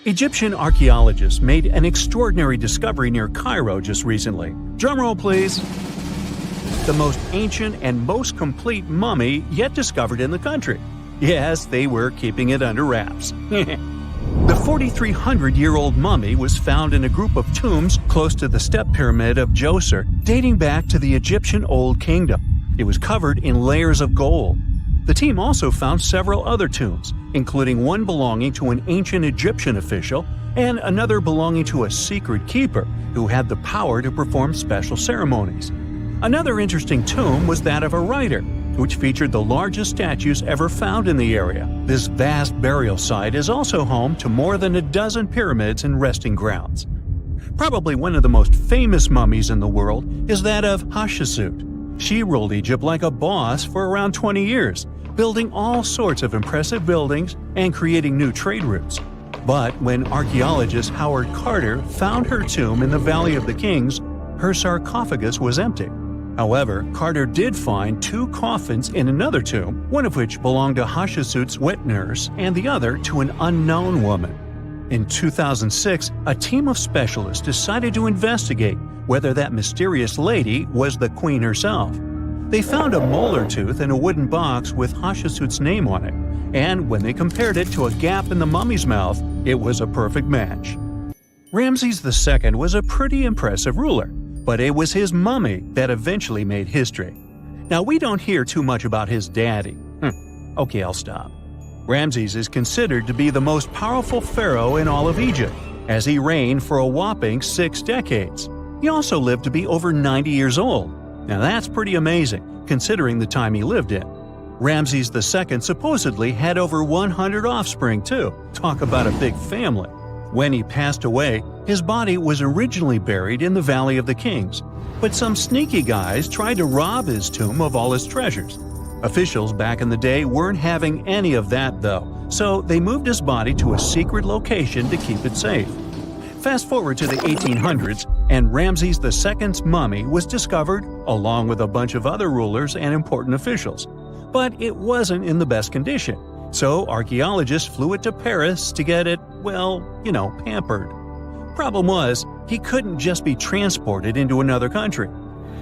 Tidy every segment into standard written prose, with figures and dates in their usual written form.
Egyptian archaeologists made an extraordinary discovery near Cairo just recently. Drumroll, please. The most ancient and most complete mummy yet discovered in the country. Yes, they were keeping it under wraps. The 4,300-year-old mummy was found in a group of tombs close to the step pyramid of Djoser, dating back to the Egyptian Old Kingdom. It was covered in layers of gold. The team also found several other tombs, including one belonging to an ancient Egyptian official and another belonging to a secret keeper who had the power to perform special ceremonies. Another interesting tomb was that of a writer, which featured the largest statues ever found in the area. This vast burial site is also home to more than a dozen pyramids and resting grounds. Probably one of the most famous mummies in the world is that of Hatshepsut. She ruled Egypt like a boss for around 20 years, building all sorts of impressive buildings and creating new trade routes. But when archaeologist Howard Carter found her tomb in the Valley of the Kings, her sarcophagus was empty. However, Carter did find 2 coffins in another tomb, one of which belonged to Hatshepsut's wet nurse and the other to an unknown woman. In 2006, a team of specialists decided to investigate whether that mysterious lady was the queen herself. They found a molar tooth in a wooden box with Hatshepsut's name on it, and when they compared it to a gap in the mummy's mouth, it was a perfect match. Ramses II was a pretty impressive ruler, but it was his mummy that eventually made history. Now, we don't hear too much about his daddy. Okay, I'll stop. Ramses is considered to be the most powerful pharaoh in all of Egypt, as he reigned for a whopping 6 decades. He also lived to be over 90 years old. Now that's pretty amazing, considering the time he lived in. Ramses II supposedly had over 100 offspring too. Talk about a big family. When he passed away, his body was originally buried in the Valley of the Kings, but some sneaky guys tried to rob his tomb of all his treasures. Officials back in the day weren't having any of that though, so they moved his body to a secret location to keep it safe. Fast forward to the 1800s, and Ramses II's mummy was discovered along with a bunch of other rulers and important officials. But it wasn't in the best condition, so archaeologists flew it to Paris to get it, pampered. Problem was, he couldn't just be transported into another country.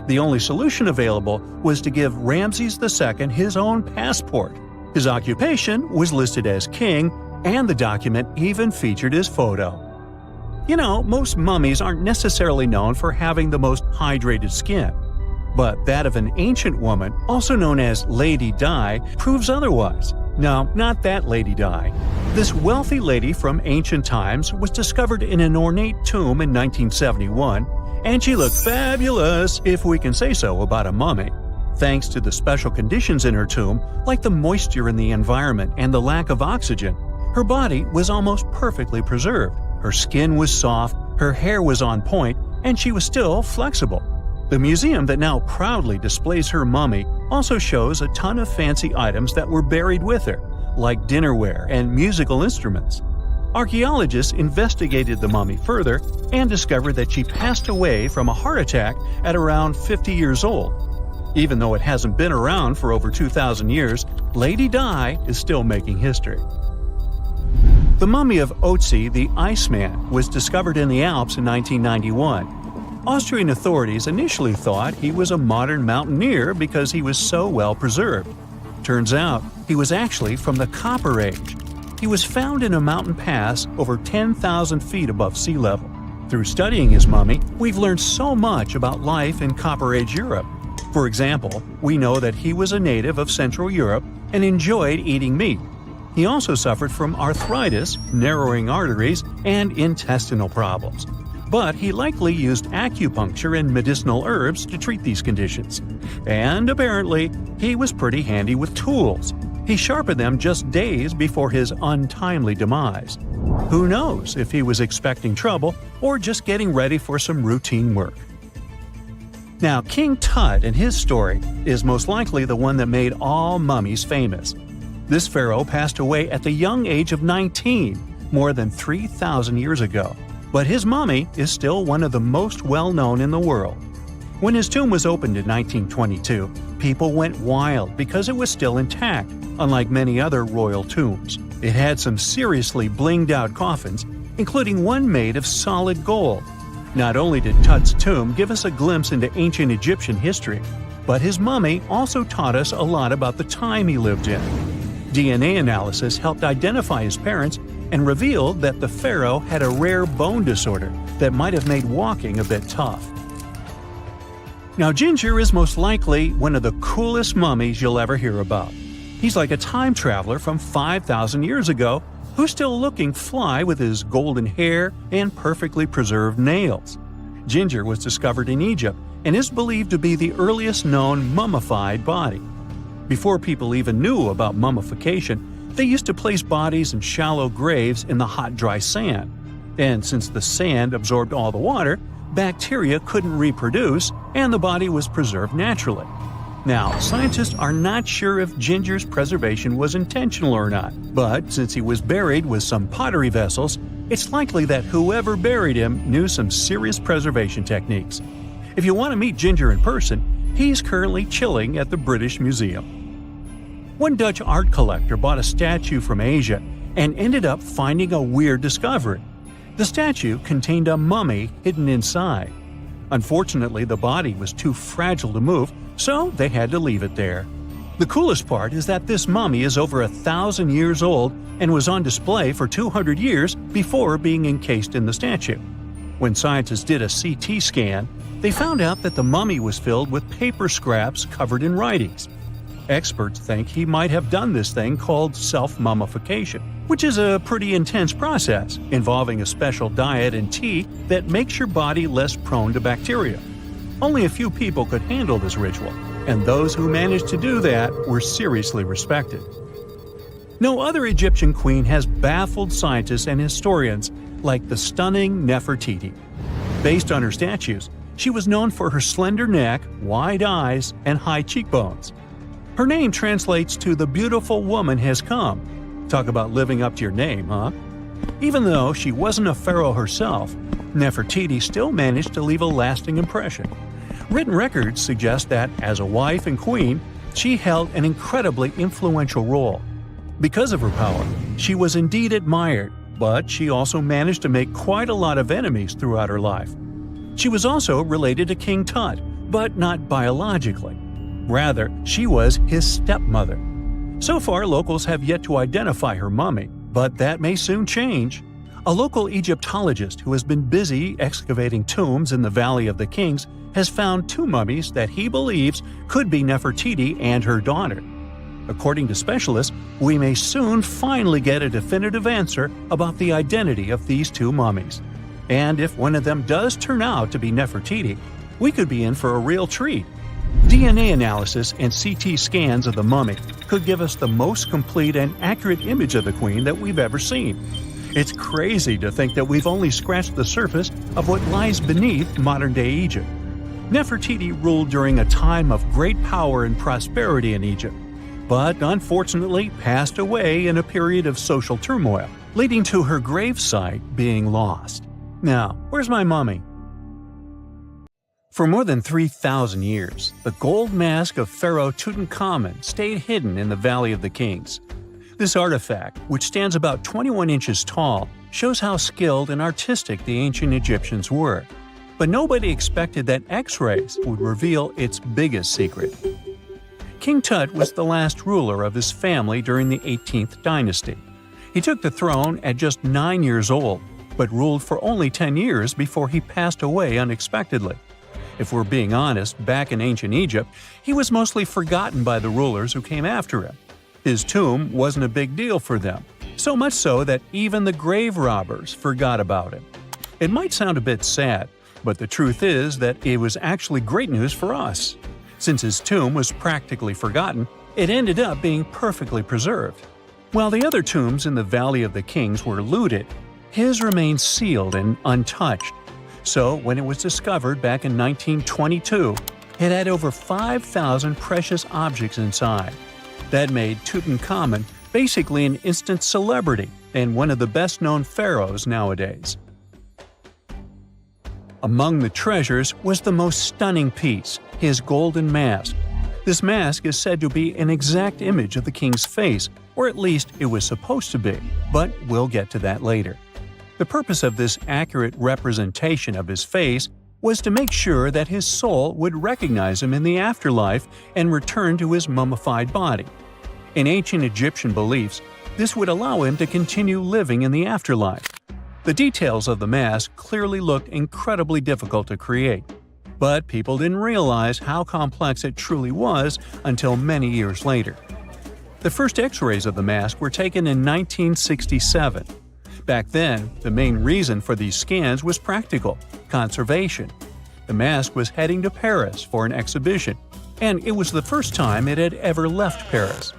The only solution available was to give Ramses II his own passport. His occupation was listed as king, and the document even featured his photo. Most mummies aren't necessarily known for having the most hydrated skin. But that of an ancient woman, also known as Lady Di, proves otherwise. No, not that Lady Di. This wealthy lady from ancient times was discovered in an ornate tomb in 1971, and she looked fabulous, if we can say so about a mummy. Thanks to the special conditions in her tomb, like the moisture in the environment and the lack of oxygen, her body was almost perfectly preserved. Her skin was soft, her hair was on point, and she was still flexible. The museum that now proudly displays her mummy also shows a ton of fancy items that were buried with her, like dinnerware and musical instruments. Archaeologists investigated the mummy further and discovered that she passed away from a heart attack at around 50 years old. Even though it hasn't been around for over 2,000 years, Lady Di is still making history. The mummy of Otzi the Iceman was discovered in the Alps in 1991. Austrian authorities initially thought he was a modern mountaineer because he was so well preserved. Turns out, he was actually from the Copper Age. He was found in a mountain pass over 10,000 feet above sea level. Through studying his mummy, we've learned so much about life in Copper Age Europe. For example, we know that he was a native of Central Europe and enjoyed eating meat. He also suffered from arthritis, narrowing arteries, and intestinal problems. But he likely used acupuncture and medicinal herbs to treat these conditions. And apparently, he was pretty handy with tools. He sharpened them just days before his untimely demise. Who knows if he was expecting trouble or just getting ready for some routine work. Now, King Tut and his story is most likely the one that made all mummies famous. This pharaoh passed away at the young age of 19, more than 3,000 years ago. But his mummy is still one of the most well-known in the world. When his tomb was opened in 1922, people went wild because it was still intact, unlike many other royal tombs. It had some seriously blinged-out coffins, including one made of solid gold. Not only did Tut's tomb give us a glimpse into ancient Egyptian history, but his mummy also taught us a lot about the time he lived in. DNA analysis helped identify his parents and revealed that the pharaoh had a rare bone disorder that might have made walking a bit tough. Now, Ginger is most likely one of the coolest mummies you'll ever hear about. He's like a time traveler from 5,000 years ago who's still looking fly with his golden hair and perfectly preserved nails. Ginger was discovered in Egypt and is believed to be the earliest known mummified body. Before people even knew about mummification, they used to place bodies in shallow graves in the hot, dry sand. And since the sand absorbed all the water, bacteria couldn't reproduce and the body was preserved naturally. Now, scientists are not sure if Ginger's preservation was intentional or not, but since he was buried with some pottery vessels, it's likely that whoever buried him knew some serious preservation techniques. If you want to meet Ginger in person, he's currently chilling at the British Museum. One Dutch art collector bought a statue from Asia and ended up finding a weird discovery. The statue contained a mummy hidden inside. Unfortunately, the body was too fragile to move, so they had to leave it there. The coolest part is that this mummy is over 1,000 years old and was on display for 200 years before being encased in the statue. When scientists did a CT scan, they found out that the mummy was filled with paper scraps covered in writings. Experts think he might have done this thing called self-mummification, which is a pretty intense process involving a special diet and tea that makes your body less prone to bacteria. Only a few people could handle this ritual, and those who managed to do that were seriously respected. No other Egyptian queen has baffled scientists and historians like the stunning Nefertiti. Based on her statues, she was known for her slender neck, wide eyes, and high cheekbones. Her name translates to "the beautiful woman has come." Talk about living up to your name, huh? Even though she wasn't a pharaoh herself, Nefertiti still managed to leave a lasting impression. Written records suggest that, as a wife and queen, she held an incredibly influential role. Because of her power, she was indeed admired, but she also managed to make quite a lot of enemies throughout her life. She was also related to King Tut, but not biologically. Rather, she was his stepmother. So far, locals have yet to identify her mummy, but that may soon change. A local Egyptologist who has been busy excavating tombs in the Valley of the Kings has found two mummies that he believes could be Nefertiti and her daughter. According to specialists, we may soon finally get a definitive answer about the identity of these two mummies. And if one of them does turn out to be Nefertiti, we could be in for a real treat. DNA analysis and CT scans of the mummy could give us the most complete and accurate image of the queen that we've ever seen. It's crazy to think that we've only scratched the surface of what lies beneath modern-day Egypt. Nefertiti ruled during a time of great power and prosperity in Egypt, but unfortunately passed away in a period of social turmoil, leading to her gravesite being lost. Now, where's my mummy? For more than 3,000 years, the gold mask of Pharaoh Tutankhamun stayed hidden in the Valley of the Kings. This artifact, which stands about 21 inches tall, shows how skilled and artistic the ancient Egyptians were. But nobody expected that X-rays would reveal its biggest secret. King Tut was the last ruler of his family during the 18th dynasty. He took the throne at just 9 years old, but ruled for only 10 years before he passed away unexpectedly. If we're being honest, back in ancient Egypt, he was mostly forgotten by the rulers who came after him. His tomb wasn't a big deal for them, so much so that even the grave robbers forgot about him. It might sound a bit sad, but the truth is that it was actually great news for us. Since his tomb was practically forgotten, it ended up being perfectly preserved. While the other tombs in the Valley of the Kings were looted, his remained sealed and untouched. So, when it was discovered back in 1922, it had over 5,000 precious objects inside. That made Tutankhamun basically an instant celebrity and one of the best-known pharaohs nowadays. Among the treasures was the most stunning piece, his golden mask. This mask is said to be an exact image of the king's face, or at least it was supposed to be, but we'll get to that later. The purpose of this accurate representation of his face was to make sure that his soul would recognize him in the afterlife and return to his mummified body. In ancient Egyptian beliefs, this would allow him to continue living in the afterlife. The details of the mask clearly looked incredibly difficult to create, but people didn't realize how complex it truly was until many years later. The first X-rays of the mask were taken in 1967. Back then, the main reason for these scans was practical – conservation. The mask was heading to Paris for an exhibition, and it was the first time it had ever left Paris.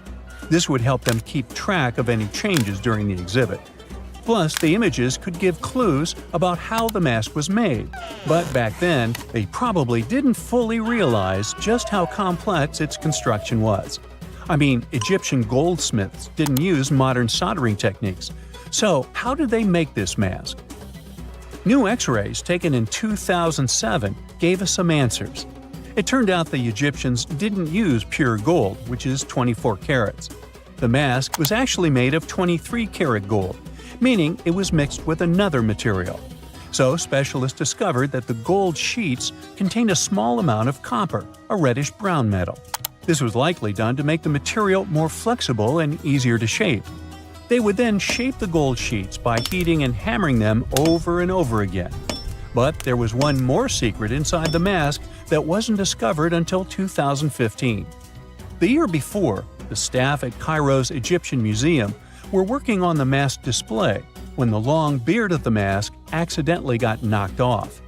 This would help them keep track of any changes during the exhibit. Plus, the images could give clues about how the mask was made, but back then, they probably didn't fully realize just how complex its construction was. I mean, Egyptian goldsmiths didn't use modern soldering techniques. So, how did they make this mask? New X-rays taken in 2007 gave us some answers. It turned out the Egyptians didn't use pure gold, which is 24 carats. The mask was actually made of 23-karat gold, meaning it was mixed with another material. So specialists discovered that the gold sheets contained a small amount of copper, a reddish-brown metal. This was likely done to make the material more flexible and easier to shape. They would then shape the gold sheets by heating and hammering them over and over again. But there was one more secret inside the mask that wasn't discovered until 2015. The year before, the staff at Cairo's Egyptian Museum were working on the mask display when the long beard of the mask accidentally got knocked off.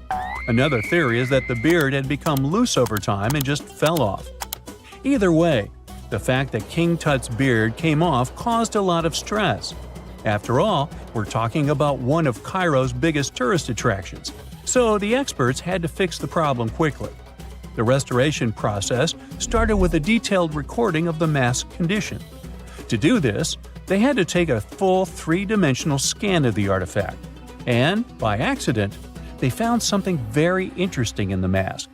Another theory is that the beard had become loose over time and just fell off. Either way, the fact that King Tut's beard came off caused a lot of stress. After all, we're talking about one of Cairo's biggest tourist attractions, so the experts had to fix the problem quickly. The restoration process started with a detailed recording of the mask's condition. To do this, they had to take a full three-dimensional scan of the artifact, and, by accident, they found something very interesting in the mask.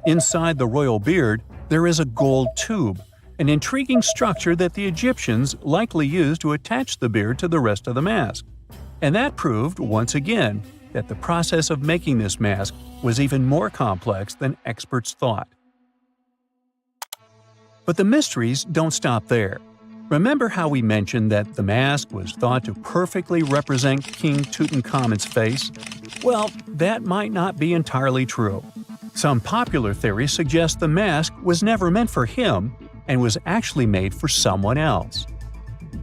Inside the royal beard, there is a gold tube, an intriguing structure that the Egyptians likely used to attach the beard to the rest of the mask. And that proved, once again, that the process of making this mask was even more complex than experts thought. But the mysteries don't stop there. Remember how we mentioned that the mask was thought to perfectly represent King Tutankhamun's face? Well, that might not be entirely true. Some popular theories suggest the mask was never meant for him and was actually made for someone else.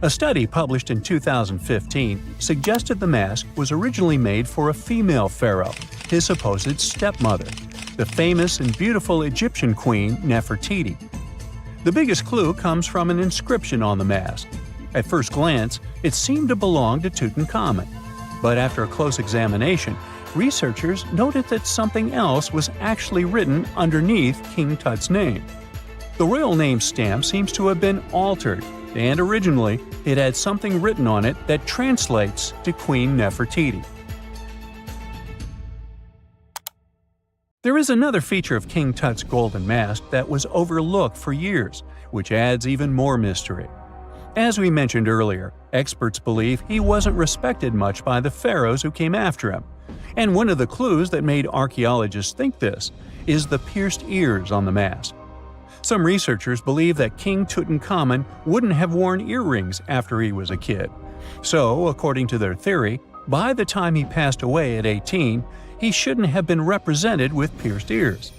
A study published in 2015 suggested the mask was originally made for a female pharaoh, his supposed stepmother, the famous and beautiful Egyptian queen Nefertiti. The biggest clue comes from an inscription on the mask. At first glance, it seemed to belong to Tutankhamun, but after a close examination, researchers noted that something else was actually written underneath King Tut's name. The royal name stamp seems to have been altered, and originally it had something written on it that translates to Queen Nefertiti. There is another feature of King Tut's golden mask that was overlooked for years, which adds even more mystery. As we mentioned earlier, experts believe he wasn't respected much by the pharaohs who came after him. And one of the clues that made archaeologists think this is the pierced ears on the mask. Some researchers believe that King Tutankhamun wouldn't have worn earrings after he was a kid. So, according to their theory, by the time he passed away at 18, he shouldn't have been represented with pierced ears.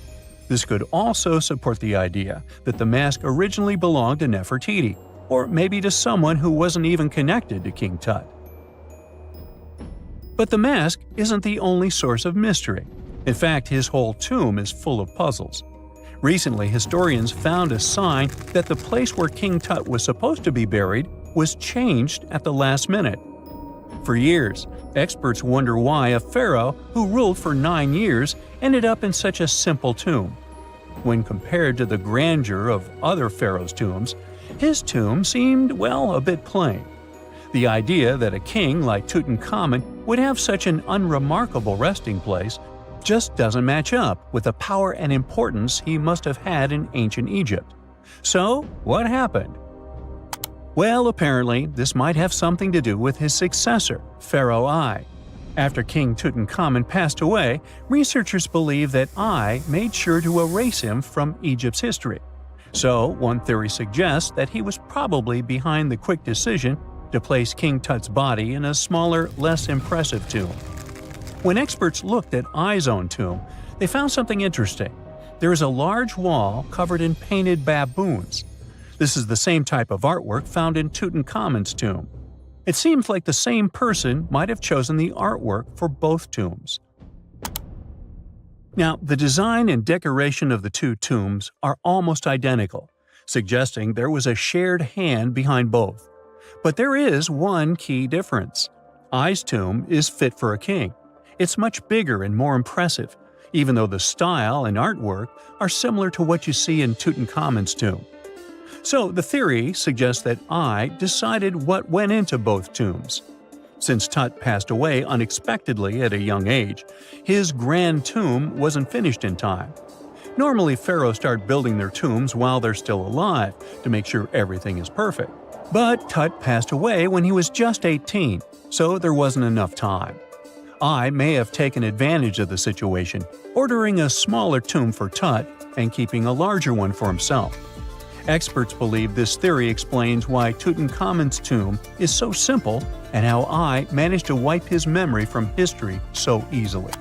This could also support the idea that the mask originally belonged to Nefertiti, or maybe to someone who wasn't even connected to King Tut. But the mask isn't the only source of mystery. In fact, his whole tomb is full of puzzles. Recently, historians found a sign that the place where King Tut was supposed to be buried was changed at the last minute. For years, experts wonder why a pharaoh who ruled for 9 years ended up in such a simple tomb. When compared to the grandeur of other pharaohs' tombs, his tomb seemed, well, a bit plain. The idea that a king like Tutankhamun would have such an unremarkable resting place just doesn't match up with the power and importance he must have had in ancient Egypt. So, what happened? Well, apparently, this might have something to do with his successor, Pharaoh I. After King Tutankhamun passed away, researchers believe that Ai made sure to erase him from Egypt's history. So, one theory suggests that he was probably behind the quick decision to place King Tut's body in a smaller, less impressive tomb. When experts looked at Ai's own tomb, they found something interesting. There is a large wall covered in painted baboons. This is the same type of artwork found in Tutankhamun's tomb. It seems like the same person might have chosen the artwork for both tombs. Now, the design and decoration of the two tombs are almost identical, suggesting there was a shared hand behind both. But there is one key difference. Ai's tomb is fit for a king. It's much bigger and more impressive, even though the style and artwork are similar to what you see in Tutankhamun's tomb. So the theory suggests that Ai decided what went into both tombs. Since Tut passed away unexpectedly at a young age, his grand tomb wasn't finished in time. Normally, pharaohs start building their tombs while they're still alive to make sure everything is perfect. But Tut passed away when he was just 18, so there wasn't enough time. Ai may have taken advantage of the situation, ordering a smaller tomb for Tut and keeping a larger one for himself. Experts believe this theory explains why Tutankhamun's tomb is so simple and how Ai managed to wipe his memory from history so easily.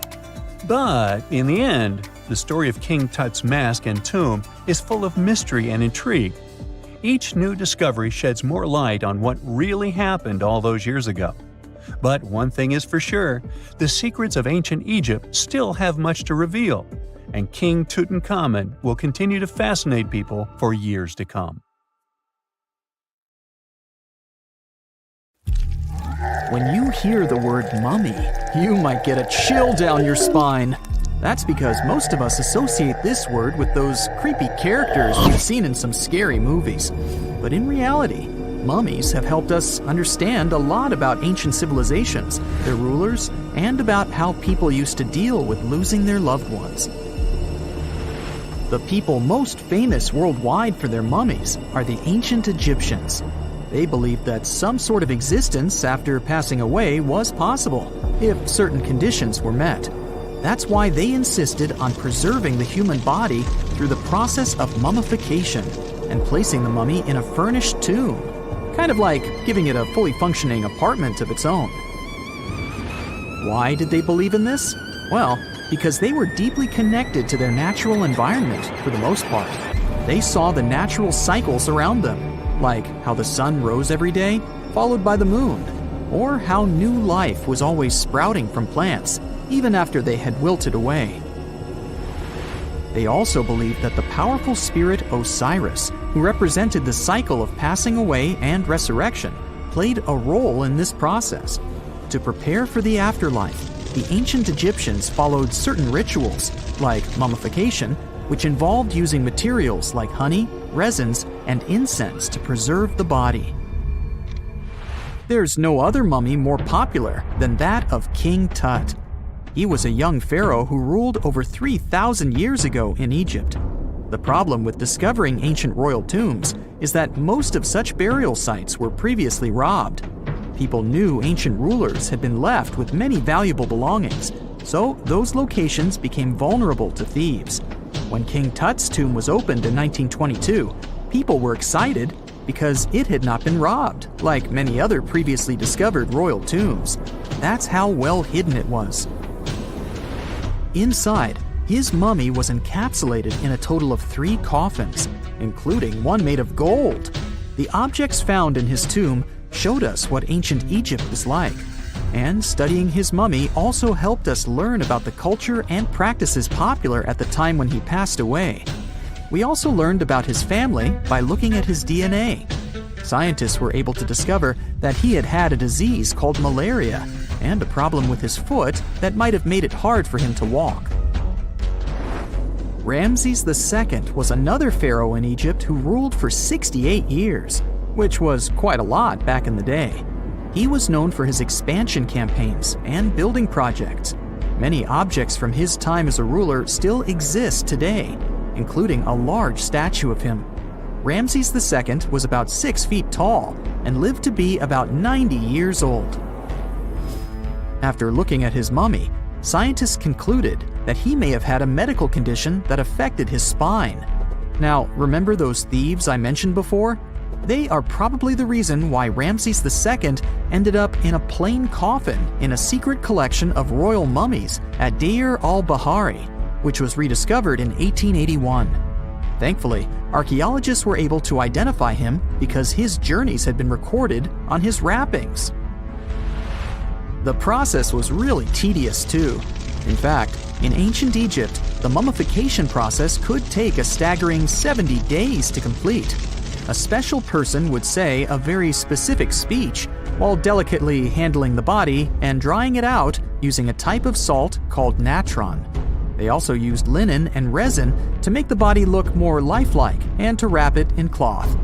But in the end, the story of King Tut's mask and tomb is full of mystery and intrigue. Each new discovery sheds more light on what really happened all those years ago. But one thing is for sure, the secrets of ancient Egypt still have much to reveal, and King Tutankhamun will continue to fascinate people for years to come. When you hear the word mummy, you might get a chill down your spine. That's because most of us associate this word with those creepy characters we've seen in some scary movies. But in reality, mummies have helped us understand a lot about ancient civilizations, their rulers, and about how people used to deal with losing their loved ones. The people most famous worldwide for their mummies are the ancient Egyptians. They believed that some sort of existence after passing away was possible, if certain conditions were met. That's why they insisted on preserving the human body through the process of mummification and placing the mummy in a furnished tomb, kind of like giving it a fully functioning apartment of its own. Why did they believe in this? Well, because they were deeply connected to their natural environment for the most part. They saw the natural cycles around them, like how the sun rose every day, followed by the moon, or how new life was always sprouting from plants, even after they had wilted away. They also believed that the powerful spirit Osiris, who represented the cycle of passing away and resurrection, played a role in this process. To prepare for the afterlife, the ancient Egyptians followed certain rituals, like mummification, which involved using materials like honey, resins, and incense to preserve the body. There's no other mummy more popular than that of King Tut. He was a young pharaoh who ruled over 3,000 years ago in Egypt. The problem with discovering ancient royal tombs is that most of such burial sites were previously robbed. People knew ancient rulers had been left with many valuable belongings, so those locations became vulnerable to thieves. When King Tut's tomb was opened in 1922, people were excited because it had not been robbed, like many other previously discovered royal tombs. That's how well hidden it was. Inside, his mummy was encapsulated in a total of 3 coffins, including one made of gold. The objects found in his tomb showed us what ancient Egypt was like, and studying his mummy also helped us learn about the culture and practices popular at the time when he passed away. We also learned about his family by looking at his DNA. Scientists were able to discover that he had had a disease called malaria and a problem with his foot that might have made it hard for him to walk. Ramses II was another pharaoh in Egypt who ruled for 68 years, which was quite a lot back in the day. He was known for his expansion campaigns and building projects. Many objects from his time as a ruler still exist today, including a large statue of him. Ramses II was about 6 feet tall and lived to be about 90 years old. After looking at his mummy, scientists concluded that he may have had a medical condition that affected his spine. Now, remember those thieves I mentioned before? They are probably the reason why Ramses II ended up in a plain coffin in a secret collection of royal mummies at Deir al-Bahari, which was rediscovered in 1881. Thankfully, archaeologists were able to identify him because his journeys had been recorded on his wrappings. The process was really tedious too. In fact, in ancient Egypt, the mummification process could take a staggering 70 days to complete. A special person would say a very specific speech while delicately handling the body and drying it out using a type of salt called natron. They also used linen and resin to make the body look more lifelike and to wrap it in cloth.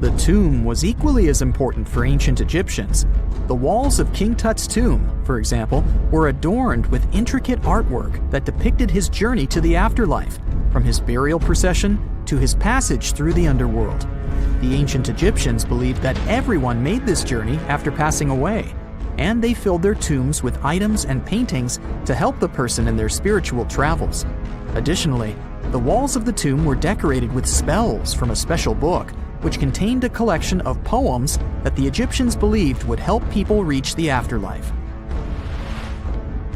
The tomb was equally as important for ancient Egyptians. The walls of King Tut's tomb, for example, were adorned with intricate artwork that depicted his journey to the afterlife, from his burial procession to his passage through the underworld. The ancient Egyptians believed that everyone made this journey after passing away, and they filled their tombs with items and paintings to help the person in their spiritual travels. Additionally, the walls of the tomb were decorated with spells from a special book, which contained a collection of poems that the Egyptians believed would help people reach the afterlife.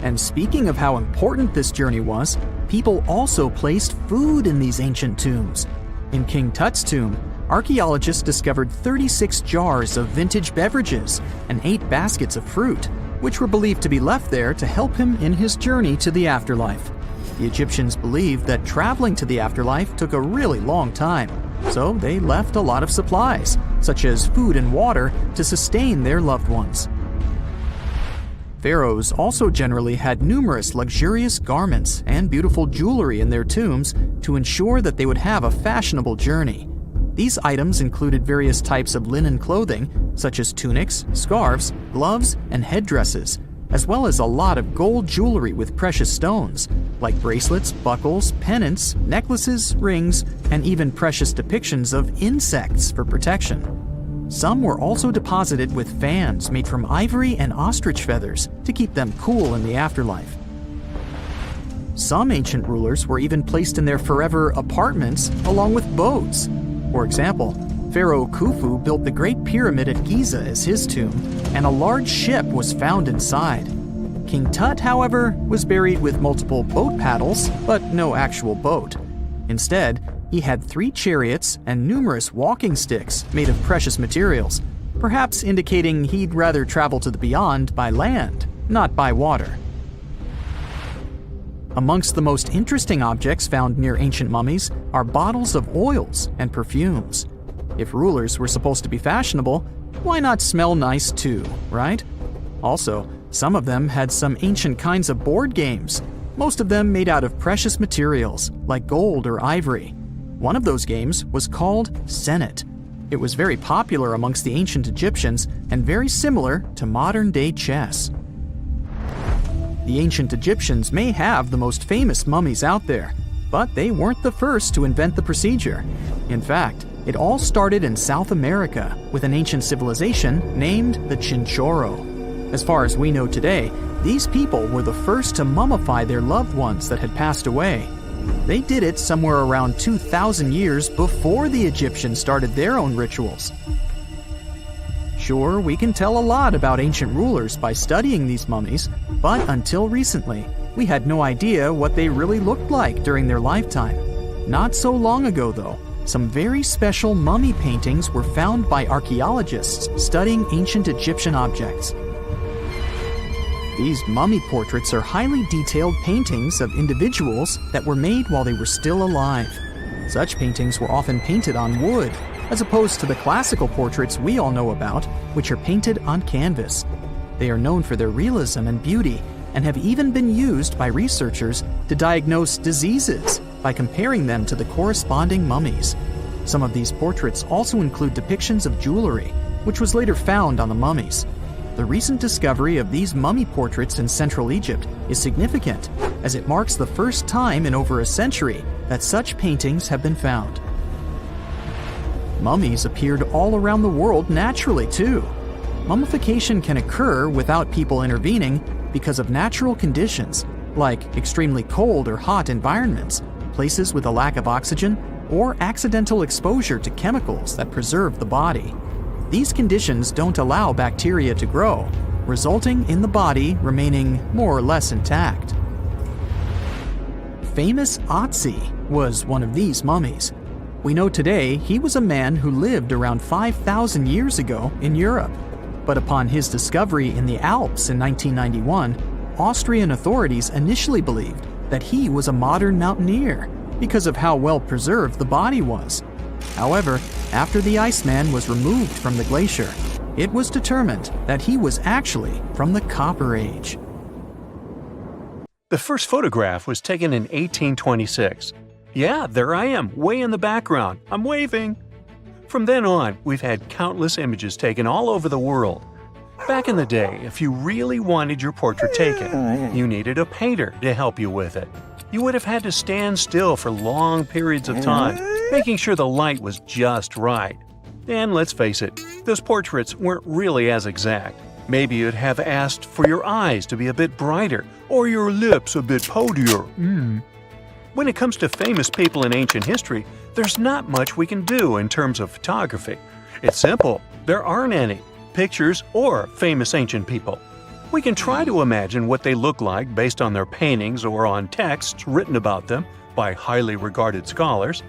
And speaking of how important this journey was, people also placed food in these ancient tombs. In King Tut's tomb, archaeologists discovered 36 jars of vintage beverages and 8 baskets of fruit, which were believed to be left there to help him in his journey to the afterlife. The Egyptians believed that traveling to the afterlife took a really long time, so they left a lot of supplies, such as food and water, to sustain their loved ones. Pharaohs also generally had numerous luxurious garments and beautiful jewelry in their tombs to ensure that they would have a fashionable journey. These items included various types of linen clothing, such as tunics, scarves, gloves, and headdresses, as well as a lot of gold jewelry with precious stones, like bracelets, buckles, pendants, necklaces, rings, and even precious depictions of insects for protection. Some were also deposited with fans made from ivory and ostrich feathers to keep them cool in the afterlife. Some ancient rulers were even placed in their forever apartments along with boats. For example, Pharaoh Khufu built the Great Pyramid at Giza as his tomb, and a large ship was found inside. King Tut, however, was buried with multiple boat paddles, but no actual boat. Instead, he had 3 chariots and numerous walking sticks made of precious materials, perhaps indicating he'd rather travel to the beyond by land, not by water. Amongst the most interesting objects found near ancient mummies are bottles of oils and perfumes. If rulers were supposed to be fashionable, why not smell nice too, right? Also, some of them had some ancient kinds of board games, most of them made out of precious materials like gold or ivory. One of those games was called Senet. It was very popular amongst the ancient Egyptians and very similar to modern-day chess. The ancient Egyptians may have the most famous mummies out there, but they weren't the first to invent the procedure. In fact, it all started in South America with an ancient civilization named the Chinchorro. As far as we know today, these people were the first to mummify their loved ones that had passed away. They did it somewhere around 2,000 years before the Egyptians started their own rituals. Sure, we can tell a lot about ancient rulers by studying these mummies, but until recently, we had no idea what they really looked like during their lifetime. Not so long ago, though, some very special mummy paintings were found by archaeologists studying ancient Egyptian objects. These mummy portraits are highly detailed paintings of individuals that were made while they were still alive. Such paintings were often painted on wood, as opposed to the classical portraits we all know about, which are painted on canvas. They are known for their realism and beauty, and have even been used by researchers to diagnose diseases by comparing them to the corresponding mummies. Some of these portraits also include depictions of jewelry, which was later found on the mummies. The recent discovery of these mummy portraits in Central Egypt is significant, as it marks the first time in over a century that such paintings have been found. Mummies appeared all around the world naturally, too. mummification can occur without people intervening because of natural conditions, like extremely cold or hot environments, places with a lack of oxygen, or accidental exposure to chemicals that preserve the body. These conditions don't allow bacteria to grow, resulting in the body remaining more or less intact. Famous Otzi was one of these mummies. We know today he was a man who lived around 5,000 years ago in Europe. But upon his discovery in the Alps in 1991, Austrian authorities initially believed that he was a modern mountaineer because of how well preserved the body was. However, after the Iceman was removed from the glacier, it was determined that he was actually from the Copper Age. The first photograph was taken in 1826. Yeah, there I am, way in the background. I'm waving. From then on, we've had countless images taken all over the world. Back in the day, if you really wanted your portrait taken, you needed a painter to help you with it. You would have had to stand still for long periods of time, making sure the light was just right. And let's face it, those portraits weren't really as exact. Maybe you'd have asked for your eyes to be a bit brighter, or your lips a bit poutier. When it comes to famous people in ancient history, there's not much we can do in terms of photography. It's simple. There aren't any pictures or famous ancient people. We can try to imagine what they look like based on their paintings or on texts written about them by highly regarded scholars.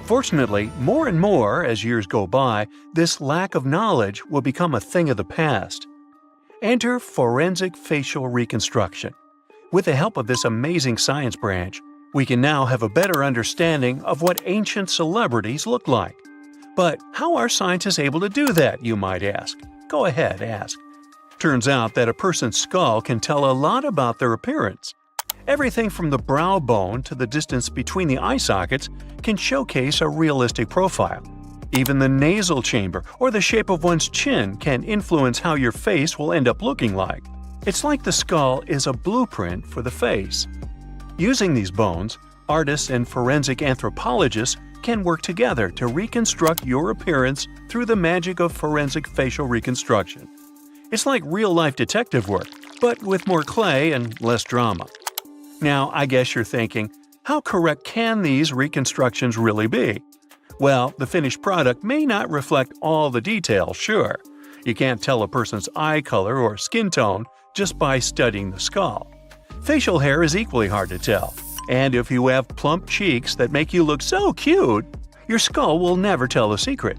Fortunately, more and more as years go by, this lack of knowledge will become a thing of the past. Enter forensic facial reconstruction. With the help of this amazing science branch, we can now have a better understanding of what ancient celebrities look like. But how are scientists able to do that, you might ask? Go ahead, ask. Turns out that a person's skull can tell a lot about their appearance. Everything from the brow bone to the distance between the eye sockets can showcase a realistic profile. Even the nasal chamber or the shape of one's chin can influence how your face will end up looking like. It's like the skull is a blueprint for the face. Using these bones, artists and forensic anthropologists can work together to reconstruct your appearance through the magic of forensic facial reconstruction. It's like real-life detective work, but with more clay and less drama. Now, I guess you're thinking, how correct can these reconstructions really be? Well, the finished product may not reflect all the details, sure. You can't tell a person's eye color or skin tone just by studying the skull. Facial hair is equally hard to tell, and if you have plump cheeks that make you look so cute, your skull will never tell the secret.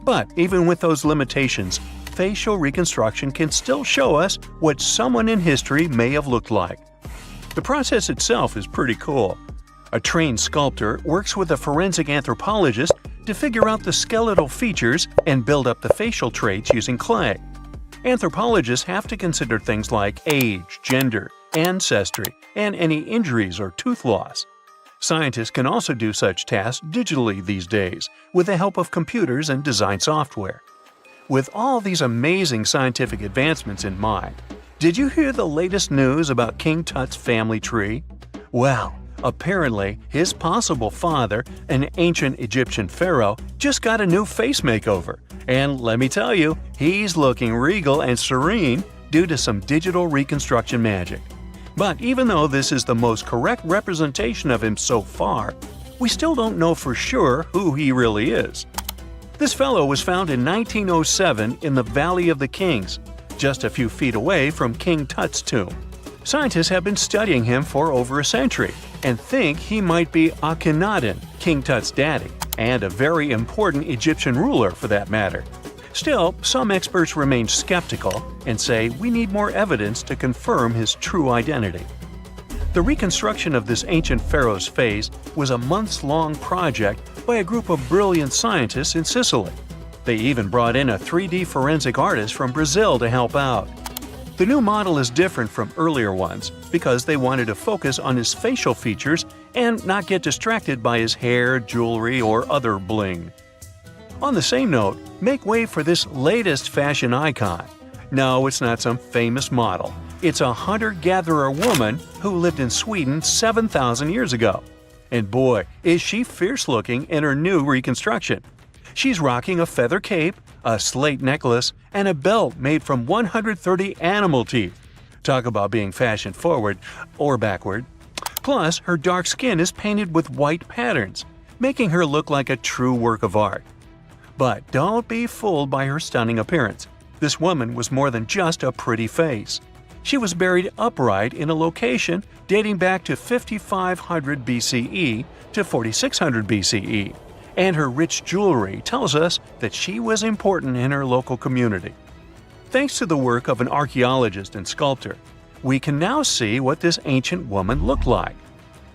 But even with those limitations, facial reconstruction can still show us what someone in history may have looked like. The process itself is pretty cool. A trained sculptor works with a forensic anthropologist to figure out the skeletal features and build up the facial traits using clay. Anthropologists have to consider things like age, gender, ancestry, and any injuries or tooth loss. Scientists can also do such tasks digitally these days with the help of computers and design software. With all these amazing scientific advancements in mind, did you hear the latest news about King Tut's family tree? Well, apparently his possible father, an ancient Egyptian pharaoh, just got a new face makeover. And let me tell you, he's looking regal and serene due to some digital reconstruction magic. But even though this is the most correct representation of him so far, we still don't know for sure who he really is. This fellow was found in 1907 in the Valley of the Kings, just a few feet away from King Tut's tomb. Scientists have been studying him for over a century and think he might be Akhenaten, King Tut's daddy, and a very important Egyptian ruler for that matter. Still, some experts remain skeptical and say we need more evidence to confirm his true identity. The reconstruction of this ancient pharaoh's face was a months-long project by a group of brilliant scientists in Sicily. They even brought in a 3D forensic artist from Brazil to help out. The new model is different from earlier ones because they wanted to focus on his facial features and not get distracted by his hair, jewelry, or other bling. On the same note, make way for this latest fashion icon. No, it's not some famous model. It's a hunter-gatherer woman who lived in Sweden 7,000 years ago. And boy, is she fierce-looking in her new reconstruction. She's rocking a feather cape, a slate necklace, and a belt made from 130 animal teeth. Talk about being fashion-forward or backward. Plus, her dark skin is painted with white patterns, making her look like a true work of art. But don't be fooled by her stunning appearance. This woman was more than just a pretty face. She was buried upright in a location dating back to 5500 BCE to 4600 BCE, and her rich jewelry tells us that she was important in her local community. Thanks to the work of an archaeologist and sculptor, we can now see what this ancient woman looked like.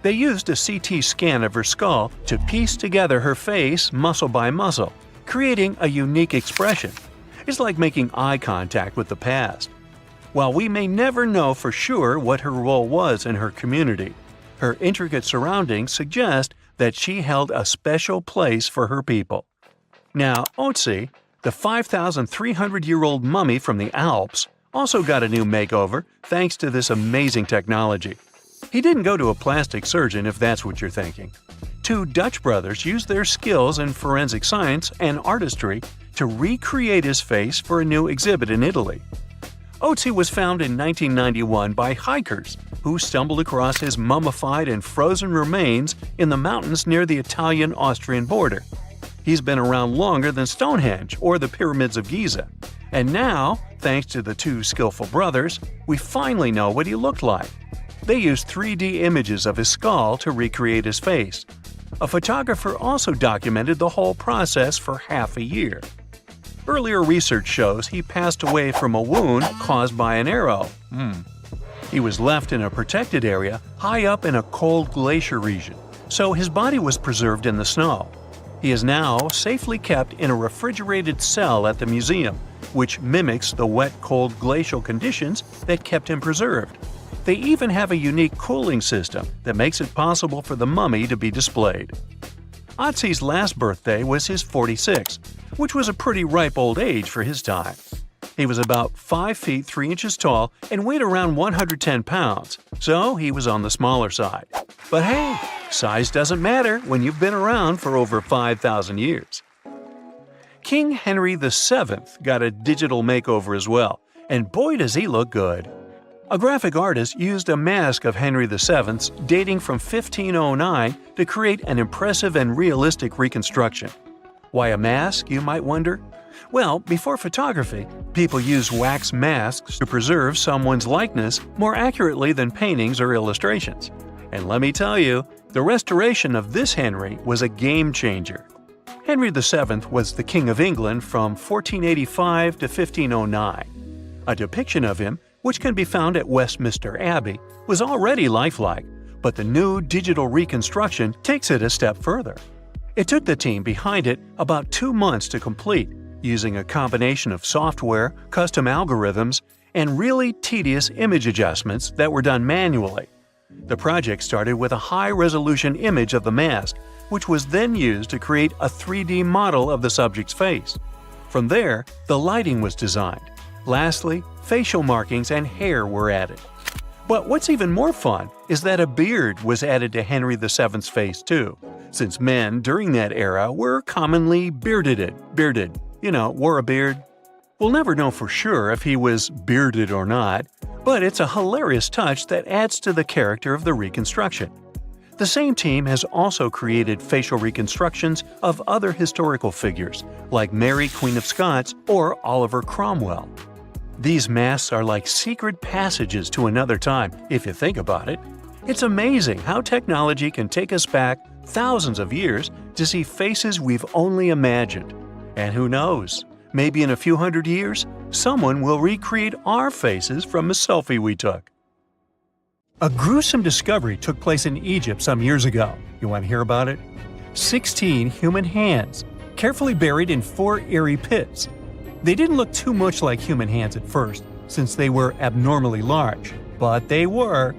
They used a CT scan of her skull to piece together her face muscle by muscle, creating a unique expression. It's like making eye contact with the past. While we may never know for sure what her role was in her community, her intricate surroundings suggest that she held a special place for her people. Now, Otzi, the 5,300-year-old mummy from the Alps, also got a new makeover thanks to this amazing technology. He didn't go to a plastic surgeon if that's what you're thinking. Two Dutch brothers used their skills in forensic science and artistry to recreate his face for a new exhibit in Italy. Otzi was found in 1991 by hikers who stumbled across his mummified and frozen remains in the mountains near the Italian-Austrian border. He's been around longer than Stonehenge or the Pyramids of Giza. And now, thanks to the two skillful brothers, we finally know what he looked like. They used 3D images of his skull to recreate his face. A photographer also documented the whole process for half a year. Earlier research shows he passed away from a wound caused by an arrow. He was left in a protected area high up in a cold glacier region, so his body was preserved in the snow. He is now safely kept in a refrigerated cell at the museum, which mimics the wet, cold glacial conditions that kept him preserved. They even have a unique cooling system that makes it possible for the mummy to be displayed. Otzi's last birthday was his 46th, which was a pretty ripe old age for his time. He was about 5 feet 3 inches tall and weighed around 110 pounds, so he was on the smaller side. But hey, size doesn't matter when you've been around for over 5,000 years. King Henry VII got a digital makeover as well, and boy does he look good. A graphic artist used a mask of Henry VII's dating from 1509 to create an impressive and realistic reconstruction. Why a mask, you might wonder? Well, before photography, people used wax masks to preserve someone's likeness more accurately than paintings or illustrations. And let me tell you, the restoration of this Henry was a game changer. Henry VII was the King of England from 1485 to 1509. A depiction of him, which can be found at Westminster Abbey, was already lifelike, but the new digital reconstruction takes it a step further. It took the team behind it about 2 months to complete, using a combination of software, custom algorithms, and really tedious image adjustments that were done manually. The project started with a high-resolution image of the mask, which was then used to create a 3D model of the subject's face. From there, the lighting was designed. Lastly, facial markings and hair were added. But what's even more fun is that a beard was added to Henry VII's face too, since men during that era were commonly bearded, wore a beard. We'll never know for sure if he was bearded or not, but it's a hilarious touch that adds to the character of the reconstruction. The same team has also created facial reconstructions of other historical figures, like Mary, Queen of Scots, or Oliver Cromwell. These masks are like secret passages to another time, if you think about it. It's amazing how technology can take us back thousands of years to see faces we've only imagined. And who knows, maybe in a few hundred years, someone will recreate our faces from a selfie we took. A gruesome discovery took place in Egypt some years ago. You want to hear about it? 16 human hands, carefully buried in 4 eerie pits. They didn't look too much like human hands at first, since they were abnormally large, but they were.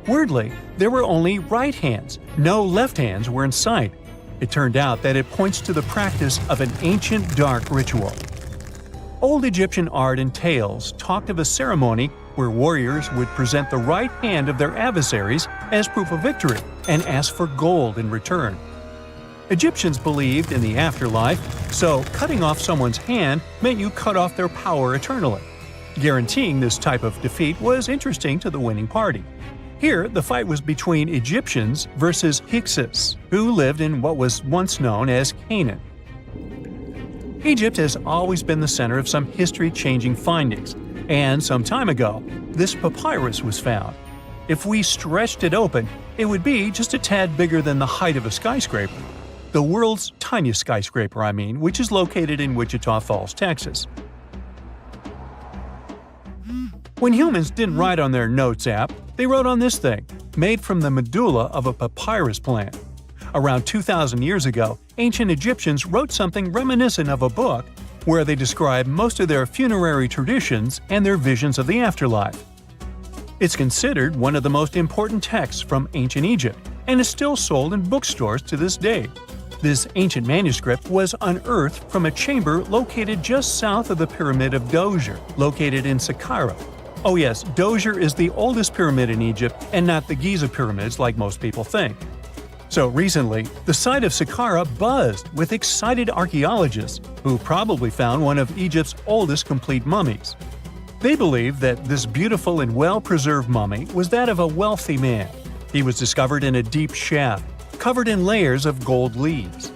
Weirdly, there were only right hands, no left hands were in sight. It turned out that it points to the practice of an ancient dark ritual. Old Egyptian art and tales talked of a ceremony where warriors would present the right hand of their adversaries as proof of victory and ask for gold in return. Egyptians believed in the afterlife, so cutting off someone's hand meant you cut off their power eternally. Guaranteeing this type of defeat was interesting to the winning party. Here, the fight was between Egyptians versus Hyksos, who lived in what was once known as Canaan. Egypt has always been the center of some history-changing findings, and some time ago, this papyrus was found. If we stretched it open, it would be just a tad bigger than the height of a skyscraper. The world's tiniest skyscraper, which is located in Wichita Falls, Texas. When humans didn't write on their notes app, they wrote on this thing, made from the medulla of a papyrus plant. Around 2,000 years ago, ancient Egyptians wrote something reminiscent of a book where they describe most of their funerary traditions and their visions of the afterlife. It's considered one of the most important texts from ancient Egypt and is still sold in bookstores to this day. This ancient manuscript was unearthed from a chamber located just south of the Pyramid of Djoser, located in Saqqara. Oh yes, Djoser is the oldest pyramid in Egypt and not the Giza pyramids like most people think. So recently, the site of Saqqara buzzed with excited archaeologists who probably found one of Egypt's oldest complete mummies. They believe that this beautiful and well-preserved mummy was that of a wealthy man. He was discovered in a deep shaft, covered in layers of gold leaves.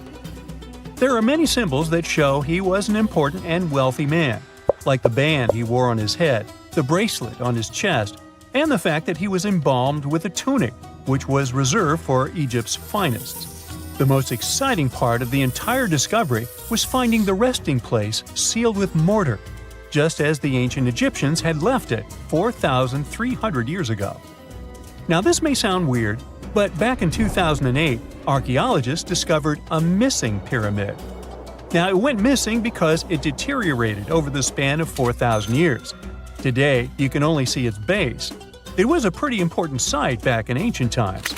There are many symbols that show he was an important and wealthy man, like the band he wore on his head, the bracelet on his chest, and the fact that he was embalmed with a tunic, which was reserved for Egypt's finest. The most exciting part of the entire discovery was finding the resting place sealed with mortar, just as the ancient Egyptians had left it 4,300 years ago. Now this may sound weird, but back in 2008, archaeologists discovered a missing pyramid. Now it went missing because it deteriorated over the span of 4,000 years. Today, you can only see its base. It was a pretty important site back in ancient times.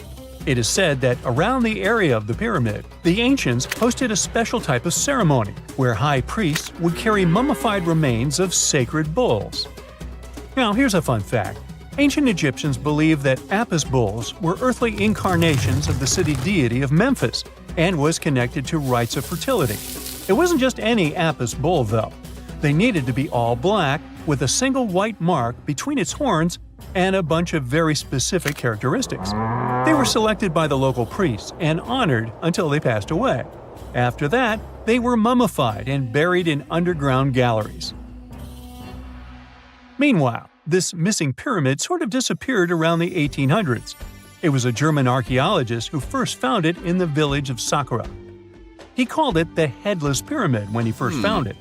It is said that around the area of the pyramid, the ancients hosted a special type of ceremony where high priests would carry mummified remains of sacred bulls. Now here's a fun fact. Ancient Egyptians believed that Apis bulls were earthly incarnations of the city deity of Memphis and was connected to rites of fertility. It wasn't just any Apis bull though. They needed to be all black with a single white mark between its horns and a bunch of very specific characteristics. They were selected by the local priests and honored until they passed away. After that, they were mummified and buried in underground galleries. Meanwhile, this missing pyramid sort of disappeared around the 1800s. It was a German archaeologist who first found it in the village of Sahara. He called it the Headless Pyramid when he first found it.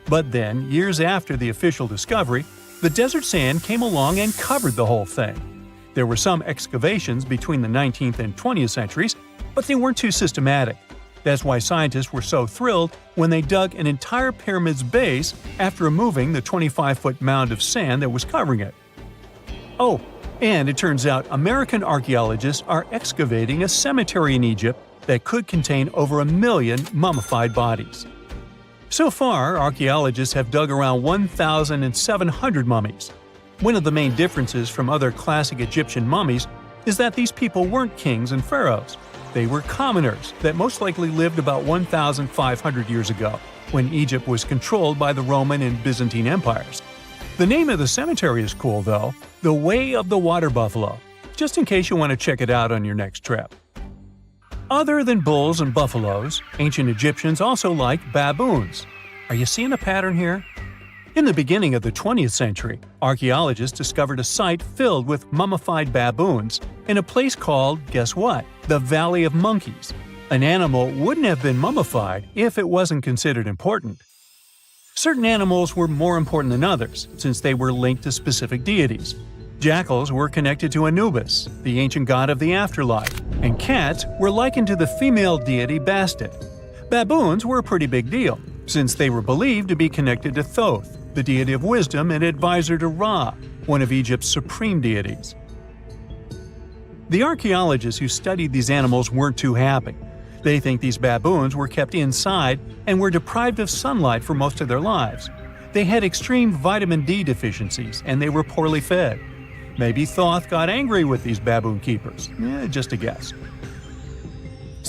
But then, years after the official discovery, the desert sand came along and covered the whole thing. There were some excavations between the 19th and 20th centuries, but they weren't too systematic. That's why scientists were so thrilled when they dug an entire pyramid's base after removing the 25-foot mound of sand that was covering it. Oh, and it turns out American archaeologists are excavating a cemetery in Egypt that could contain over 1 million mummified bodies. So far, archaeologists have dug around 1,700 mummies. One of the main differences from other classic Egyptian mummies is that these people weren't kings and pharaohs. They were commoners that most likely lived about 1,500 years ago, when Egypt was controlled by the Roman and Byzantine empires. The name of the cemetery is cool though, the Way of the Water Buffalo, just in case you want to check it out on your next trip. Other than bulls and buffaloes, ancient Egyptians also liked baboons. Are you seeing a pattern here? In the beginning of the 20th century, archaeologists discovered a site filled with mummified baboons in a place called, guess what? The Valley of Monkeys. An animal wouldn't have been mummified if it wasn't considered important. Certain animals were more important than others, since they were linked to specific deities. Jackals were connected to Anubis, the ancient god of the afterlife, and cats were likened to the female deity Bastet. Baboons were a pretty big deal, since they were believed to be connected to Thoth, the deity of wisdom and advisor to Ra, one of Egypt's supreme deities. The archaeologists who studied these animals weren't too happy. They think these baboons were kept inside and were deprived of sunlight for most of their lives. They had extreme vitamin D deficiencies and they were poorly fed. Maybe Thoth got angry with these baboon keepers. Just a guess.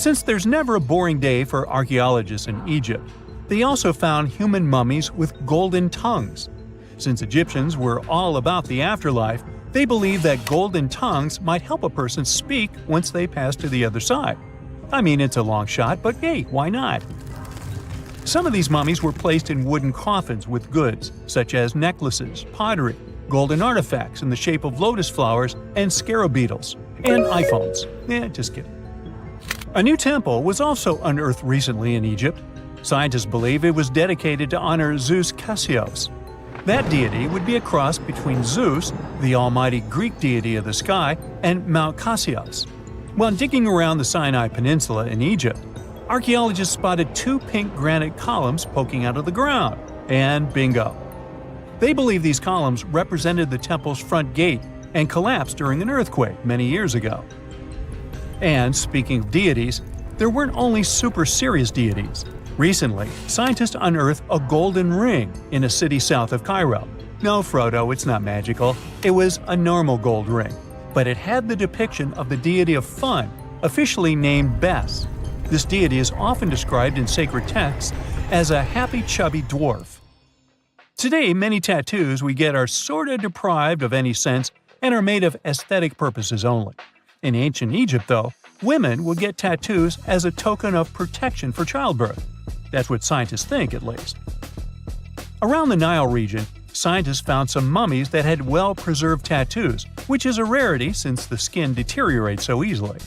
Since there's never a boring day for archaeologists in Egypt, they also found human mummies with golden tongues. Since Egyptians were all about the afterlife, they believed that golden tongues might help a person speak once they pass to the other side. I mean, it's a long shot, but hey, why not? Some of these mummies were placed in wooden coffins with goods, such as necklaces, pottery, golden artifacts in the shape of lotus flowers and scarab beetles, and iPhones. Just kidding. A new temple was also unearthed recently in Egypt. Scientists believe it was dedicated to honor Zeus Cassius. That deity would be a cross between Zeus, the almighty Greek deity of the sky, and Mount Cassius. While digging around the Sinai Peninsula in Egypt, archaeologists spotted 2 pink granite columns poking out of the ground, and bingo. They believe these columns represented the temple's front gate and collapsed during an earthquake many years ago. And speaking of deities, there weren't only super serious deities. Recently, scientists unearthed a golden ring in a city south of Cairo. No, Frodo, it's not magical. It was a normal gold ring, but it had the depiction of the deity of fun, officially named Bes. This deity is often described in sacred texts as a happy chubby dwarf. Today, many tattoos we get are sorta deprived of any sense and are made of aesthetic purposes only. In ancient Egypt, though, women would get tattoos as a token of protection for childbirth. That's what scientists think, at least. Around the Nile region, scientists found some mummies that had well-preserved tattoos, which is a rarity since the skin deteriorates so easily.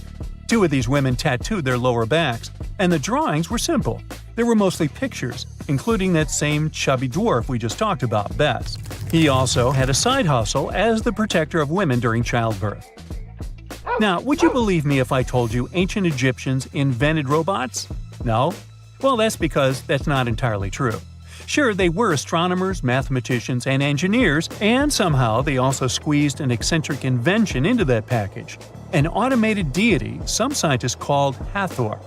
2 of these women tattooed their lower backs, and the drawings were simple. They were mostly pictures, including that same chubby dwarf we just talked about, Bes. He also had a side hustle as the protector of women during childbirth. Now, would you believe me if I told you ancient Egyptians invented robots? No? Well, that's because that's not entirely true. Sure, they were astronomers, mathematicians, and engineers, and somehow they also squeezed an eccentric invention into that package – an automated deity some scientists called Hathor.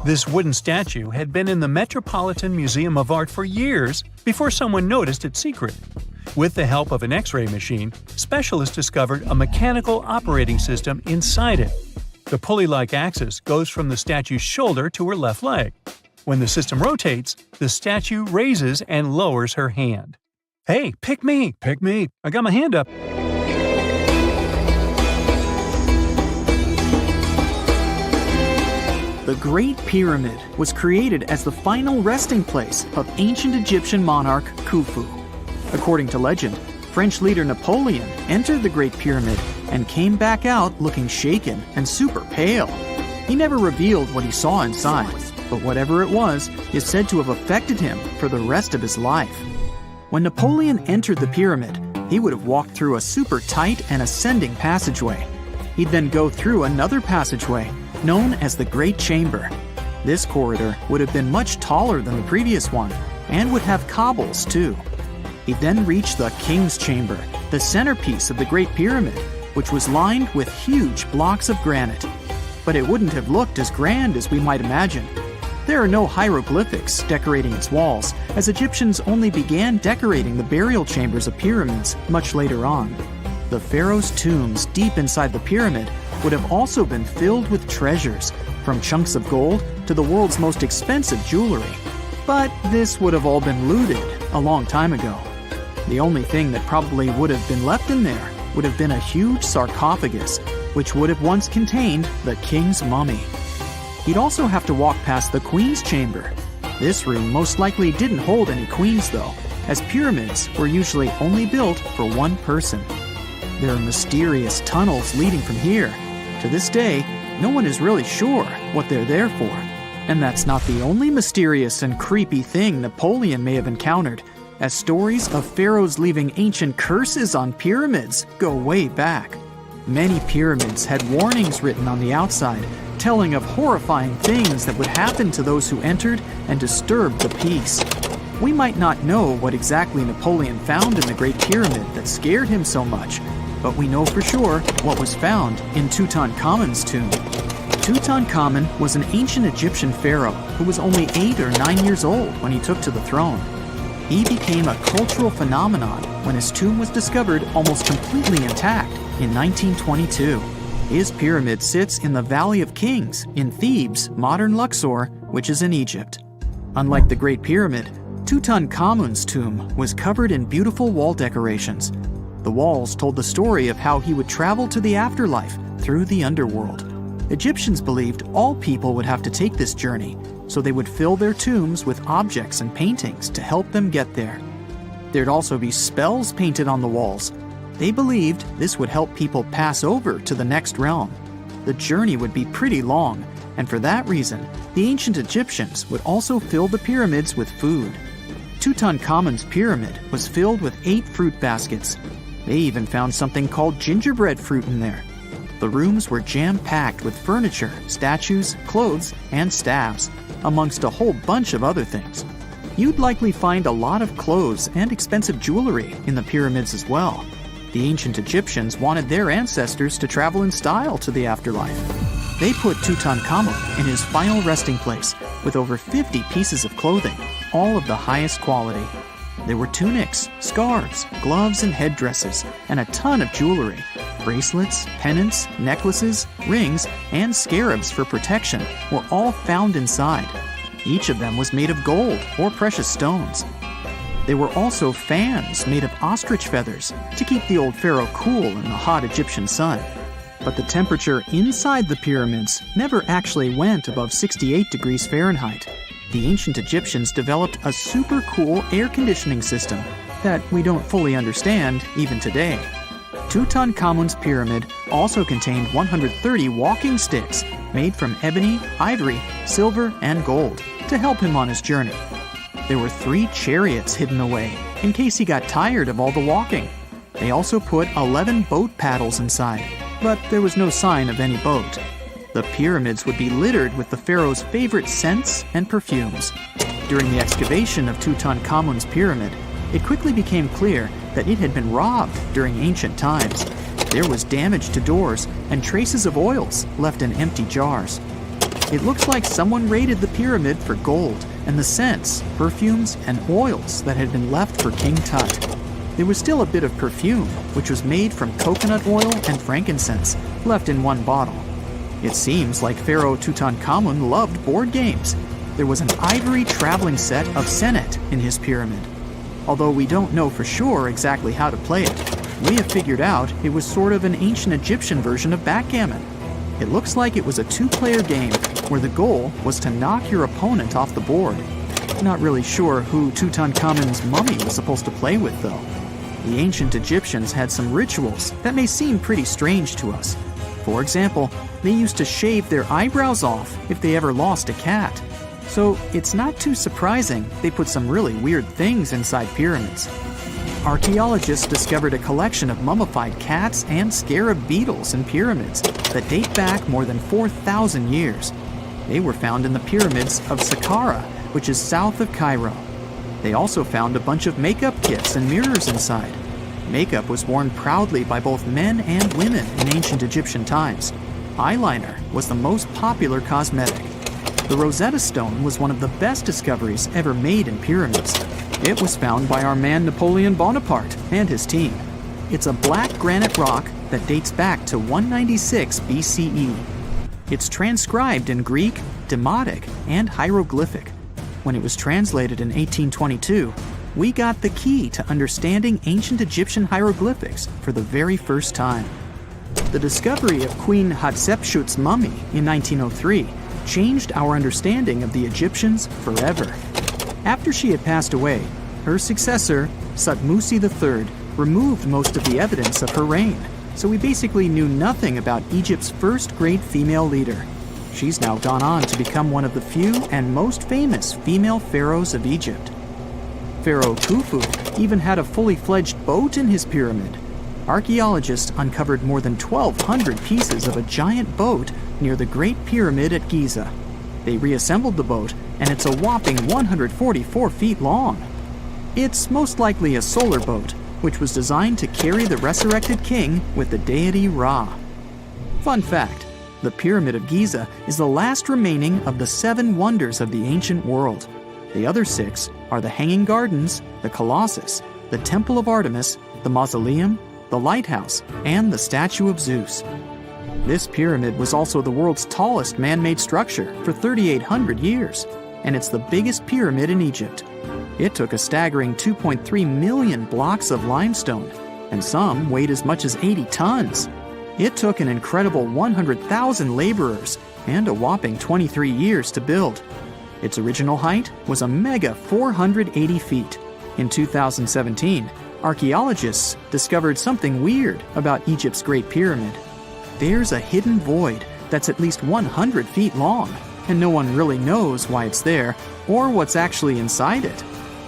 This wooden statue had been in the Metropolitan Museum of Art for years before someone noticed its secret. With the help of an X-ray machine, specialists discovered a mechanical operating system inside it. The pulley-like axis goes from the statue's shoulder to her left leg. When the system rotates, the statue raises and lowers her hand. Hey, pick me! Pick me! I got my hand up! The Great Pyramid was created as the final resting place of ancient Egyptian monarch Khufu. According to legend, French leader Napoleon entered the Great Pyramid and came back out looking shaken and super pale. He never revealed what he saw inside, but whatever it was is said to have affected him for the rest of his life. When Napoleon entered the pyramid, he would have walked through a super tight and ascending passageway. He'd then go through another passageway, known as the Great Chamber. This corridor would have been much taller than the previous one, and would have cobbles too. He'd then reach the King's Chamber, the centerpiece of the Great Pyramid, which was lined with huge blocks of granite. But it wouldn't have looked as grand as we might imagine. There are no hieroglyphics decorating its walls, as Egyptians only began decorating the burial chambers of pyramids much later on. The pharaohs' tombs deep inside the pyramid would have also been filled with treasures, from chunks of gold to the world's most expensive jewelry. But this would have all been looted a long time ago. The only thing that probably would have been left in there would have been a huge sarcophagus, which would have once contained the king's mummy. He'd also have to walk past the queen's chamber. This room most likely didn't hold any queens though, as pyramids were usually only built for one person. There are mysterious tunnels leading from here. To this day, no one is really sure what they're there for. And that's not the only mysterious and creepy thing Napoleon may have encountered, as stories of pharaohs leaving ancient curses on pyramids go way back. Many pyramids had warnings written on the outside, telling of horrifying things that would happen to those who entered and disturbed the peace. We might not know what exactly Napoleon found in the Great Pyramid that scared him so much, but we know for sure what was found in Tutankhamun's tomb. Tutankhamun was an ancient Egyptian pharaoh who was only 8 or 9 years old when he took to the throne. He became a cultural phenomenon when his tomb was discovered almost completely intact in 1922. His pyramid sits in the Valley of Kings in Thebes, modern Luxor, which is in Egypt. Unlike the Great Pyramid, Tutankhamun's tomb was covered in beautiful wall decorations. The walls told the story of how he would travel to the afterlife through the underworld. Egyptians believed all people would have to take this journey, so they would fill their tombs with objects and paintings to help them get there. There'd also be spells painted on the walls. They believed this would help people pass over to the next realm. The journey would be pretty long, and for that reason, the ancient Egyptians would also fill the pyramids with food. Tutankhamun's pyramid was filled with 8 fruit baskets. They even found something called gingerbread fruit in there. The rooms were jam-packed with furniture, statues, clothes, and staffs, amongst a whole bunch of other things. You'd likely find a lot of clothes and expensive jewelry in the pyramids as well. The ancient Egyptians wanted their ancestors to travel in style to the afterlife. They put Tutankhamun in his final resting place with over 50 pieces of clothing, all of the highest quality. There were tunics, scarves, gloves, and headdresses, and a ton of jewelry. Bracelets, pendants, necklaces, rings, and scarabs for protection were all found inside. Each of them was made of gold or precious stones. There were also fans made of ostrich feathers to keep the old pharaoh cool in the hot Egyptian sun. But the temperature inside the pyramids never actually went above 68 degrees Fahrenheit. The ancient Egyptians developed a super cool air conditioning system that we don't fully understand even today. Tutankhamun's pyramid also contained 130 walking sticks made from ebony, ivory, silver, and gold to help him on his journey. There were 3 chariots hidden away in case he got tired of all the walking. They also put 11 boat paddles inside, but there was no sign of any boat. The pyramids would be littered with the pharaoh's favorite scents and perfumes. During the excavation of Tutankhamun's pyramid, it quickly became clear that it had been robbed during ancient times. There was damage to doors and traces of oils left in empty jars. It looks like someone raided the pyramid for gold and the scents, perfumes, and oils that had been left for King Tut. There was still a bit of perfume, which was made from coconut oil and frankincense, left in one bottle. It seems like Pharaoh Tutankhamun loved board games. There was an ivory traveling set of senet in his pyramid. Although we don't know for sure exactly how to play it, we have figured out it was sort of an ancient Egyptian version of backgammon. It looks like it was a 2-player game where the goal was to knock your opponent off the board. Not really sure who Tutankhamun's mummy was supposed to play with, though. The ancient Egyptians had some rituals that may seem pretty strange to us. For example, they used to shave their eyebrows off if they ever lost a cat. So it's not too surprising they put some really weird things inside pyramids. Archaeologists discovered a collection of mummified cats and scarab beetles in pyramids that date back more than 4,000 years. They were found in the pyramids of Sahara, which is south of Cairo. They also found a bunch of makeup kits and mirrors inside. Makeup was worn proudly by both men and women in ancient Egyptian times. Eyeliner was the most popular cosmetic. The Rosetta Stone was one of the best discoveries ever made in pyramids. It was found by our man Napoleon Bonaparte and his team. It's a black granite rock that dates back to 196 BCE. It's transcribed in Greek, Demotic, and hieroglyphic. When it was translated in 1822, we got the key to understanding ancient Egyptian hieroglyphics for the very first time. The discovery of Queen Hatshepsut's mummy in 1903 changed our understanding of the Egyptians forever. After she had passed away, her successor, Thutmose III, removed most of the evidence of her reign, so we basically knew nothing about Egypt's first great female leader. She's now gone on to become one of the few and most famous female pharaohs of Egypt. Pharaoh Khufu even had a fully fledged boat in his pyramid. Archaeologists uncovered more than 1,200 pieces of a giant boat near the Great Pyramid at Giza. They reassembled the boat, and it's a whopping 144 feet long. It's most likely a solar boat, which was designed to carry the resurrected king with the deity Ra. Fun fact, the Pyramid of Giza is the last remaining of the 7 wonders of the ancient world. The other 6 are the Hanging Gardens, the Colossus, the Temple of Artemis, the Mausoleum, the Lighthouse, and the Statue of Zeus. This pyramid was also the world's tallest man-made structure for 3,800 years, and it's the biggest pyramid in Egypt. It took a staggering 2.3 million blocks of limestone, and some weighed as much as 80 tons. It took an incredible 100,000 laborers and a whopping 23 years to build. Its original height was a mega 480 feet. In 2017, archaeologists discovered something weird about Egypt's Great Pyramid. There's a hidden void that's at least 100 feet long, and no one really knows why it's there or what's actually inside it.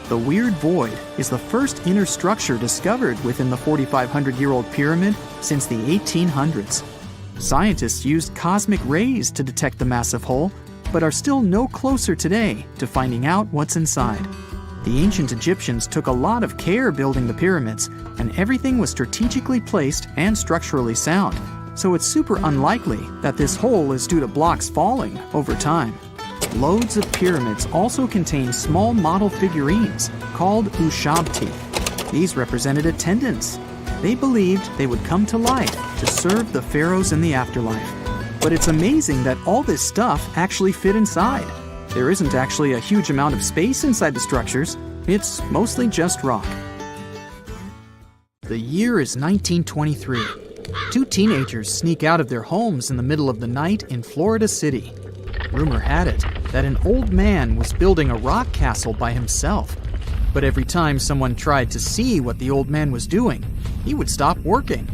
The weird void is the first inner structure discovered within the 4,500-year-old pyramid since the 1800s. Scientists used cosmic rays to detect the massive hole, but are still no closer today to finding out what's inside. The ancient Egyptians took a lot of care building the pyramids, and everything was strategically placed and structurally sound, so it's super unlikely that this hole is due to blocks falling over time. Loads of pyramids also contain small model figurines called ushabti. These represented attendants. They believed they would come to life to serve the pharaohs in the afterlife. But it's amazing that all this stuff actually fit inside. There isn't actually a huge amount of space inside the structures. It's mostly just rock. The year is 1923. Two teenagers sneak out of their homes in the middle of the night in Florida City. Rumor had it that an old man was building a rock castle by himself. But every time someone tried to see what the old man was doing, he would stop working.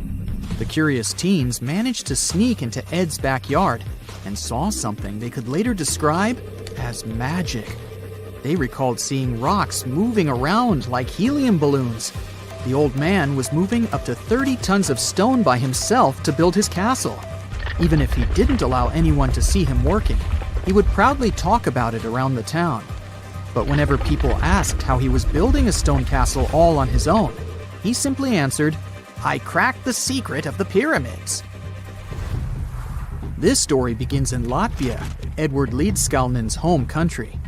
The curious teens managed to sneak into Ed's backyard and saw something they could later describe as magic. They recalled seeing rocks moving around like helium balloons. The old man was moving up to 30 tons of stone by himself to build his castle. Even if he didn't allow anyone to see him working, he would proudly talk about it around the town. But whenever people asked how he was building a stone castle all on his own, he simply answered, "I cracked the secret of the pyramids." This story begins in Latvia, Edward Leedskalnin's home country.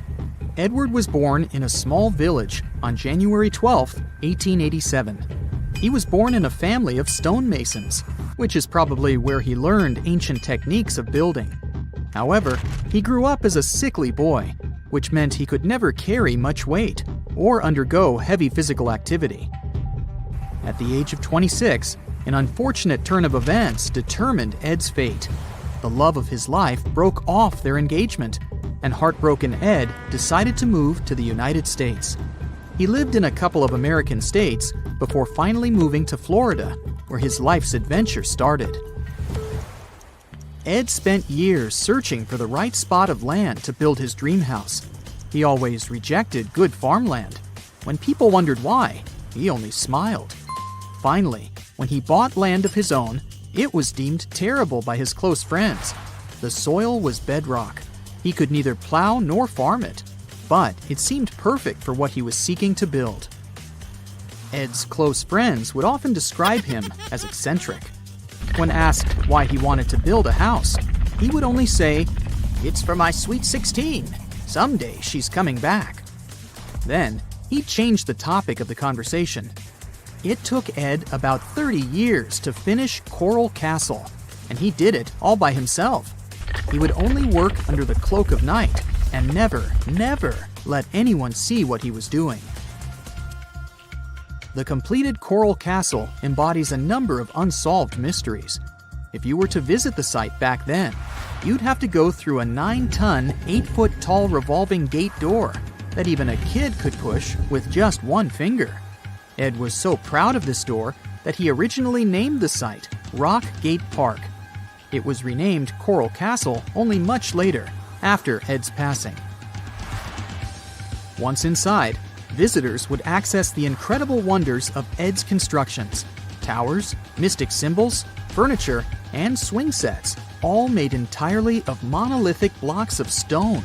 Edward was born in a small village on January 12, 1887. He was born in a family of stonemasons, which is probably where he learned ancient techniques of building. However, he grew up as a sickly boy, which meant he could never carry much weight or undergo heavy physical activity. At the age of 26, an unfortunate turn of events determined Ed's fate. The love of his life broke off their engagement, and heartbroken Ed decided to move to the United States. He lived in a couple of American states before finally moving to Florida, where his life's adventure started. Ed spent years searching for the right spot of land to build his dream house. He always rejected good farmland. When people wondered why, he only smiled. Finally, when he bought land of his own, it was deemed terrible by his close friends. The soil was bedrock. He could neither plow nor farm it, but it seemed perfect for what he was seeking to build. Ed's close friends would often describe him as eccentric. When asked why he wanted to build a house, he would only say, "It's for my sweet 16. Someday she's coming back." Then, he changed the topic of the conversation. It took Ed about 30 years to finish Coral Castle, and he did it all by himself. He would only work under the cloak of night and never let anyone see what he was doing. The completed Coral Castle embodies a number of unsolved mysteries. If you were to visit the site back then, you'd have to go through a 9-ton, 8-foot-tall revolving gate door that even a kid could push with just one finger. Ed was so proud of this door that he originally named the site Rock Gate Park. It was renamed Coral Castle only much later, after Ed's passing. Once inside, visitors would access the incredible wonders of Ed's constructions: towers, mystic symbols, furniture, and swing sets, all made entirely of monolithic blocks of stone.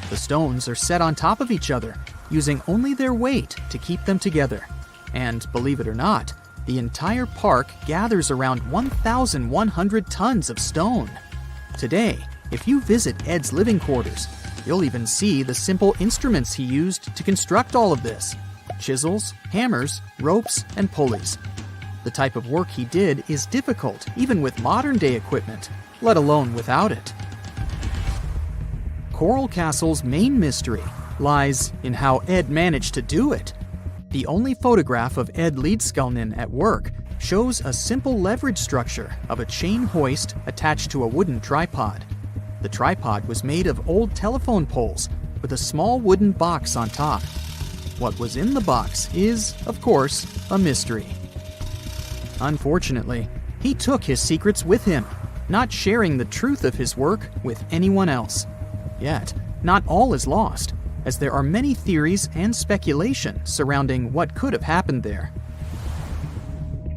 The stones are set on top of each other, using only their weight to keep them together. And believe it or not, the entire park gathers around 1,100 tons of stone. Today, if you visit Ed's living quarters, you'll even see the simple instruments he used to construct all of this: chisels, hammers, ropes, and pulleys. The type of work he did is difficult even with modern-day equipment, let alone without it. Coral Castle's main mystery lies in how Ed managed to do it. The only photograph of Ed Leedskalnin at work shows a simple leverage structure of a chain hoist attached to a wooden tripod. The tripod was made of old telephone poles with a small wooden box on top. What was in the box is, of course, a mystery. Unfortunately, he took his secrets with him, not sharing the truth of his work with anyone else. Yet, not all is lost, as there are many theories and speculation surrounding what could have happened there.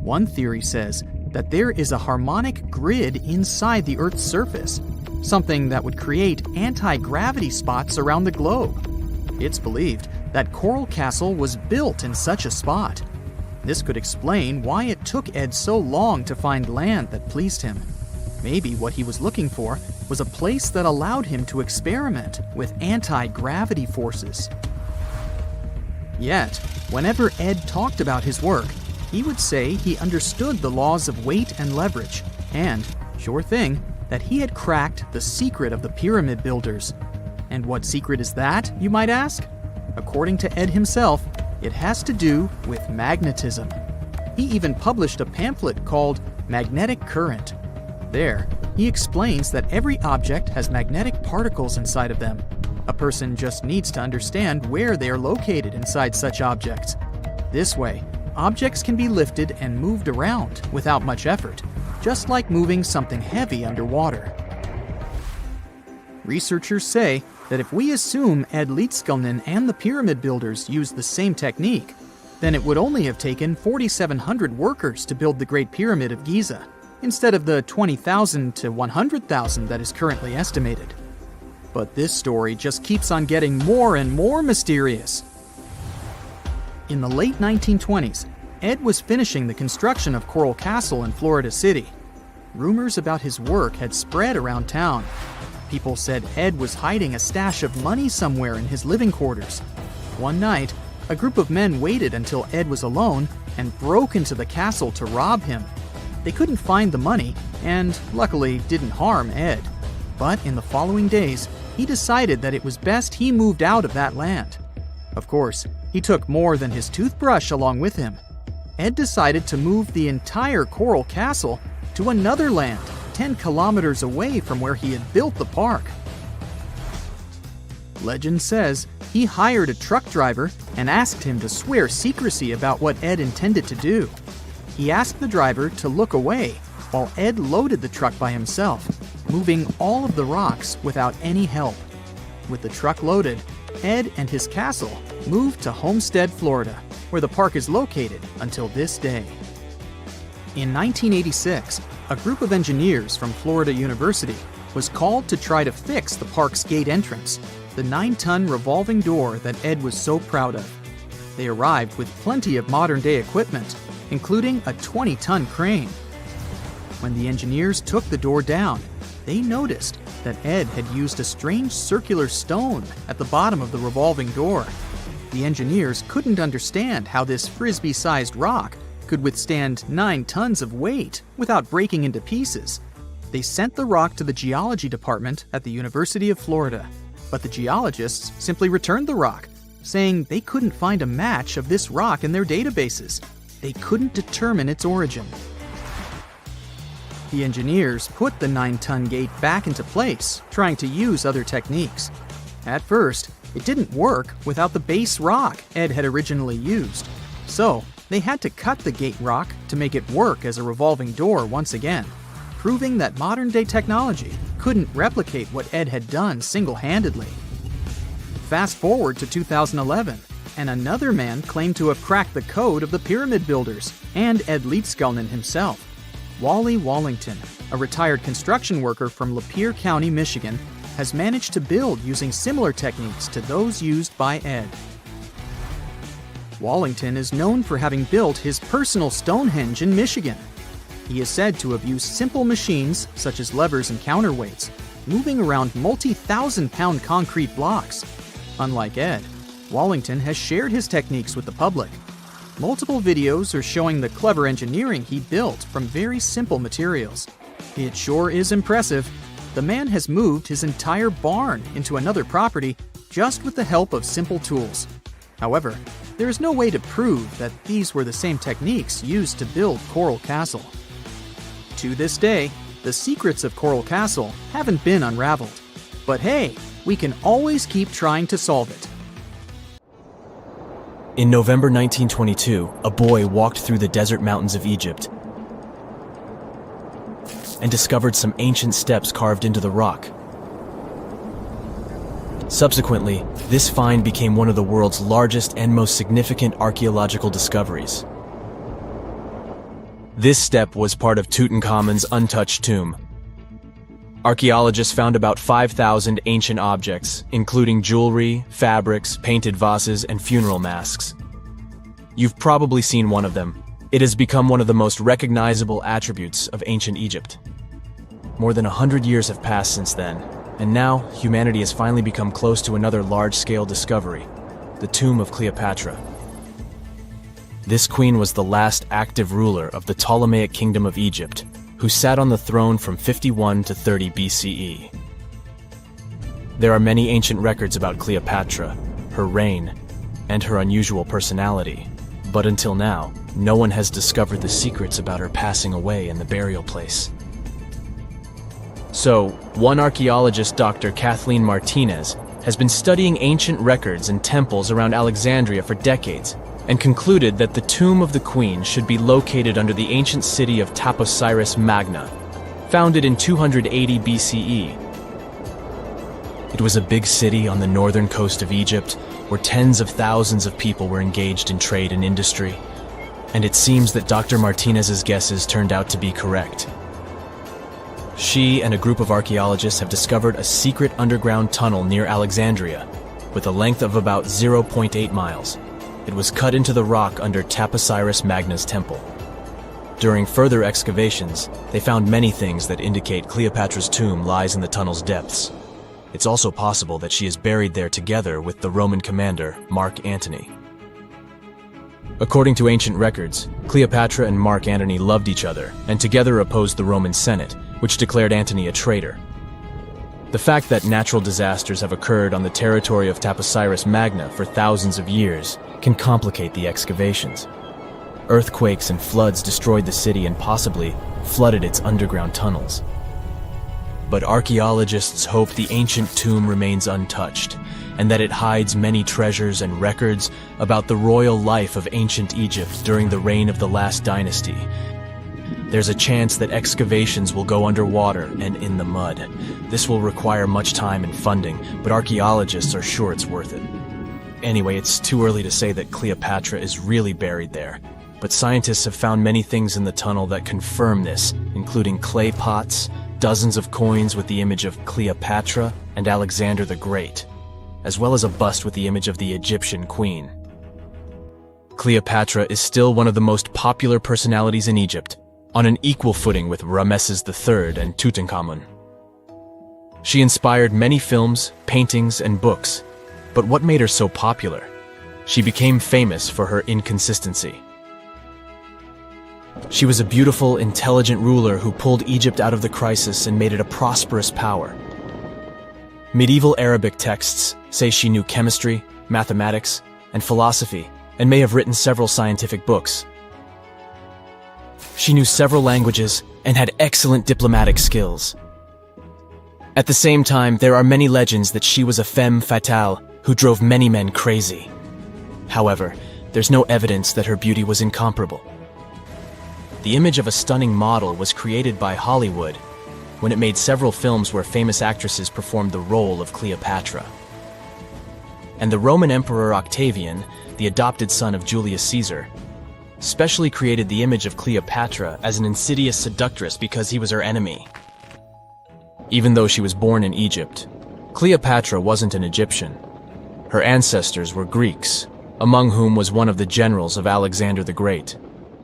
One theory says that there is a harmonic grid inside the Earth's surface, something that would create anti-gravity spots around the globe. It's believed that Coral Castle was built in such a spot. This could explain why it took Ed so long to find land that pleased him. Maybe what he was looking for was a place that allowed him to experiment with anti-gravity forces. Yet, whenever Ed talked about his work, he would say he understood the laws of weight and leverage, and, sure thing, that he had cracked the secret of the pyramid builders. And what secret is that, you might ask? According to Ed himself, it has to do with magnetism. He even published a pamphlet called Magnetic Current. There, he explains that every object has magnetic particles inside of them. A person just needs to understand where they are located inside such objects. This way, objects can be lifted and moved around without much effort, just like moving something heavy underwater. Researchers say that if we assume Ed Leedskalnin and the pyramid builders used the same technique, then it would only have taken 4,700 workers to build the Great Pyramid of Giza, instead of the 20,000 to 100,000 that is currently estimated. But this story just keeps on getting more and more mysterious. In the late 1920s, Ed was finishing the construction of Coral Castle in Florida City. Rumors about his work had spread around town. People said Ed was hiding a stash of money somewhere in his living quarters. One night, a group of men waited until Ed was alone and broke into the castle to rob him. They couldn't find the money and, luckily, didn't harm Ed. But in the following days, he decided that it was best he moved out of that land. Of course, he took more than his toothbrush along with him. Ed decided to move the entire Coral Castle to another land 10 kilometers away from where he had built the park. Legend says he hired a truck driver and asked him to swear secrecy about what Ed intended to do. He asked the driver to look away while Ed loaded the truck by himself, moving all of the rocks without any help. With the truck loaded, Ed and his castle moved to Homestead, Florida, where the park is located until this day. In 1986, a group of engineers from Florida University was called to try to fix the park's gate entrance, the 9-ton revolving door that Ed was so proud of. They arrived with plenty of modern-day equipment, including a 20-ton crane. When the engineers took the door down, they noticed that Ed had used a strange circular stone at the bottom of the revolving door. The engineers couldn't understand how this frisbee-sized rock could withstand 9 tons of weight without breaking into pieces. They sent the rock to the geology department at the University of Florida, but the geologists simply returned the rock, saying they couldn't find a match of this rock in their databases. They couldn't determine its origin. The engineers put the 9-ton gate back into place, trying to use other techniques. At first, it didn't work without the base rock Ed had originally used. So, they had to cut the gate rock to make it work as a revolving door once again, proving that modern-day technology couldn't replicate what Ed had done single-handedly. Fast forward to 2011, and another man claimed to have cracked the code of the pyramid builders and Ed Leedskalnin himself. Wally Wallington, a retired construction worker from Lapeer County, Michigan, has managed to build using similar techniques to those used by Ed. Wallington is known for having built his personal Stonehenge in Michigan. He is said to have used simple machines, such as levers and counterweights, moving around multi-thousand-pound concrete blocks. Unlike Ed, Wallington has shared his techniques with the public. Multiple videos are showing the clever engineering he built from very simple materials. It sure is impressive. The man has moved his entire barn into another property just with the help of simple tools. However, there is no way to prove that these were the same techniques used to build Coral Castle. To this day, the secrets of Coral Castle haven't been unraveled. But hey, we can always keep trying to solve it. In November 1922, a boy walked through the desert mountains of Egypt and discovered some ancient steps carved into the rock. Subsequently, this find became one of the world's largest and most significant archaeological discoveries. This step was part of Tutankhamun's untouched tomb. Archaeologists found about 5,000 ancient objects, including jewelry, fabrics, painted vases, and funeral masks. You've probably seen one of them. It has become one of the most recognizable attributes of ancient Egypt. More than 100 years have passed since then, and now humanity has finally become close to another large-scale discovery, the tomb of Cleopatra. This queen was the last active ruler of the Ptolemaic Kingdom of Egypt, who sat on the throne from 51 to 30 BCE. There are many ancient records about Cleopatra, her reign, and her unusual personality, but until now, no one has discovered the secrets about her passing away in the burial place. So, one archaeologist, Dr. Kathleen Martinez, has been studying ancient records and temples around Alexandria for decades, and concluded that the tomb of the queen should be located under the ancient city of Taposiris Magna, founded in 280 BCE. It was a big city on the northern coast of Egypt, where tens of thousands of people were engaged in trade and industry, and it seems that Dr. Martinez's guesses turned out to be correct. She and a group of archaeologists have discovered a secret underground tunnel near Alexandria, with a length of about 0.8 miles. It was cut into the rock under Taposiris Magna's temple. During further excavations, they found many things that indicate Cleopatra's tomb lies in the tunnel's depths. It's also possible that she is buried there together with the Roman commander, Mark Antony. According to ancient records, Cleopatra and Mark Antony loved each other and together opposed the Roman Senate, which declared Antony a traitor. The fact that natural disasters have occurred on the territory of Taposiris Magna for thousands of years can complicate the excavations. Earthquakes and floods destroyed the city and possibly flooded its underground tunnels. But archaeologists hope the ancient tomb remains untouched, and that it hides many treasures and records about the royal life of ancient Egypt during the reign of the last dynasty. There's a chance that excavations will go underwater and in the mud. This will require much time and funding, but archaeologists are sure it's worth it. Anyway, it's too early to say that Cleopatra is really buried there, but scientists have found many things in the tunnel that confirm this, including clay pots, dozens of coins with the image of Cleopatra and Alexander the Great, as well as a bust with the image of the Egyptian queen. Cleopatra is still one of the most popular personalities in Egypt, on an equal footing with Ramesses III and Tutankhamun. She inspired many films, paintings, and books, but what made her so popular? She became famous for her inconsistency. She was a beautiful, intelligent ruler who pulled Egypt out of the crisis and made it a prosperous power. Medieval Arabic texts say she knew chemistry, mathematics, and philosophy, and may have written several scientific books. She knew several languages and had excellent diplomatic skills. At the same time, there are many legends that she was a femme fatale who drove many men crazy. However, there's no evidence that her beauty was incomparable. The image of a stunning model was created by Hollywood when it made several films where famous actresses performed the role of Cleopatra. And the Roman Emperor Octavian, the adopted son of Julius Caesar, specially created the image of Cleopatra as an insidious seductress because he was her enemy. Even though she was born in Egypt, Cleopatra wasn't an Egyptian. Her ancestors were Greeks, among whom was one of the generals of Alexander the Great.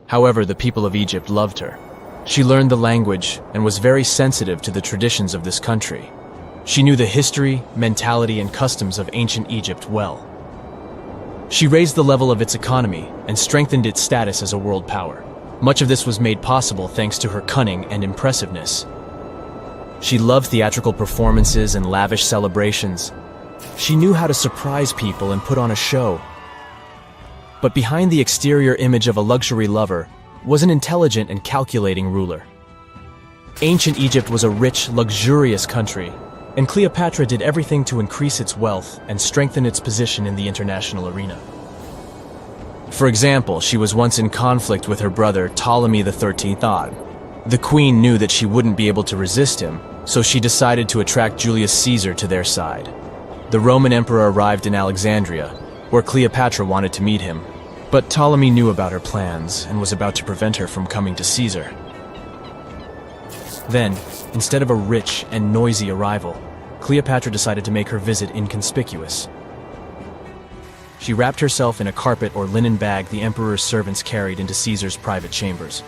However, the people of Egypt loved her. She learned the language and was very sensitive to the traditions of this country. She knew the history, mentality, and customs of ancient Egypt well. She raised the level of its economy and strengthened its status as a world power. Much of this was made possible thanks to her cunning and impressiveness. She loved theatrical performances and lavish celebrations. She knew how to surprise people and put on a show. But behind the exterior image of a luxury lover was an intelligent and calculating ruler. Ancient Egypt was a rich, luxurious country, and Cleopatra did everything to increase its wealth and strengthen its position in the international arena. For example, she was once in conflict with her brother Ptolemy XIII Odd. The queen knew that she wouldn't be able to resist him, so she decided to attract Julius Caesar to their side. The Roman emperor arrived in Alexandria, where Cleopatra wanted to meet him, but Ptolemy knew about her plans and was about to prevent her from coming to Caesar. Then, instead of a rich and noisy arrival, Cleopatra decided to make her visit inconspicuous. She wrapped herself in a carpet or linen bag the emperor's servants carried into Caesar's private chambers.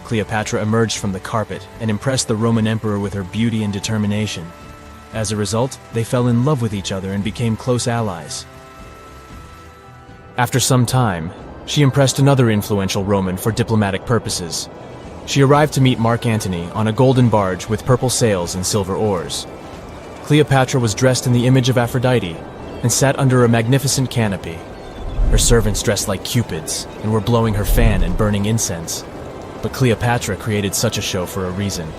Cleopatra emerged from the carpet and impressed the Roman emperor with her beauty and determination. As a result, they fell in love with each other and became close allies. After some time, she impressed another influential Roman for diplomatic purposes. She arrived to meet Mark Antony on a golden barge with purple sails and silver oars. Cleopatra was dressed in the image of Aphrodite and sat under a magnificent canopy. Her servants dressed like cupids and were blowing her fan and burning incense. But Cleopatra created such a show for a reason.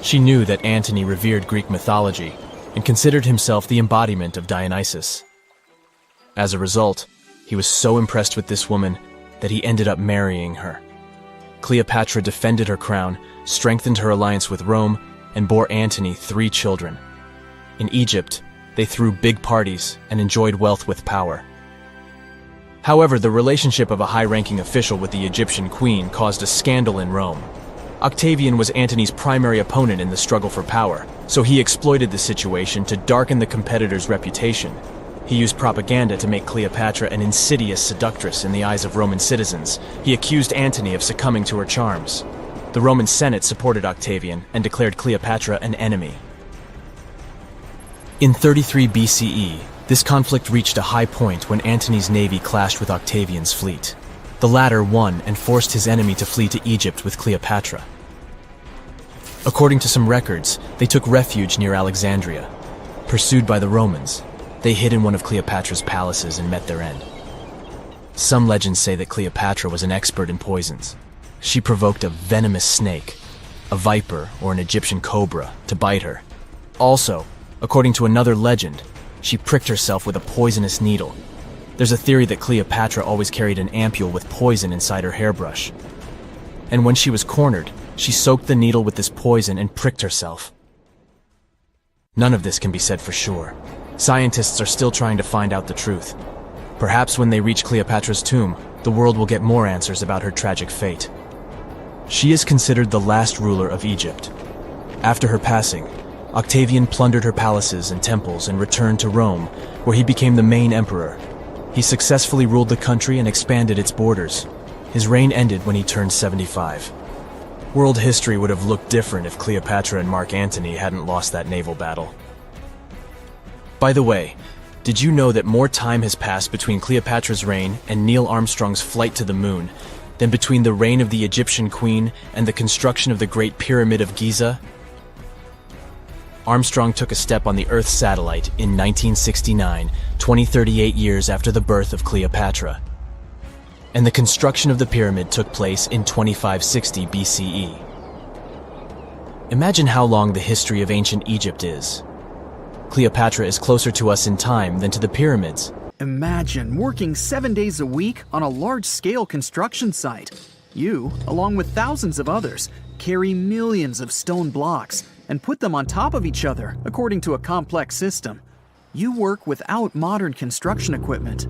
She knew that Antony revered Greek mythology and considered himself the embodiment of Dionysus. As a result, he was so impressed with this woman that he ended up marrying her. Cleopatra defended her crown, strengthened her alliance with Rome, and bore Antony 3 children. In Egypt, they threw big parties and enjoyed wealth with power. However, the relationship of a high-ranking official with the Egyptian queen caused a scandal in Rome. Octavian was Antony's primary opponent in the struggle for power, so he exploited the situation to darken the competitor's reputation. He used propaganda to make Cleopatra an insidious seductress in the eyes of Roman citizens. He accused Antony of succumbing to her charms. The Roman Senate supported Octavian and declared Cleopatra an enemy. In 33 BCE, this conflict reached a high point when Antony's navy clashed with Octavian's fleet. The latter won and forced his enemy to flee to Egypt with Cleopatra. According to some records, they took refuge near Alexandria. Pursued by the Romans, they hid in one of Cleopatra's palaces and met their end. Some legends say that Cleopatra was an expert in poisons. She provoked a venomous snake, a viper or an Egyptian cobra, to bite her. Also, according to another legend, she pricked herself with a poisonous needle. There's a theory that Cleopatra always carried an ampule with poison inside her hairbrush. And when she was cornered, she soaked the needle with this poison and pricked herself. None of this can be said for sure. Scientists are still trying to find out the truth. Perhaps when they reach Cleopatra's tomb, the world will get more answers about her tragic fate. She is considered the last ruler of Egypt. After her passing, Octavian plundered her palaces and temples and returned to Rome, where he became the main emperor. He successfully ruled the country and expanded its borders. His reign ended when he turned 75. World history would have looked different if Cleopatra and Mark Antony hadn't lost that naval battle. By the way, did you know that more time has passed between Cleopatra's reign and Neil Armstrong's flight to the moon than between the reign of the Egyptian queen and the construction of the Great Pyramid of Giza? Armstrong took a step on the Earth satellite in 1969, 38 years after the birth of Cleopatra. And the construction of the pyramid took place in 2560 BCE. Imagine how long the history of ancient Egypt is. Cleopatra is closer to us in time than to the pyramids. Imagine working 7 days a week on a large-scale construction site. You, along with thousands of others, carry millions of stone blocks and put them on top of each other according to a complex system. You work without modern construction equipment.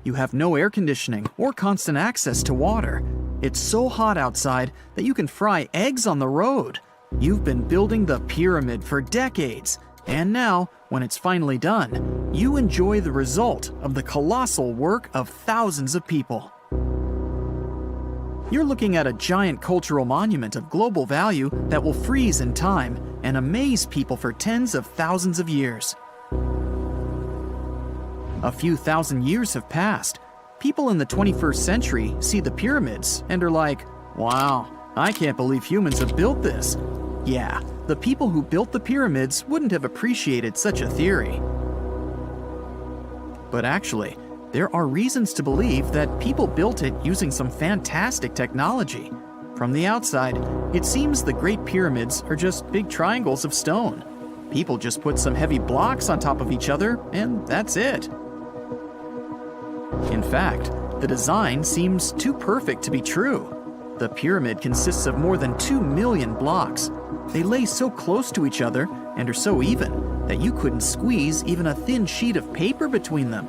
You have no air conditioning or constant access to water. It's so hot outside that you can fry eggs on the road. You've been building the pyramid for decades, and now, when it's finally done, you enjoy the result of the colossal work of thousands of people. You're looking at a giant cultural monument of global value that will freeze in time and amaze people for tens of thousands of years. A few thousand years have passed. People in the 21st century see the pyramids and are like, wow, I can't believe humans have built this. Yeah, the people who built the pyramids wouldn't have appreciated such a theory. But actually, there are reasons to believe that people built it using some fantastic technology. From the outside, it seems the Great Pyramids are just big triangles of stone. People just put some heavy blocks on top of each other, and that's it. In fact, the design seems too perfect to be true. The pyramid consists of more than 2 million blocks. They lay so close to each other and are so even that you couldn't squeeze even a thin sheet of paper between them.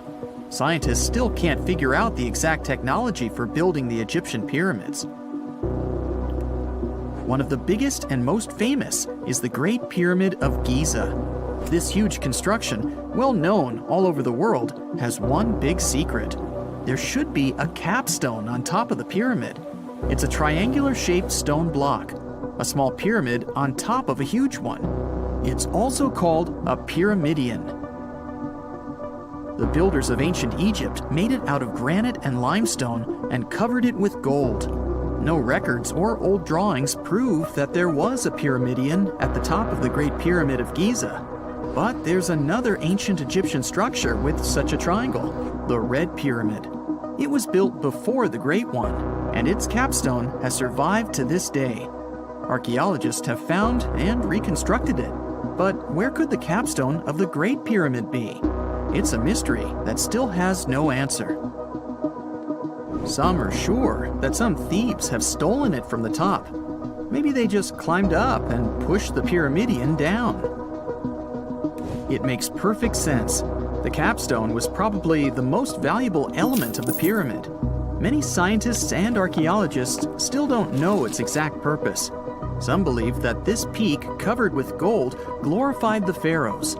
Scientists still can't figure out the exact technology for building the Egyptian pyramids. One of the biggest and most famous is the Great Pyramid of Giza. This huge construction, well known all over the world, has one big secret. There should be a capstone on top of the pyramid. It's a triangular-shaped stone block, a small pyramid on top of a huge one. It's also called a pyramidion. The builders of ancient Egypt made it out of granite and limestone and covered it with gold. No records or old drawings prove that there was a pyramidion at the top of the Great Pyramid of Giza. But there's another ancient Egyptian structure with such a triangle, the Red Pyramid. It was built before the Great One, and its capstone has survived to this day. Archaeologists have found and reconstructed it. But where could the capstone of the Great Pyramid be? It's a mystery that still has no answer. Some are sure that some thieves have stolen it from the top. Maybe they just climbed up and pushed the pyramidion down. It makes perfect sense. The capstone was probably the most valuable element of the pyramid. Many scientists and archaeologists still don't know its exact purpose. Some believe that this peak covered with gold glorified the pharaohs.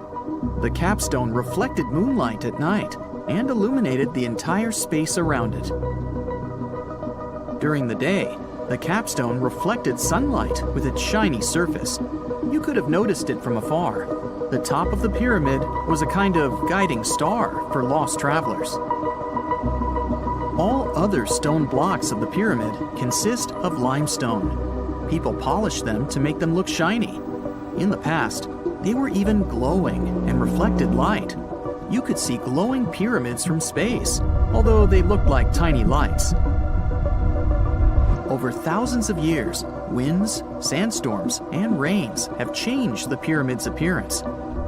The capstone reflected moonlight at night and illuminated the entire space around it. During the day, the capstone reflected sunlight with its shiny surface. You could have noticed it from afar. The top of the pyramid was a kind of guiding star for lost travelers. All other stone blocks of the pyramid consist of limestone. People polished them to make them look shiny. In the past, they were even glowing and reflected light. You could see glowing pyramids from space, although they looked like tiny lights. Over thousands of years, winds, sandstorms, and rains have changed the pyramid's appearance.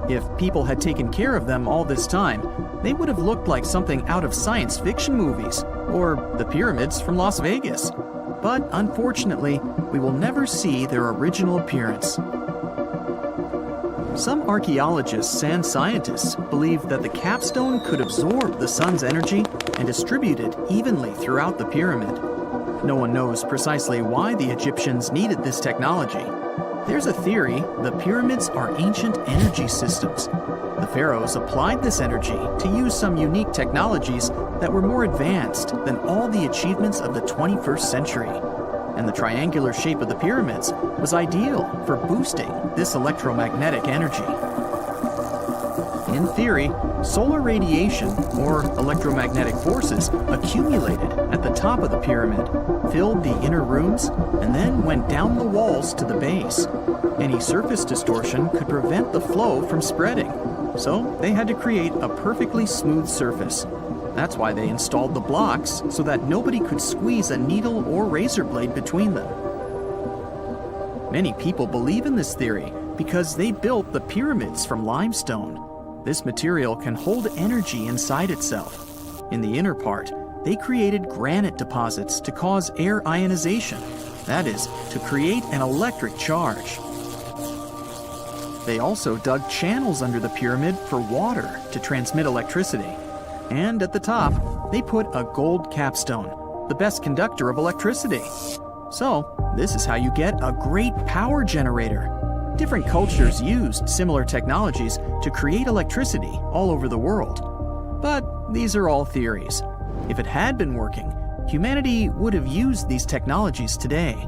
If people had taken care of them all this time, they would have looked like something out of science fiction movies, or the pyramids from Las Vegas. But unfortunately, we will never see their original appearance. Some archaeologists and scientists believe that the capstone could absorb the sun's energy and distribute it evenly throughout the pyramid. No one knows precisely why the Egyptians needed this technology. There's a theory the pyramids are ancient energy systems. The pharaohs applied this energy to use some unique technologies that were more advanced than all the achievements of the 21st century. And the triangular shape of the pyramids was ideal for boosting this electromagnetic energy. In theory, solar radiation, or electromagnetic forces, accumulated at the top of the pyramid, filled the inner rooms, and then went down the walls to the base. Any surface distortion could prevent the flow from spreading, so they had to create a perfectly smooth surface. That's why they installed the blocks so that nobody could squeeze a needle or razor blade between them. Many people believe in this theory because they built the pyramids from limestone. This material can hold energy inside itself. In the inner part, they created granite deposits to cause air ionization, that is, to create an electric charge. They also dug channels under the pyramid for water to transmit electricity. And at the top, they put a gold capstone, the best conductor of electricity. So, this is how you get a great power generator. Different cultures used similar technologies to create electricity all over the world. But these are all theories. If it had been working, humanity would have used these technologies today.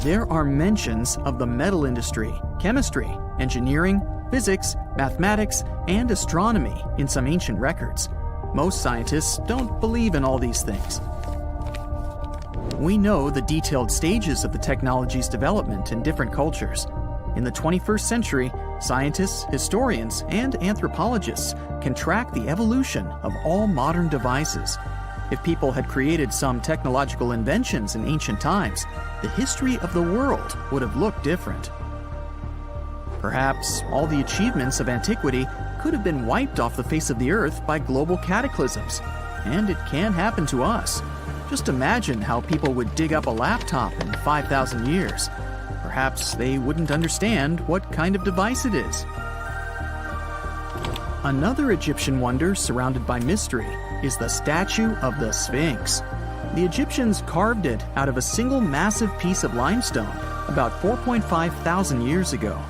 There are mentions of the metal industry, chemistry, engineering, physics, mathematics, and astronomy in some ancient records. Most scientists don't believe in all these things. We know the detailed stages of the technology's development in different cultures. In the 21st century, scientists, historians, and anthropologists can track the evolution of all modern devices. If people had created some technological inventions in ancient times, the history of the world would have looked different. Perhaps all the achievements of antiquity could have been wiped off the face of the earth by global cataclysms. And it can happen to us. Just imagine how people would dig up a laptop in 5,000 years. Perhaps they wouldn't understand what kind of device it is. Another Egyptian wonder surrounded by mystery is the statue of the Sphinx. The Egyptians carved it out of a single massive piece of limestone about 4.5 thousand years ago.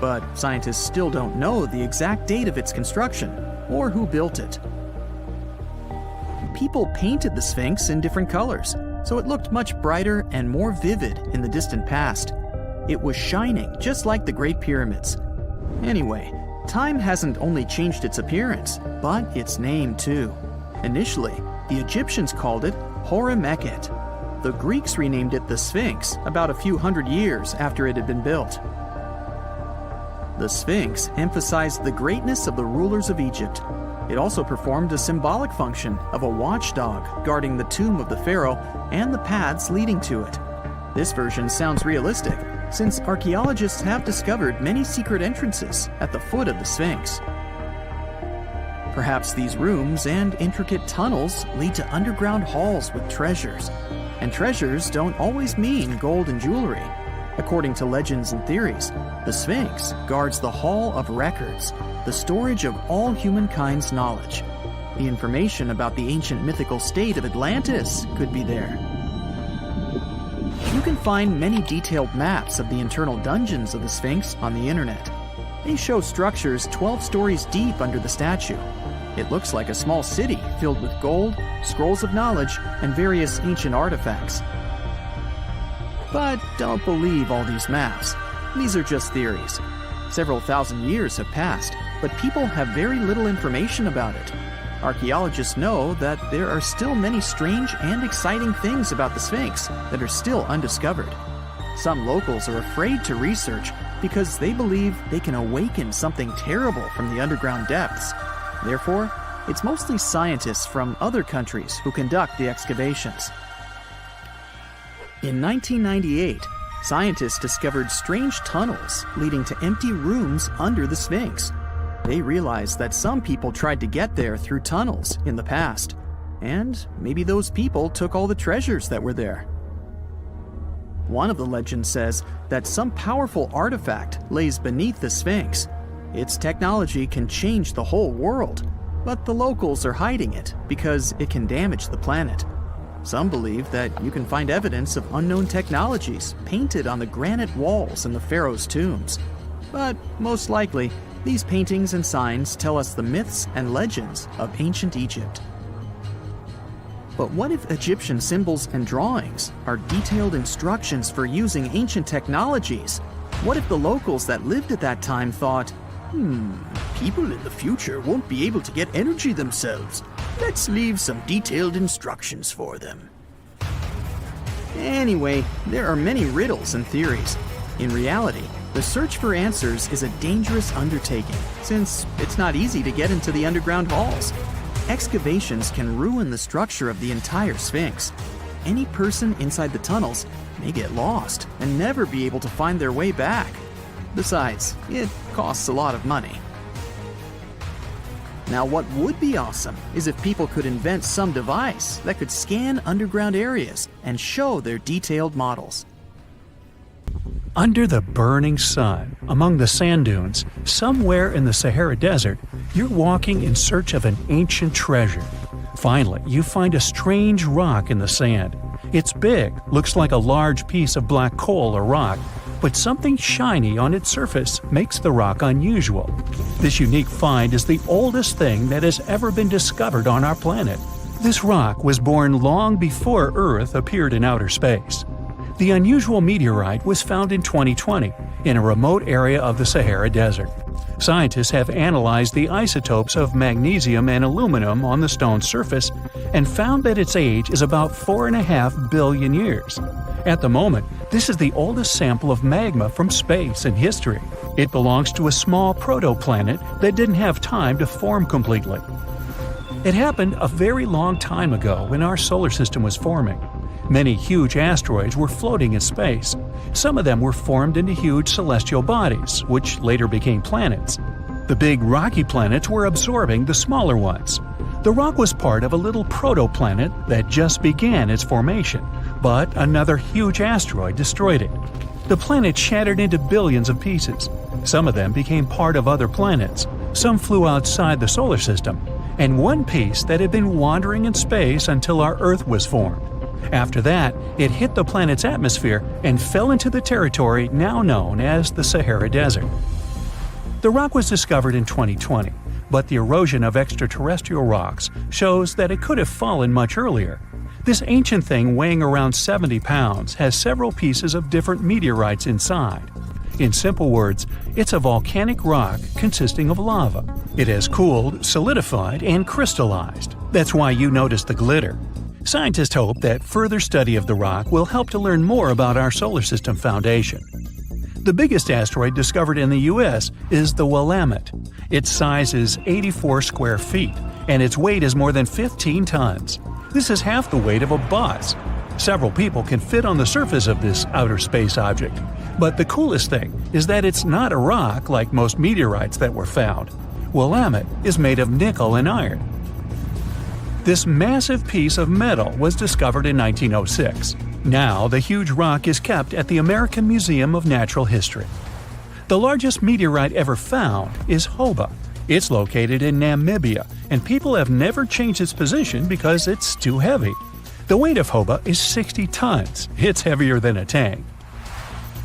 But scientists still don't know the exact date of its construction or who built it. People painted the Sphinx in different colors, so it looked much brighter and more vivid in the distant past. It was shining just like the Great Pyramids. Anyway, time hasn't only changed its appearance, but its name too. Initially, the Egyptians called it Hora-Mekhet. The Greeks renamed it the Sphinx about a few hundred years after it had been built. The Sphinx emphasized the greatness of the rulers of Egypt. It also performed a symbolic function of a watchdog guarding the tomb of the pharaoh and the paths leading to it. This version sounds realistic, since archaeologists have discovered many secret entrances at the foot of the Sphinx. Perhaps these rooms and intricate tunnels lead to underground halls with treasures. And treasures don't always mean gold and jewelry. According to legends and theories, the Sphinx guards the Hall of Records, the storage of all humankind's knowledge. The information about the ancient mythical state of Atlantis could be there. You can find many detailed maps of the internal dungeons of the Sphinx on the internet. They show structures 12 stories deep under the statue. It looks like a small city filled with gold, scrolls of knowledge, and various ancient artifacts. But don't believe all these maps. These are just theories. Several thousand years have passed, but people have very little information about it. Archaeologists know that there are still many strange and exciting things about the Sphinx that are still undiscovered. Some locals are afraid to research because they believe they can awaken something terrible from the underground depths. Therefore, it's mostly scientists from other countries who conduct the excavations. In 1998, scientists discovered strange tunnels leading to empty rooms under the Sphinx. They realized that some people tried to get there through tunnels in the past, and maybe those people took all the treasures that were there. One of the legends says that some powerful artifact lays beneath the Sphinx. Its technology can change the whole world, but the locals are hiding it because it can damage the planet. Some believe that you can find evidence of unknown technologies painted on the granite walls in the pharaohs' tombs. But most likely, these paintings and signs tell us the myths and legends of ancient Egypt. But what if Egyptian symbols and drawings are detailed instructions for using ancient technologies? What if the locals that lived at that time thought, people in the future won't be able to get energy themselves. Let's leave some detailed instructions for them. Anyway, there are many riddles and theories. In reality, the search for answers is a dangerous undertaking, since it's not easy to get into the underground halls. Excavations can ruin the structure of the entire Sphinx. Any person inside the tunnels may get lost and never be able to find their way back. Besides, it costs a lot of money. Now, what would be awesome is if people could invent some device that could scan underground areas and show their detailed models. Under the burning sun, among the sand dunes, somewhere in the Sahara Desert, you're walking in search of an ancient treasure. Finally, you find a strange rock in the sand. It's big, looks like a large piece of black coal or rock, but something shiny on its surface makes the rock unusual. This unique find is the oldest thing that has ever been discovered on our planet. This rock was born long before Earth appeared in outer space. The unusual meteorite was found in 2020 in a remote area of the Sahara Desert. Scientists have analyzed the isotopes of magnesium and aluminum on the stone's surface and found that its age is about 4.5 billion years. At the moment, this is the oldest sample of magma from space in history. It belongs to a small protoplanet that didn't have time to form completely. It happened a very long time ago when our solar system was forming. Many huge asteroids were floating in space. Some of them were formed into huge celestial bodies, which later became planets. The big rocky planets were absorbing the smaller ones. The rock was part of a little protoplanet that just began its formation, but another huge asteroid destroyed it. The planet shattered into billions of pieces. Some of them became part of other planets. Some flew outside the solar system, and one piece that had been wandering in space until our Earth was formed. After that, it hit the planet's atmosphere and fell into the territory now known as the Sahara Desert. The rock was discovered in 2020, but the erosion of extraterrestrial rocks shows that it could have fallen much earlier. This ancient thing weighing around 70 pounds has several pieces of different meteorites inside. In simple words, it's a volcanic rock consisting of lava. It has cooled, solidified, and crystallized. That's why you notice the glitter. Scientists hope that further study of the rock will help to learn more about our solar system foundation. The biggest asteroid discovered in the U.S. is the Willamette. Its size is 84 square feet, and its weight is more than 15 tons. This is half the weight of a bus. Several people can fit on the surface of this outer space object. But the coolest thing is that it's not a rock like most meteorites that were found. Willamette is made of nickel and iron. This massive piece of metal was discovered in 1906. Now, the huge rock is kept at the American Museum of Natural History. The largest meteorite ever found is Hoba. It's located in Namibia, and people have never changed its position because it's too heavy. The weight of Hoba is 60 tons. It's heavier than a tank.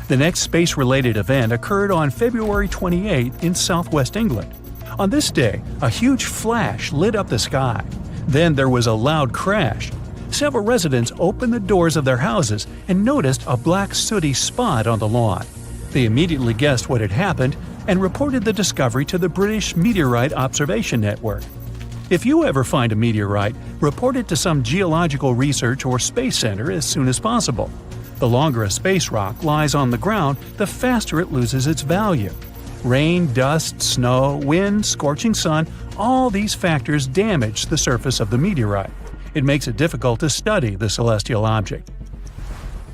The next space-related event occurred on February 28 in southwest England. On this day, a huge flash lit up the sky. Then there was a loud crash. Several residents opened the doors of their houses and noticed a black sooty spot on the lawn. They immediately guessed what had happened and reported the discovery to the British Meteorite Observation Network. If you ever find a meteorite, report it to some geological research or space center as soon as possible. The longer a space rock lies on the ground, the faster it loses its value. Rain, dust, snow, wind, scorching sun, all these factors damage the surface of the meteorite. It makes it difficult to study the celestial object.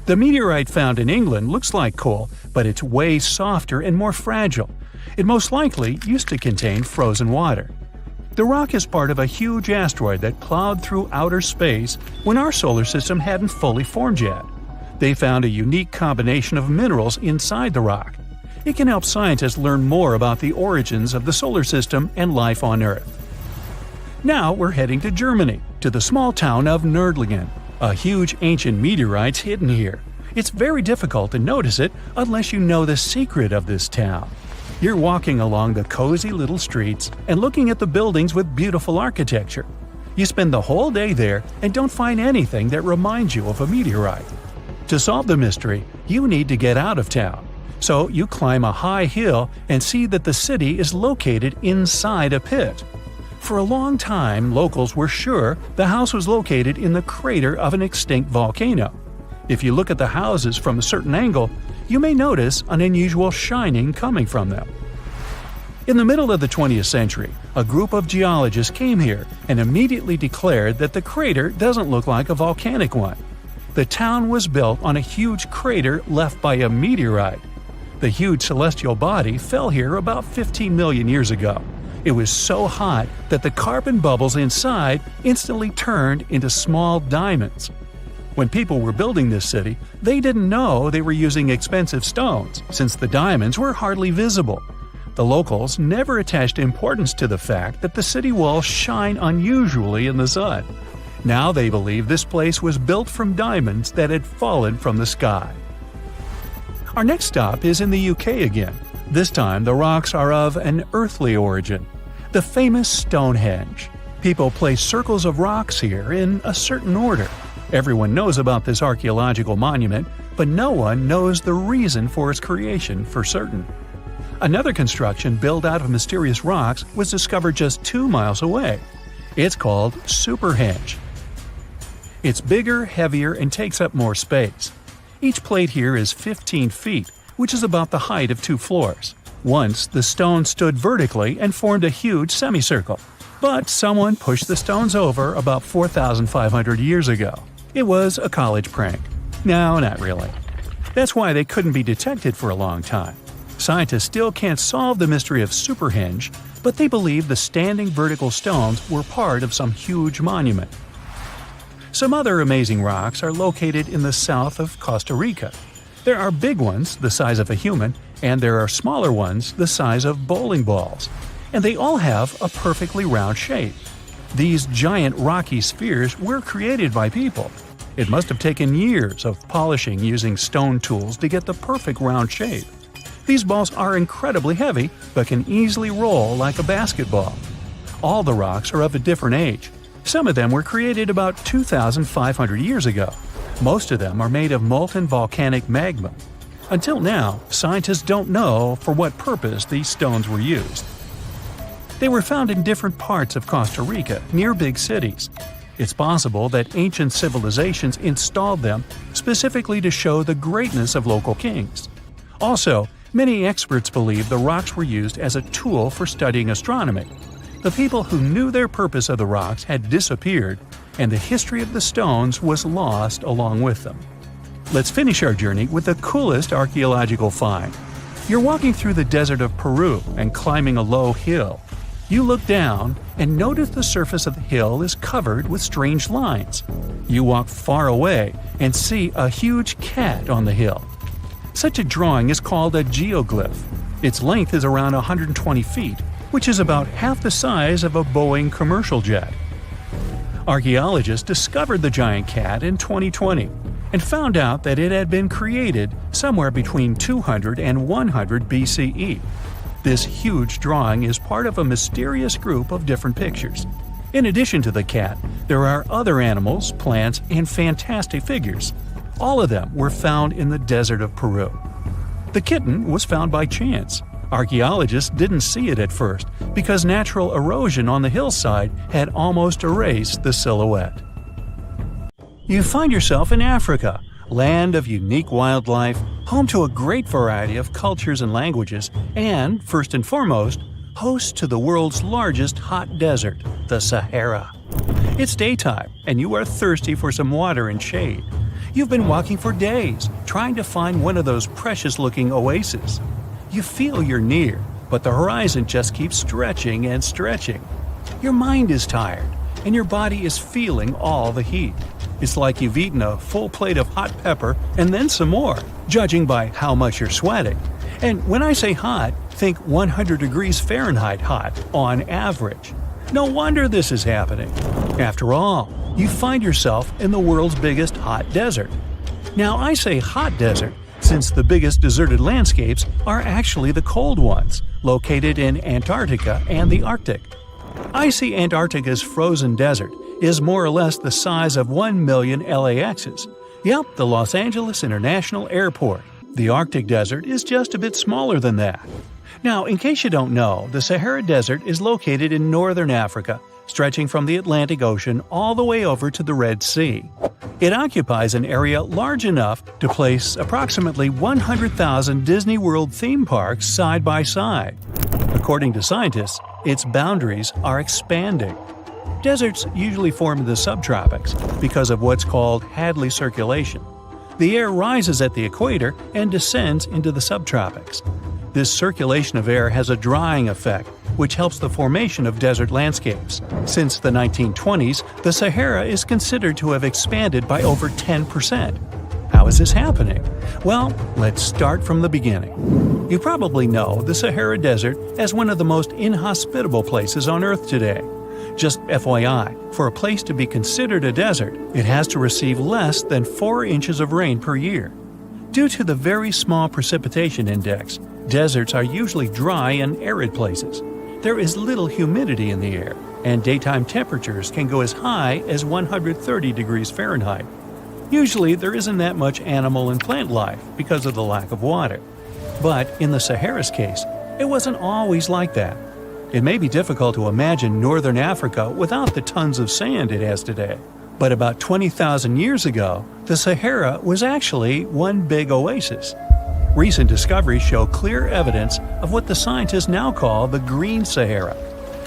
The meteorite found in England looks like coal, but it's way softer and more fragile. It most likely used to contain frozen water. The rock is part of a huge asteroid that plowed through outer space when our solar system hadn't fully formed yet. They found a unique combination of minerals inside the rock. It can help scientists learn more about the origins of the solar system and life on Earth. Now we're heading to Germany, to the small town of Nördlingen. A huge ancient meteorite's hidden here. It's very difficult to notice it unless you know the secret of this town. You're walking along the cozy little streets and looking at the buildings with beautiful architecture. You spend the whole day there and don't find anything that reminds you of a meteorite. To solve the mystery, you need to get out of town. So you climb a high hill and see that the city is located inside a pit. For a long time, locals were sure the house was located in the crater of an extinct volcano. If you look at the houses from a certain angle, you may notice an unusual shining coming from them. In the middle of the 20th century, a group of geologists came here and immediately declared that the crater doesn't look like a volcanic one. The town was built on a huge crater left by a meteorite. The huge celestial body fell here about 15 million years ago. It was so hot that the carbon bubbles inside instantly turned into small diamonds. When people were building this city, they didn't know they were using expensive stones, since the diamonds were hardly visible. The locals never attached importance to the fact that the city walls shine unusually in the sun. Now they believe this place was built from diamonds that had fallen from the sky. Our next stop is in the UK again. This time the rocks are of an earthly origin. The famous Stonehenge. People place circles of rocks here in a certain order. Everyone knows about this archaeological monument, but no one knows the reason for its creation for certain. Another construction built out of mysterious rocks was discovered just 2 miles away. It's called Superhenge. It's bigger, heavier, and takes up more space. Each plate here is 15 feet, which is about the height of 2 floors. Once, the stone stood vertically and formed a huge semicircle. But someone pushed the stones over about 4,500 years ago. It was a college prank. No, not really. That's why they couldn't be detected for a long time. Scientists still can't solve the mystery of Superhenge, but they believe the standing vertical stones were part of some huge monument. Some other amazing rocks are located in the south of Costa Rica. There are big ones, the size of a human, and there are smaller ones, the size of bowling balls. And they all have a perfectly round shape. These giant rocky spheres were created by people. It must have taken years of polishing using stone tools to get the perfect round shape. These balls are incredibly heavy, but can easily roll like a basketball. All the rocks are of a different age. Some of them were created about 2,500 years ago. Most of them are made of molten volcanic magma. Until now, scientists don't know for what purpose these stones were used. They were found in different parts of Costa Rica, near big cities. It's possible that ancient civilizations installed them specifically to show the greatness of local kings. Also, many experts believe the rocks were used as a tool for studying astronomy. The people who knew their purpose of the rocks had disappeared, and the history of the stones was lost along with them. Let's finish our journey with the coolest archaeological find. You're walking through the desert of Peru and climbing a low hill. You look down and notice the surface of the hill is covered with strange lines. You walk far away and see a huge cat on the hill. Such a drawing is called a geoglyph. Its length is around 120 feet, which is about half the size of a Boeing commercial jet. Archaeologists discovered the giant cat in 2020 and found out that it had been created somewhere between 200 and 100 BCE. This huge drawing is part of a mysterious group of different pictures. In addition to the cat, there are other animals, plants, and fantastic figures. All of them were found in the desert of Peru. The kitten was found by chance. Archaeologists didn't see it at first because natural erosion on the hillside had almost erased the silhouette. You find yourself in Africa, land of unique wildlife, home to a great variety of cultures and languages, and, first and foremost, host to the world's largest hot desert, the Sahara. It's daytime, and you are thirsty for some water and shade. You've been walking for days, trying to find one of those precious-looking oases. You feel you're near, but the horizon just keeps stretching and stretching. Your mind is tired, and your body is feeling all the heat. It's like you've eaten a full plate of hot pepper and then some more, judging by how much you're sweating. And when I say hot, think 100 degrees Fahrenheit hot, on average. No wonder this is happening. After all, you find yourself in the world's biggest hot desert. Now, I say hot desert since the biggest deserted landscapes are actually the cold ones, located in Antarctica and the Arctic. Icy Antarctica's frozen desert is more or less the size of 1 million LAXs. Yep, the Los Angeles International Airport. The Arctic Desert is just a bit smaller than that. Now, in case you don't know, the Sahara Desert is located in northern Africa, stretching from the Atlantic Ocean all the way over to the Red Sea. It occupies an area large enough to place approximately 100,000 Disney World theme parks side by side. According to scientists, its boundaries are expanding. Deserts usually form in the subtropics because of what's called Hadley circulation. The air rises at the equator and descends into the subtropics. This circulation of air has a drying effect, which helps the formation of desert landscapes. Since the 1920s, the Sahara is considered to have expanded by over 10%. How is this happening? Well, let's start from the beginning. You probably know the Sahara Desert as one of the most inhospitable places on Earth today. Just FYI, for a place to be considered a desert, it has to receive less than 4 inches of rain per year. Due to the very small precipitation index, deserts are usually dry and arid places. There is little humidity in the air, and daytime temperatures can go as high as 130 degrees Fahrenheit. Usually, there isn't that much animal and plant life because of the lack of water. But in the Sahara's case, it wasn't always like that. It may be difficult to imagine northern Africa without the tons of sand it has today. But about 20,000 years ago, the Sahara was actually one big oasis. Recent discoveries show clear evidence of what the scientists now call the Green Sahara.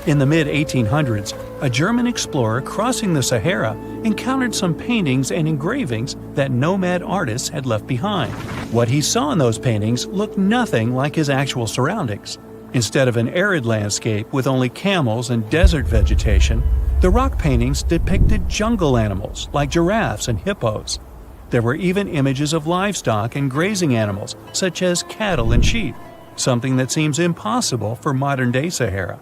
In the mid-1800s, a German explorer crossing the Sahara encountered some paintings and engravings that nomad artists had left behind. What he saw in those paintings looked nothing like his actual surroundings. Instead of an arid landscape with only camels and desert vegetation, the rock paintings depicted jungle animals like giraffes and hippos. There were even images of livestock and grazing animals such as cattle and sheep, something that seems impossible for modern-day Sahara.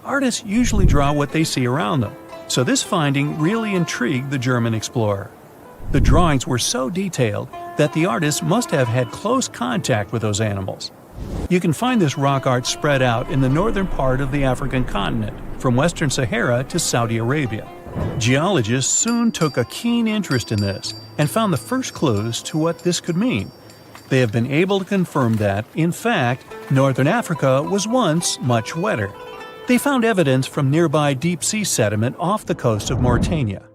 Artists usually draw what they see around them, so this finding really intrigued the German explorer. The drawings were so detailed that the artists must have had close contact with those animals. You can find this rock art spread out in the northern part of the African continent, from western Sahara to Saudi Arabia. Geologists soon took a keen interest in this and found the first clues to what this could mean. They have been able to confirm that, in fact, northern Africa was once much wetter. They found evidence from nearby deep-sea sediment off the coast of Mauritania.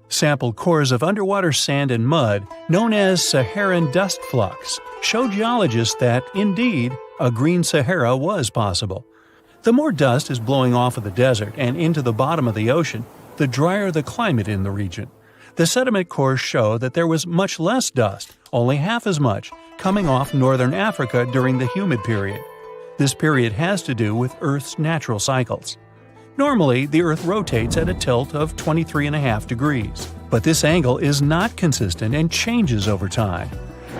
Sampled cores of underwater sand and mud, known as Saharan dust flux, show geologists that, indeed, a green Sahara was possible. The more dust is blowing off of the desert and into the bottom of the ocean, the drier the climate in the region. The sediment cores show that there was much less dust, only half as much, coming off northern Africa during the humid period. This period has to do with Earth's natural cycles. Normally, the Earth rotates at a tilt of 23.5 degrees, but this angle is not consistent and changes over time.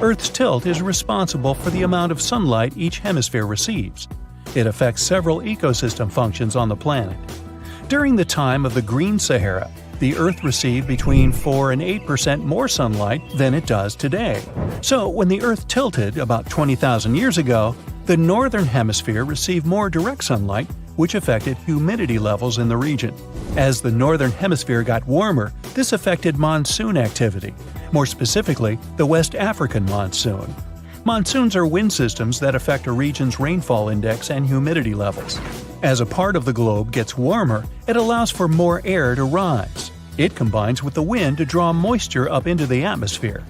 Earth's tilt is responsible for the amount of sunlight each hemisphere receives. It affects several ecosystem functions on the planet. During the time of the Green Sahara, the Earth received between 4 and 8% more sunlight than it does today. So, when the Earth tilted about 20,000 years ago, the northern hemisphere received more direct sunlight, which affected humidity levels in the region. As the northern hemisphere got warmer, this affected monsoon activity, more specifically, the West African monsoon. Monsoons are wind systems that affect a region's rainfall index and humidity levels. As a part of the globe gets warmer, it allows for more air to rise. It combines with the wind to draw moisture up into the atmosphere.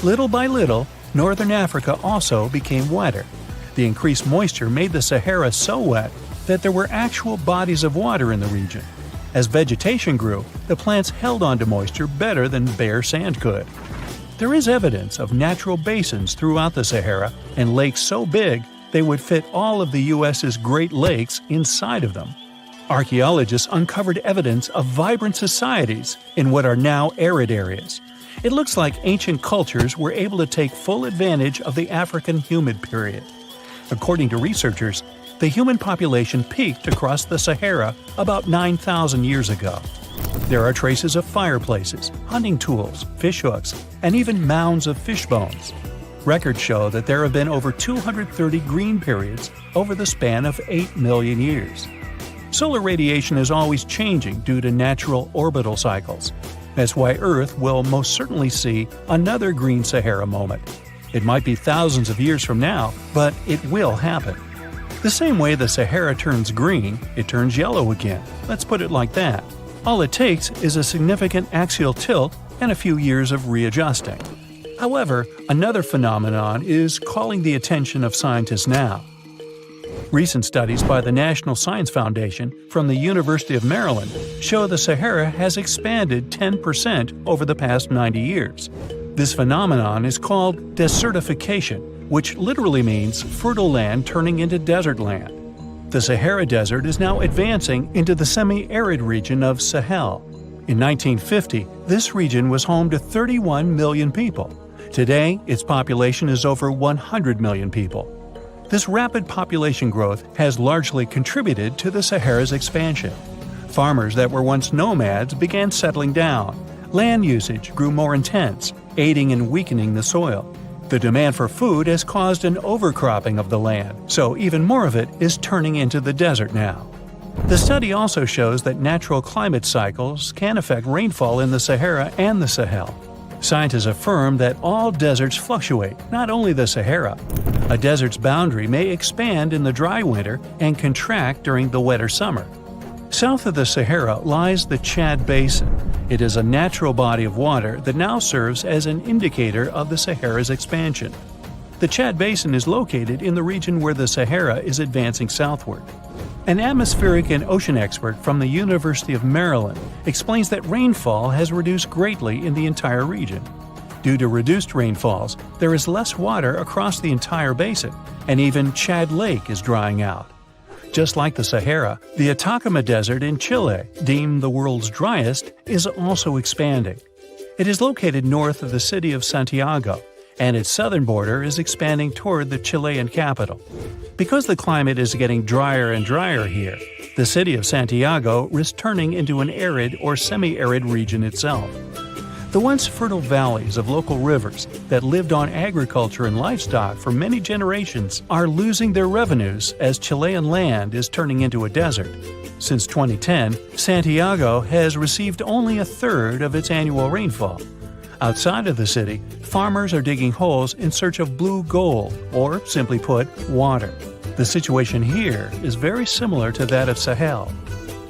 Little by little, northern Africa also became wetter. The increased moisture made the Sahara so wet that there were actual bodies of water in the region. As vegetation grew, the plants held onto moisture better than bare sand could. There is evidence of natural basins throughout the Sahara and lakes so big they would fit all of the U.S.'s Great Lakes inside of them. Archaeologists uncovered evidence of vibrant societies in what are now arid areas. It looks like ancient cultures were able to take full advantage of the African humid period. According to researchers, the human population peaked across the Sahara about 9,000 years ago. There are traces of fireplaces, hunting tools, fishhooks, and even mounds of fish bones. Records show that there have been over 230 green periods over the span of 8 million years. Solar radiation is always changing due to natural orbital cycles. That's why Earth will most certainly see another green Sahara moment. It might be thousands of years from now, but it will happen. The same way the Sahara turns green, it turns yellow again. Let's put it like that. All it takes is a significant axial tilt and a few years of readjusting. However, another phenomenon is calling the attention of scientists now. Recent studies by the National Science Foundation from the University of Maryland show the Sahara has expanded 10% over the past 90 years. This phenomenon is called desertification, which literally means fertile land turning into desert land. The Sahara Desert is now advancing into the semi-arid region of Sahel. In 1950, this region was home to 31 million people. Today, its population is over 100 million people. This rapid population growth has largely contributed to the Sahara's expansion. Farmers that were once nomads began settling down. Land usage grew more intense, aiding in weakening the soil. The demand for food has caused an overcropping of the land, so even more of it is turning into the desert now. The study also shows that natural climate cycles can affect rainfall in the Sahara and the Sahel. Scientists affirm that all deserts fluctuate, not only the Sahara. A desert's boundary may expand in the dry winter and contract during the wetter summer. South of the Sahara lies the Chad Basin. It is a natural body of water that now serves as an indicator of the Sahara's expansion. The Chad Basin is located in the region where the Sahara is advancing southward. An atmospheric and ocean expert from the University of Maryland explains that rainfall has reduced greatly in the entire region. Due to reduced rainfalls, there is less water across the entire basin, and even Chad Lake is drying out. Just like the Sahara, the Atacama Desert in Chile, deemed the world's driest, is also expanding. It is located north of the city of Santiago, and its southern border is expanding toward the Chilean capital. Because the climate is getting drier and drier here, the city of Santiago risks turning into an arid or semi-arid region itself. The once fertile valleys of local rivers that lived on agriculture and livestock for many generations are losing their revenues as Chilean land is turning into a desert. Since 2010, Santiago has received only a third of its annual rainfall. Outside of the city, farmers are digging holes in search of blue gold, or simply put, water. The situation here is very similar to that of Sahel.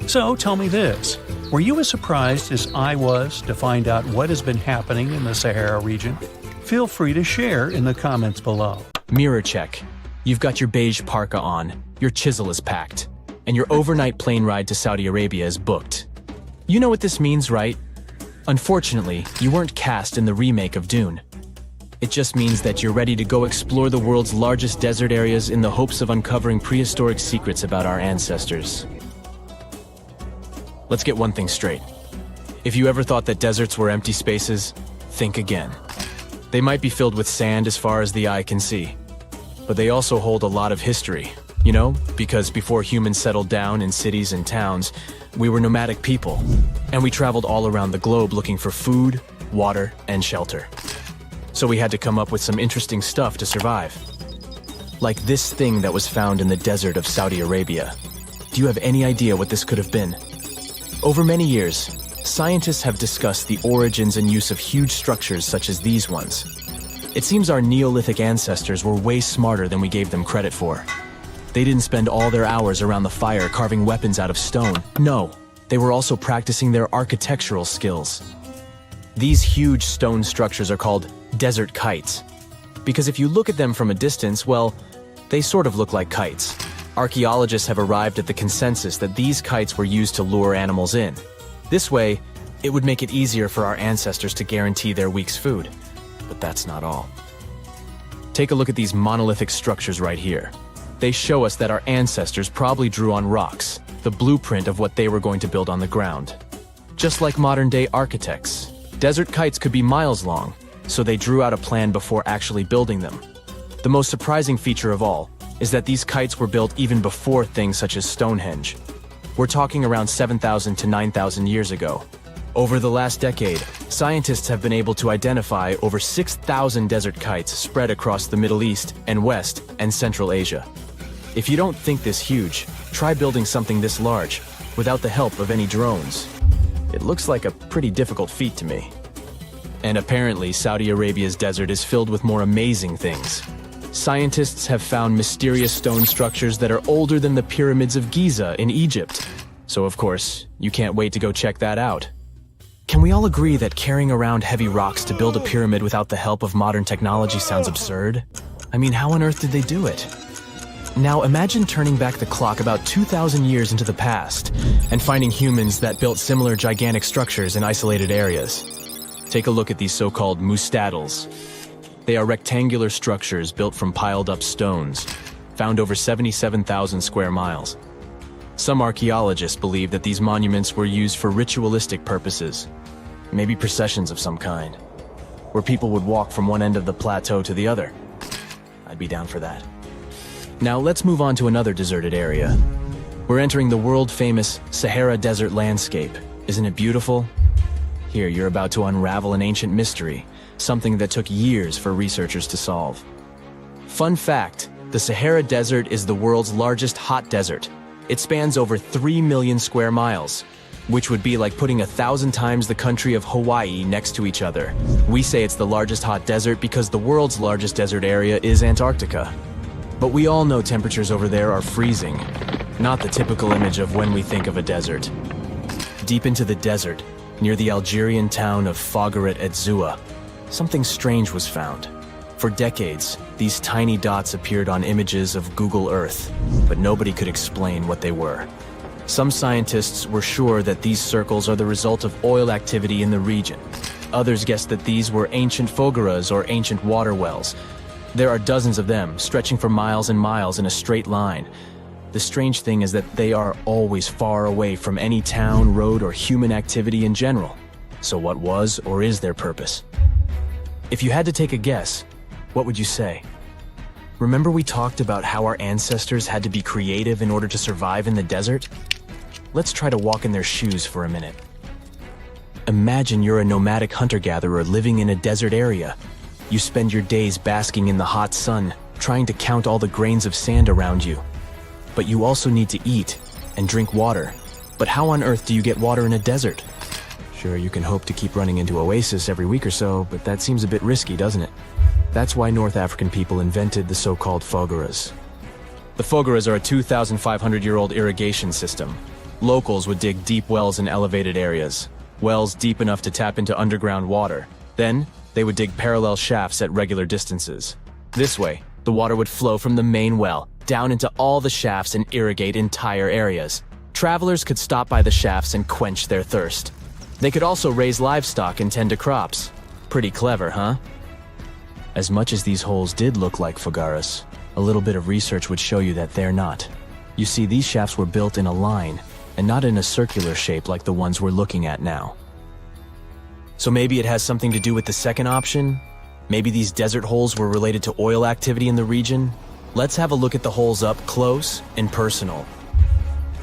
So tell me this, were you as surprised as I was to find out what has been happening in the Sahara region? Feel free to share in the comments below. Mirror check. You've got your beige parka on, your chisel is packed, and your overnight plane ride to Saudi Arabia is booked. You know what this means, right? Unfortunately, you weren't cast in the remake of Dune. It just means that you're ready to go explore the world's largest desert areas in the hopes of uncovering prehistoric secrets about our ancestors. Let's get one thing straight. If you ever thought that deserts were empty spaces, think again. They might be filled with sand as far as the eye can see, but they also hold a lot of history. You know, because before humans settled down in cities and towns, we were nomadic people, and we traveled all around the globe looking for food, water, and shelter. So we had to come up with some interesting stuff to survive. Like this thing that was found in the desert of Saudi Arabia. Do you have any idea what this could have been? Over many years, scientists have discussed the origins and use of huge structures such as these ones. It seems our Neolithic ancestors were way smarter than we gave them credit for. They didn't spend all their hours around the fire carving weapons out of stone. No, they were also practicing their architectural skills. These huge stone structures are called desert kites, because if you look at them from a distance, well, they sort of look like kites. Archaeologists have arrived at the consensus that these kites were used to lure animals in. This way, it would make it easier for our ancestors to guarantee their week's food. But that's not all. Take a look at these monolithic structures right here. They show us that our ancestors probably drew on rocks, the blueprint of what they were going to build on the ground. Just like modern-day architects, desert kites could be miles long, so they drew out a plan before actually building them. The most surprising feature of all is that these kites were built even before things such as Stonehenge. We're talking around 7,000 to 9,000 years ago. Over the last decade, scientists have been able to identify over 6,000 desert kites spread across the Middle East and West and Central Asia. If you don't think this huge, try building something this large, without the help of any drones. It looks like a pretty difficult feat to me. And apparently, Saudi Arabia's desert is filled with more amazing things. Scientists have found mysterious stone structures that are older than the pyramids of Giza in Egypt. So of course, you can't wait to go check that out. Can we all agree that carrying around heavy rocks to build a pyramid without the help of modern technology sounds absurd? I mean, how on earth did they do it? Now imagine turning back the clock about 2,000 years into the past and finding humans that built similar gigantic structures in isolated areas. Take a look at these so-called mustadels. They are rectangular structures built from piled-up stones, found over 77,000 square miles. Some archaeologists believe that these monuments were used for ritualistic purposes, maybe processions of some kind, where people would walk from one end of the plateau to the other. I'd be down for that. Now let's move on to another deserted area. We're entering the world-famous Sahara Desert landscape. Isn't it beautiful? Here, you're about to unravel an ancient mystery, something that took years for researchers to solve. Fun fact, the Sahara Desert is the world's largest hot desert. It spans over 3 million square miles. which would be like putting 1,000 times the country of Hawaii next to each other. We say it's the largest hot desert because the world's largest desert area is Antarctica. But we all know temperatures over there are freezing, not the typical image of when we think of a desert. Deep into the desert, near the Algerian town of Fogaret et Zoua, something strange was found. For decades, these tiny dots appeared on images of Google Earth, but nobody could explain what they were. Some scientists were sure that these circles are the result of oil activity in the region. Others guessed that these were ancient fogaras or ancient water wells. There are dozens of them, stretching for miles and miles in a straight line. The strange thing is that they are always far away from any town, road, or human activity in general. So what was or is their purpose? If you had to take a guess, what would you say? Remember we talked about how our ancestors had to be creative in order to survive in the desert? Let's try to walk in their shoes for a minute. Imagine you're a nomadic hunter-gatherer living in a desert area. You spend your days basking in the hot sun, trying to count all the grains of sand around you. But you also need to eat and drink water. But how on earth do you get water in a desert? Sure, you can hope to keep running into oasis every week or so, but that seems a bit risky, doesn't it? That's why North African people invented the so-called fogaras. The fogaras are a 2,500-year-old irrigation system. Locals would dig deep wells in elevated areas, wells deep enough to tap into underground water. Then, they would dig parallel shafts at regular distances. This way, the water would flow from the main well down into all the shafts and irrigate entire areas. Travelers could stop by the shafts and quench their thirst. They could also raise livestock and tend to crops. Pretty clever, huh? As much as these holes did look like fogaras, a little bit of research would show you that they're not. You see, these shafts were built in a line, and not in a circular shape like the ones we're looking at now. So maybe it has something to do with the second option? Maybe these desert holes were related to oil activity in the region? Let's have a look at the holes up close and personal.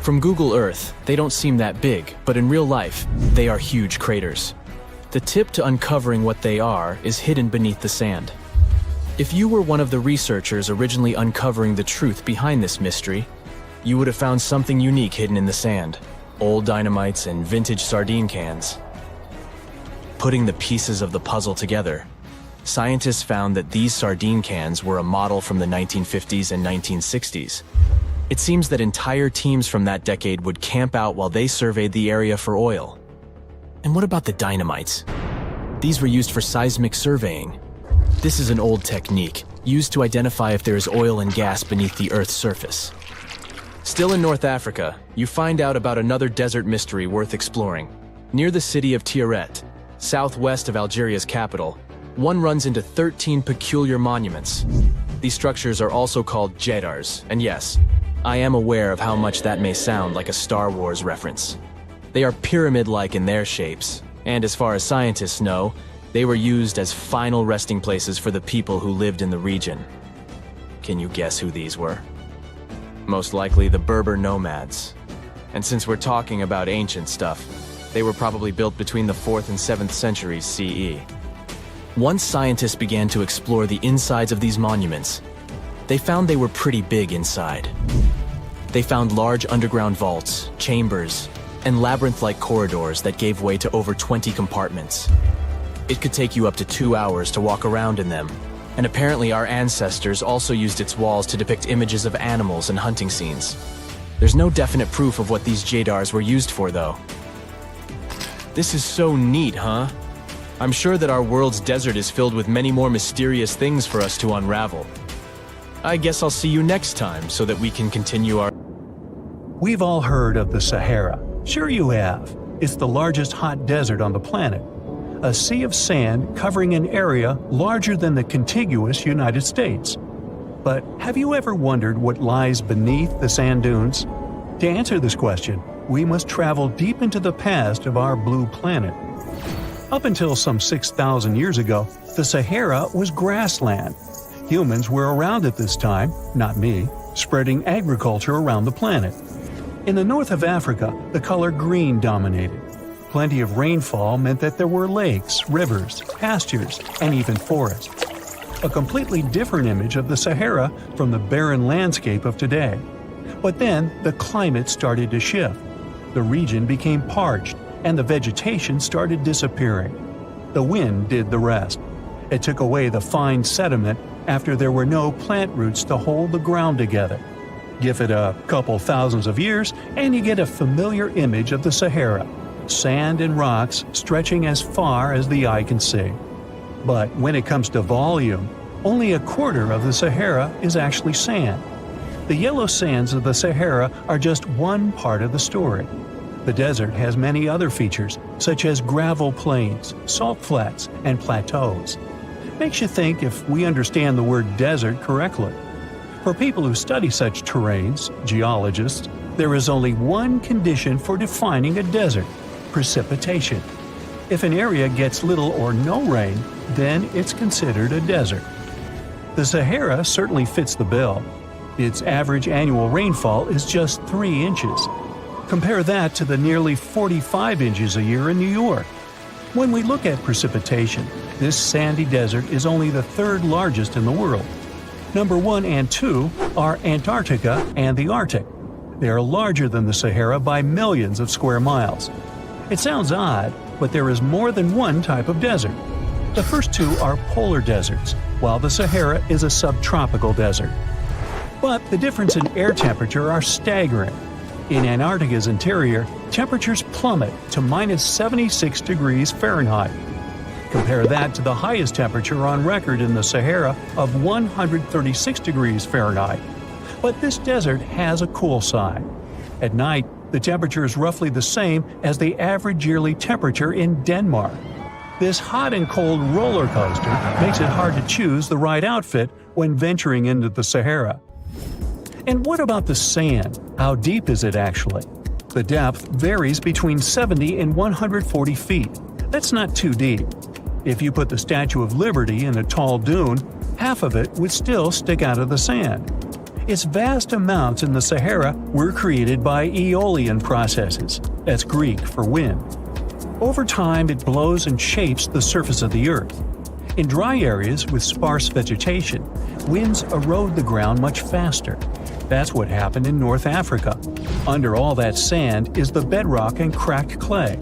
From Google Earth, they don't seem that big, but in real life, they are huge craters. The tip to uncovering what they are is hidden beneath the sand. If you were one of the researchers originally uncovering the truth behind this mystery, you would have found something unique hidden in the sand. Old dynamites and vintage sardine cans. Putting the pieces of the puzzle together, scientists found that these sardine cans were a model from the 1950s and 1960s. It seems that entire teams from that decade would camp out while they surveyed the area for oil. And what about the dynamites? These were used for seismic surveying. This is an old technique, used to identify if there is oil and gas beneath the Earth's surface. Still in North Africa, you find out about another desert mystery worth exploring. Near the city of Tiaret, southwest of Algeria's capital, one runs into 13 peculiar monuments. These structures are also called jadars, and yes, I am aware of how much that may sound like a Star Wars reference. They are pyramid-like in their shapes, and as far as scientists know, they were used as final resting places for the people who lived in the region. Can you guess who these were? Most likely the Berber nomads. And since we're talking about ancient stuff, they were probably built between the 4th and 7th centuries CE. Once scientists began to explore the insides of these monuments, they found they were pretty big inside. They found large underground vaults, chambers, and labyrinth-like corridors that gave way to over 20 compartments. It could take you up to 2 hours to walk around in them, and apparently our ancestors also used its walls to depict images of animals and hunting scenes. There's no definite proof of what these jadars were used for, though. This is so neat, huh? I'm sure that our world's desert is filled with many more mysterious things for us to unravel. I guess I'll see you next time so that we can continue our... We've all heard of the Sahara. Sure you have. It's the largest hot desert on the planet. A sea of sand covering an area larger than the contiguous United States. But have you ever wondered what lies beneath the sand dunes? To answer this question, we must travel deep into the past of our blue planet. Up until some 6,000 years ago, the Sahara was grassland. Humans were around at this time, not me, spreading agriculture around the planet. In the north of Africa, the color green dominated. Plenty of rainfall meant that there were lakes, rivers, pastures, and even forests. A completely different image of the Sahara from the barren landscape of today. But then, the climate started to shift. The region became parched, and the vegetation started disappearing. The wind did the rest. It took away the fine sediment after there were no plant roots to hold the ground together. Give it a couple thousands of years, and you get a familiar image of the Sahara: sand and rocks stretching as far as the eye can see. But when it comes to volume, only a quarter of the Sahara is actually sand. The yellow sands of the Sahara are just one part of the story. The desert has many other features, such as gravel plains, salt flats, and plateaus. Makes you think if we understand the word desert correctly. For people who study such terrains, geologists, there is only one condition for defining a desert: precipitation. If an area gets little or no rain, then it's considered a desert. The Sahara certainly fits the bill. Its average annual rainfall is just 3 inches. Compare that to the nearly 45 inches a year in New York. When we look at precipitation, this sandy desert is only the third largest in the world. Number 1 and 2 are Antarctica and the Arctic. They are larger than the Sahara by millions of square miles. It sounds odd, but there is more than one type of desert. The first two are polar deserts, while the Sahara is a subtropical desert. But the difference in air temperature are staggering. In Antarctica's interior, temperatures plummet to minus 76 degrees Fahrenheit. Compare that to the highest temperature on record in the Sahara of 136 degrees Fahrenheit. But this desert has a cool side. At night, the temperature is roughly the same as the average yearly temperature in Denmark. This hot and cold roller coaster makes it hard to choose the right outfit when venturing into the Sahara. And what about the sand? How deep is it actually? The depth varies between 70 and 140 feet. That's not too deep. If you put the Statue of Liberty in a tall dune, half of it would still stick out of the sand. Its vast amounts in the Sahara were created by aeolian processes. That's Greek for wind. Over time, it blows and shapes the surface of the earth. In dry areas with sparse vegetation, winds erode the ground much faster. That's what happened in North Africa. Under all that sand is the bedrock and cracked clay.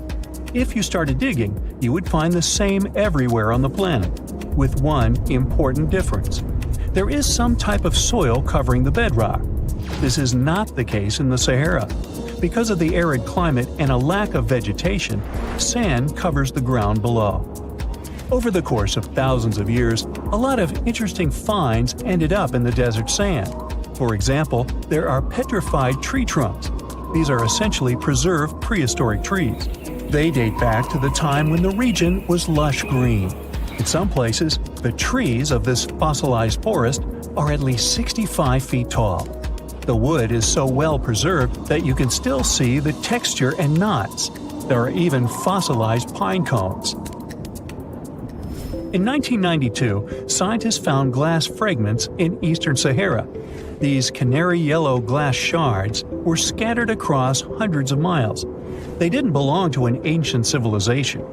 If you started digging, you would find the same everywhere on the planet, with one important difference. There is some type of soil covering the bedrock. This is not the case in the Sahara. Because of the arid climate and a lack of vegetation, sand covers the ground below. Over the course of thousands of years, a lot of interesting finds ended up in the desert sand. For example, there are petrified tree trunks. These are essentially preserved prehistoric trees. They date back to the time when the region was lush green. In some places, the trees of this fossilized forest are at least 65 feet tall. The wood is so well preserved that you can still see the texture and knots. There are even fossilized pine cones. In 1992, scientists found glass fragments in eastern Sahara. These canary yellow glass shards were scattered across hundreds of miles. They didn't belong to an ancient civilization,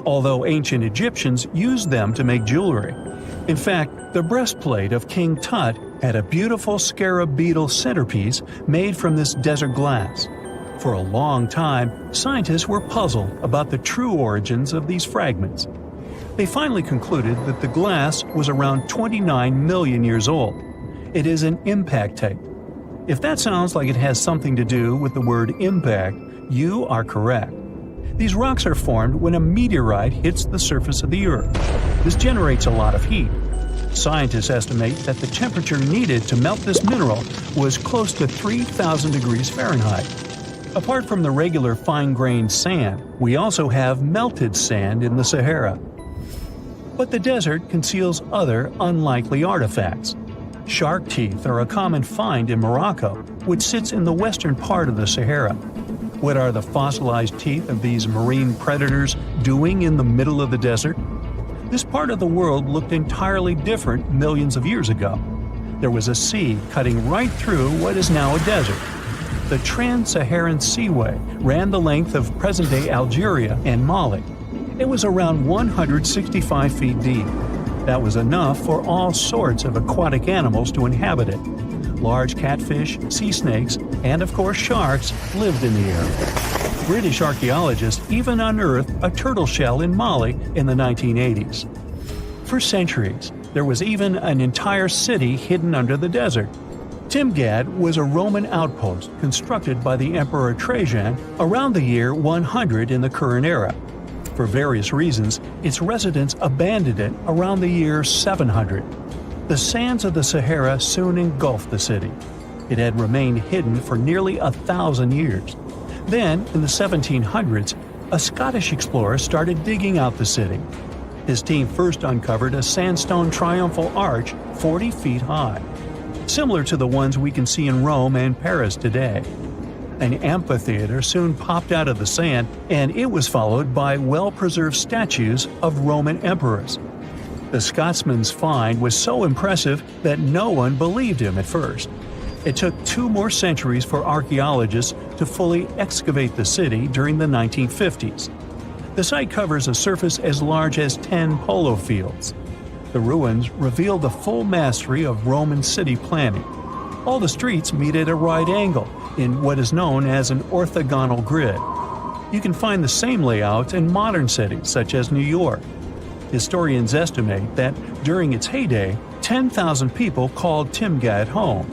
although ancient Egyptians used them to make jewelry. In fact, the breastplate of King Tut had a beautiful scarab beetle centerpiece made from this desert glass. For a long time, scientists were puzzled about the true origins of these fragments. They finally concluded that the glass was around 29 million years old. It is an impact tape. If that sounds like it has something to do with the word impact, you are correct. These rocks are formed when a meteorite hits the surface of the Earth. This generates a lot of heat. Scientists estimate that the temperature needed to melt this mineral was close to 3,000 degrees Fahrenheit. Apart from the regular fine-grained sand, we also have melted sand in the Sahara. But the desert conceals other unlikely artifacts. Shark teeth are a common find in Morocco, which sits in the western part of the Sahara. What are the fossilized teeth of these marine predators doing in the middle of the desert? This part of the world looked entirely different millions of years ago. There was a sea cutting right through what is now a desert. The Trans-Saharan Seaway ran the length of present-day Algeria and Mali. It was around 165 feet deep. That was enough for all sorts of aquatic animals to inhabit it. Large catfish, sea snakes, and of course sharks lived in the area. British archaeologists even unearthed a turtle shell in Mali in the 1980s. For centuries, there was even an entire city hidden under the desert. Timgad was a Roman outpost constructed by the Emperor Trajan around the year 100 in the current era. For various reasons, its residents abandoned it around the year 700. The sands of the Sahara soon engulfed the city. It had remained hidden for nearly 1,000 years. Then, in the 1700s, a Scottish explorer started digging out the city. His team first uncovered a sandstone triumphal arch 40 feet high, similar to the ones we can see in Rome and Paris today. An amphitheater soon popped out of the sand, and it was followed by well-preserved statues of Roman emperors. The Scotsman's find was so impressive that no one believed him at first. It took 2 more centuries for archaeologists to fully excavate the city during the 1950s. The site covers a surface as large as 10 polo fields. The ruins reveal the full mastery of Roman city planning. All the streets meet at a right angle in what is known as an orthogonal grid. You can find the same layout in modern cities such as New York. Historians estimate that during its heyday, 10,000 people called Timgad home.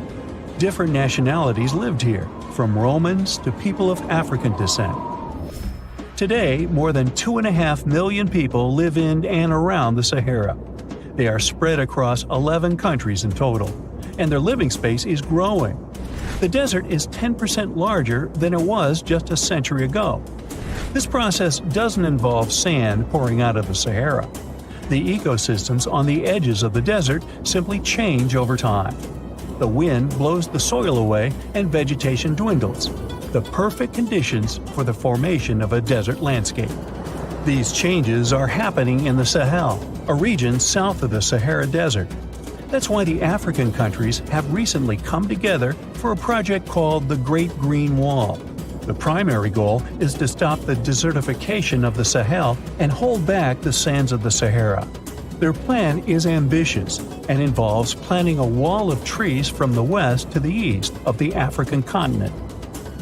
Different nationalities lived here, from Romans to people of African descent. Today, more than 2.5 million people live in and around the Sahara. They are spread across 11 countries in total, and their living space is growing. The desert is 10% larger than it was just a century ago. This process doesn't involve sand pouring out of the Sahara. The ecosystems on the edges of the desert simply change over time. The wind blows the soil away and vegetation dwindles, the perfect conditions for the formation of a desert landscape. These changes are happening in the Sahel, a region south of the Sahara Desert. That's why the African countries have recently come together for a project called the Great Green Wall. The primary goal is to stop the desertification of the Sahel and hold back the sands of the Sahara. Their plan is ambitious and involves planting a wall of trees from the west to the east of the African continent.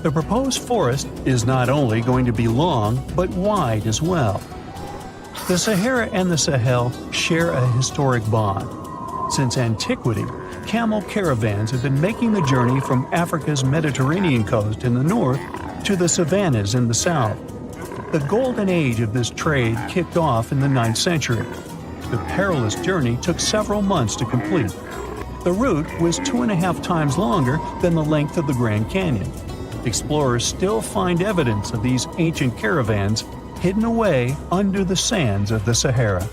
The proposed forest is not only going to be long, but wide as well. The Sahara and the Sahel share a historic bond. Since antiquity, camel caravans have been making the journey from Africa's Mediterranean coast in the north to the savannas in the south. The golden age of this trade kicked off in the 9th century. The perilous journey took several months to complete. The route was 2.5 times longer than the length of the Grand Canyon. Explorers still find evidence of these ancient caravans hidden away under the sands of the Sahara.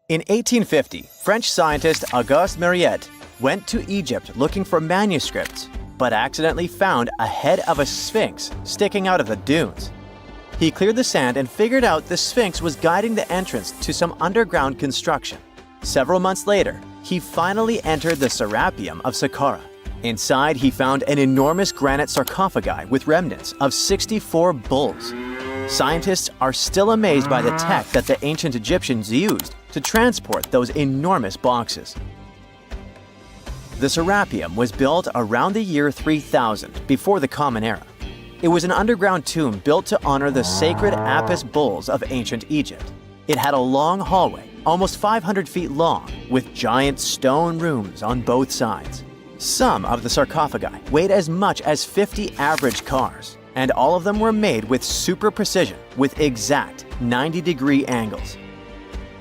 In 1850, French scientist Auguste Mariette went to Egypt looking for manuscripts, but accidentally found a head of a sphinx sticking out of the dunes. He cleared the sand and figured out the sphinx was guiding the entrance to some underground construction. Several months later, he finally entered the Serapeum of Saqqara. Inside, he found an enormous granite sarcophagi with remnants of 64 bulls. Scientists are still amazed by the tech that the ancient Egyptians used to transport those enormous boxes. The Serapeum was built around the year 3000 before the Common Era. It was an underground tomb built to honor the sacred Apis bulls of ancient Egypt. It had a long hallway, almost 500 feet long, with giant stone rooms on both sides. Some of the sarcophagi weighed as much as 50 average cars, and all of them were made with super precision with exact 90-degree angles.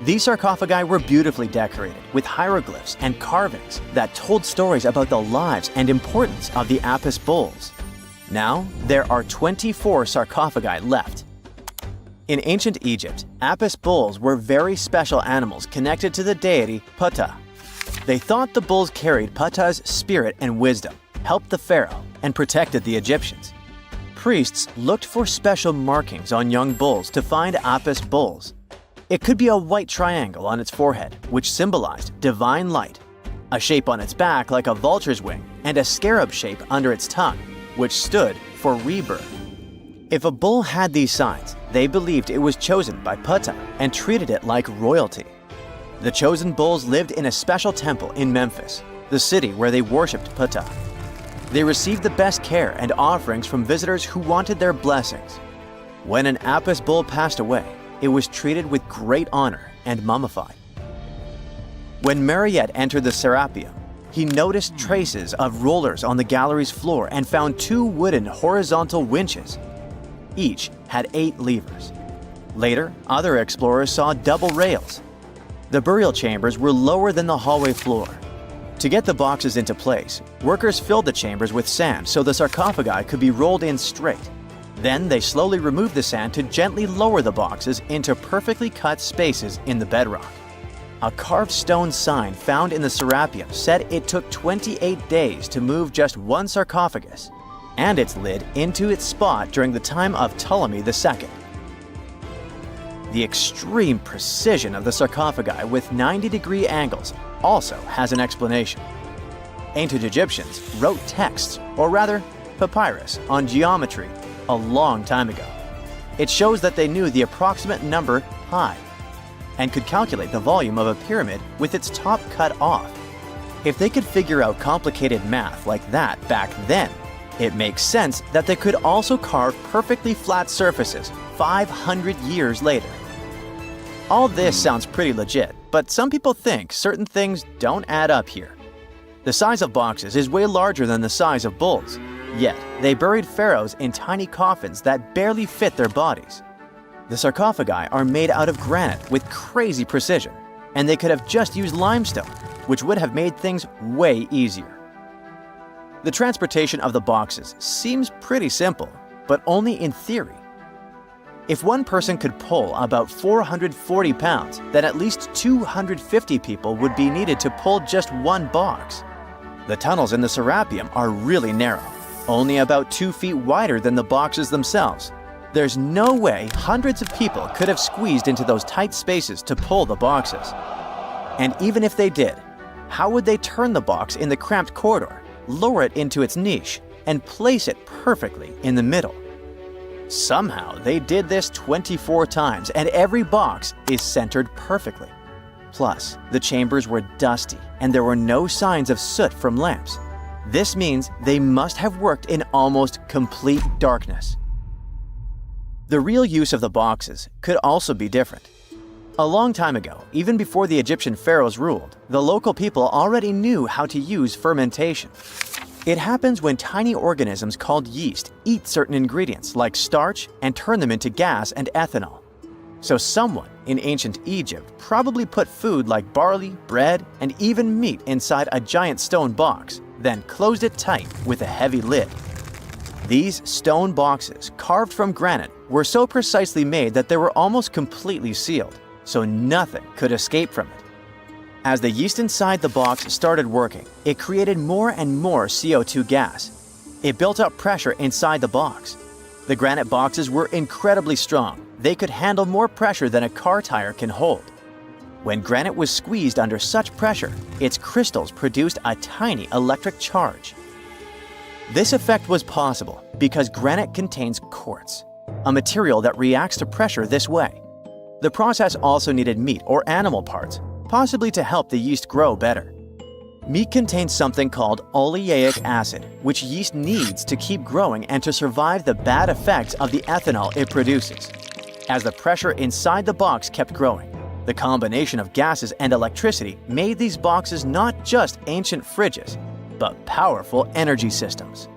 These sarcophagi were beautifully decorated with hieroglyphs and carvings that told stories about the lives and importance of the Apis bulls. Now, there are 24 sarcophagi left. In ancient Egypt, Apis bulls were very special animals connected to the deity Ptah. They thought the bulls carried Ptah's spirit and wisdom, helped the pharaoh, and protected the Egyptians. Priests looked for special markings on young bulls to find Apis bulls. It could be a white triangle on its forehead, which symbolized divine light, a shape on its back like a vulture's wing, and a scarab shape under its tongue, which stood for rebirth. If a bull had these signs, they believed it was chosen by Ptah and treated it like royalty. The chosen bulls lived in a special temple in Memphis, the city where they worshipped Ptah. They received the best care and offerings from visitors who wanted their blessings. When an Apis bull passed away, it was treated with great honor and mummified. When Mariette entered the Serapeum, he noticed traces of rollers on the gallery's floor and found 2 wooden horizontal winches. Each had 8 levers. Later, other explorers saw double rails. The burial chambers were lower than the hallway floor. To get the boxes into place, workers filled the chambers with sand so the sarcophagi could be rolled in straight. Then they slowly removed the sand to gently lower the boxes into perfectly cut spaces in the bedrock. A carved stone sign found in the Serapeum said it took 28 days to move just one sarcophagus and its lid into its spot during the time of Ptolemy II. The extreme precision of the sarcophagi with 90-degree angles also has an explanation. Ancient Egyptians wrote texts, or rather, papyrus, on geometry a long time ago. It shows that they knew the approximate number pi and could calculate the volume of a pyramid with its top cut off. If they could figure out complicated math like that back then, it makes sense that they could also carve perfectly flat surfaces 500 years later. All this sounds pretty legit, but some people think certain things don't add up here. The size of boxes is way larger than the size of bulls, yet they buried pharaohs in tiny coffins that barely fit their bodies. The sarcophagi are made out of granite with crazy precision, and they could have just used limestone, which would have made things way easier. The transportation of the boxes seems pretty simple, but only in theory. If one person could pull about 440 pounds, then at least 250 people would be needed to pull just one box. The tunnels in the Serapeum are really narrow, only about 2 feet wider than the boxes themselves. There's no way hundreds of people could have squeezed into those tight spaces to pull the boxes. And even if they did, how would they turn the box in the cramped corridor, lower it into its niche, and place it perfectly in the middle? Somehow they did this 24 times, and every box is centered perfectly. Plus, the chambers were dusty, and there were no signs of soot from lamps. This means they must have worked in almost complete darkness. The real use of the boxes could also be different. A long time ago, even before the Egyptian pharaohs ruled, the local people already knew how to use fermentation. It happens when tiny organisms called yeast eat certain ingredients like starch and turn them into gas and ethanol. So someone in ancient Egypt probably put food like barley, bread, and even meat inside a giant stone box, then closed it tight with a heavy lid. These stone boxes, carved from granite, were so precisely made that they were almost completely sealed, so nothing could escape from it. As the yeast inside the box started working, it created more and more CO2 gas. It built up pressure inside the box. The granite boxes were incredibly strong. They could handle more pressure than a car tire can hold. When granite was squeezed under such pressure, its crystals produced a tiny electric charge. This effect was possible because granite contains quartz, a material that reacts to pressure this way. The process also needed meat or animal parts, possibly to help the yeast grow better. Meat contains something called oleic acid, which yeast needs to keep growing and to survive the bad effects of the ethanol it produces. As the pressure inside the box kept growing, the combination of gases and electricity made these boxes not just ancient fridges, but powerful energy systems.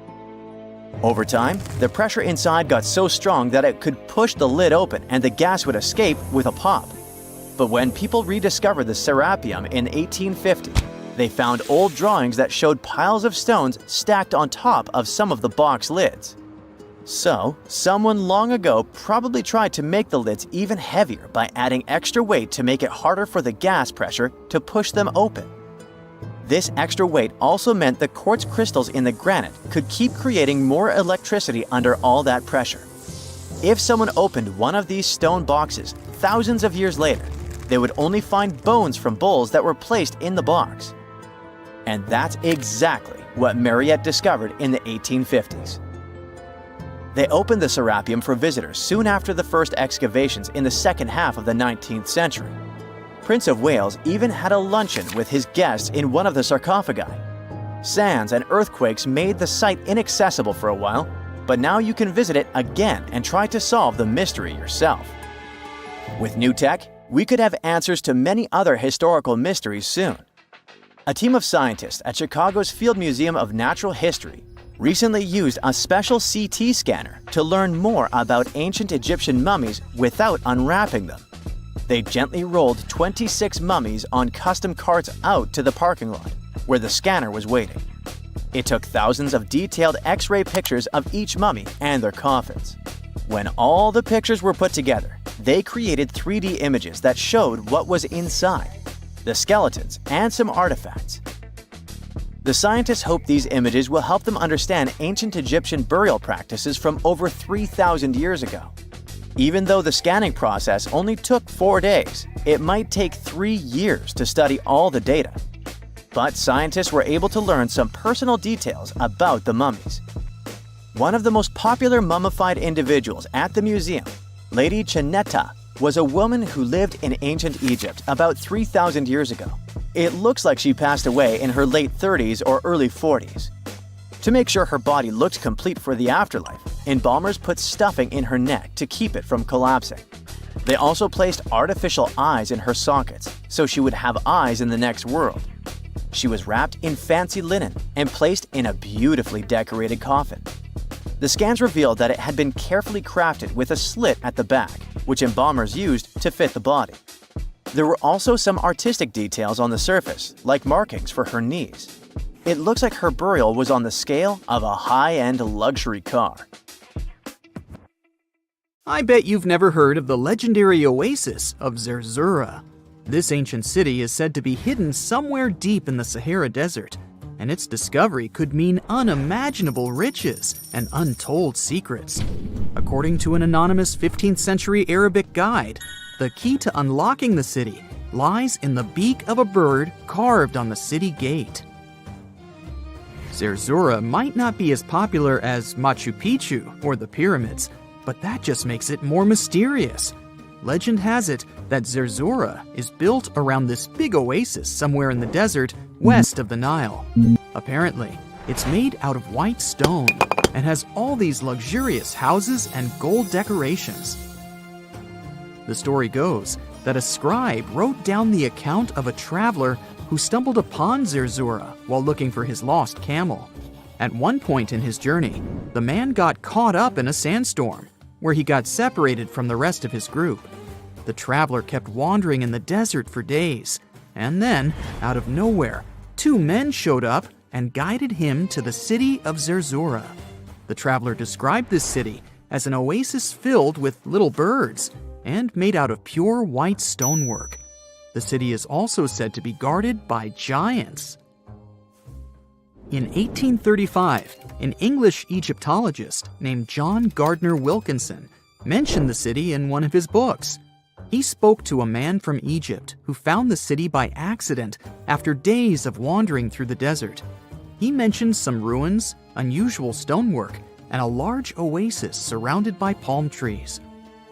Over time, the pressure inside got so strong that it could push the lid open and the gas would escape with a pop. But when people rediscovered the Serapeum in 1850, they found old drawings that showed piles of stones stacked on top of some of the box lids. So, someone long ago probably tried to make the lids even heavier by adding extra weight to make it harder for the gas pressure to push them open. This extra weight also meant the quartz crystals in the granite could keep creating more electricity under all that pressure. If someone opened one of these stone boxes thousands of years later, they would only find bones from bulls that were placed in the box. And that's exactly what Mariette discovered in the 1850s. They opened the Serapeum for visitors soon after the first excavations in the second half of the 19th century. Prince of Wales even had a luncheon with his guests in one of the sarcophagi. Sands and earthquakes made the site inaccessible for a while, but now you can visit it again and try to solve the mystery yourself. With new tech, we could have answers to many other historical mysteries soon. A team of scientists at Chicago's Field Museum of Natural History recently used a special CT scanner to learn more about ancient Egyptian mummies without unwrapping them. They gently rolled 26 mummies on custom carts out to the parking lot, where the scanner was waiting. It took thousands of detailed X-ray pictures of each mummy and their coffins. When all the pictures were put together, they created 3D images that showed what was inside, the skeletons, and some artifacts. The scientists hope these images will help them understand ancient Egyptian burial practices from over 3,000 years ago. Even though the scanning process only took 4 days, it might take 3 years to study all the data. But scientists were able to learn some personal details about the mummies. One of the most popular mummified individuals at the museum, Lady Chineta, was a woman who lived in ancient Egypt about 3,000 years ago. It looks like she passed away in her late 30s or early 40s. To make sure her body looked complete for the afterlife, embalmers put stuffing in her neck to keep it from collapsing. They also placed artificial eyes in her sockets so she would have eyes in the next world. She was wrapped in fancy linen and placed in a beautifully decorated coffin. The scans revealed that it had been carefully crafted with a slit at the back, which embalmers used to fit the body. There were also some artistic details on the surface, like markings for her knees. It looks like her burial was on the scale of a high-end luxury car. I bet you've never heard of the legendary oasis of Zerzura. This ancient city is said to be hidden somewhere deep in the Sahara Desert, and its discovery could mean unimaginable riches and untold secrets. According to an anonymous 15th century Arabic guide, the key to unlocking the city lies in the beak of a bird carved on the city gate. Zerzura might not be as popular as Machu Picchu or the pyramids, but that just makes it more mysterious. Legend has it that Zerzura is built around this big oasis somewhere in the desert west of the Nile. Apparently, it's made out of white stone and has all these luxurious houses and gold decorations. The story goes that a scribe wrote down the account of a traveler who stumbled upon Zerzura while looking for his lost camel. At one point in his journey, the man got caught up in a sandstorm, where he got separated from the rest of his group. The traveler kept wandering in the desert for days, and then, out of nowhere, 2 men showed up and guided him to the city of Zerzura. The traveler described this city as an oasis filled with little birds and made out of pure white stonework. The city is also said to be guarded by giants. In 1835, an English Egyptologist named John Gardner Wilkinson mentioned the city in one of his books. He spoke to a man from Egypt who found the city by accident after days of wandering through the desert. He mentioned some ruins, unusual stonework, and a large oasis surrounded by palm trees.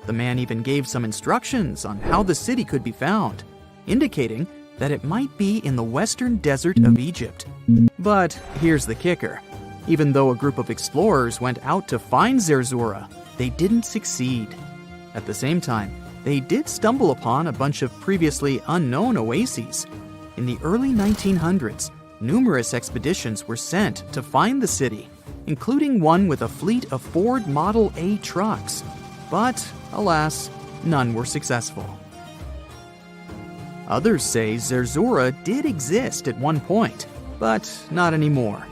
The man even gave some instructions on how the city could be found, indicating that it might be in the western desert of Egypt. But here's the kicker. Even though a group of explorers went out to find Zerzura, they didn't succeed. At the same time, they did stumble upon a bunch of previously unknown oases. In the early 1900s, numerous expeditions were sent to find the city, including one with a fleet of Ford Model A trucks. But, alas, none were successful. Others say Zerzura did exist at one point, but not anymore.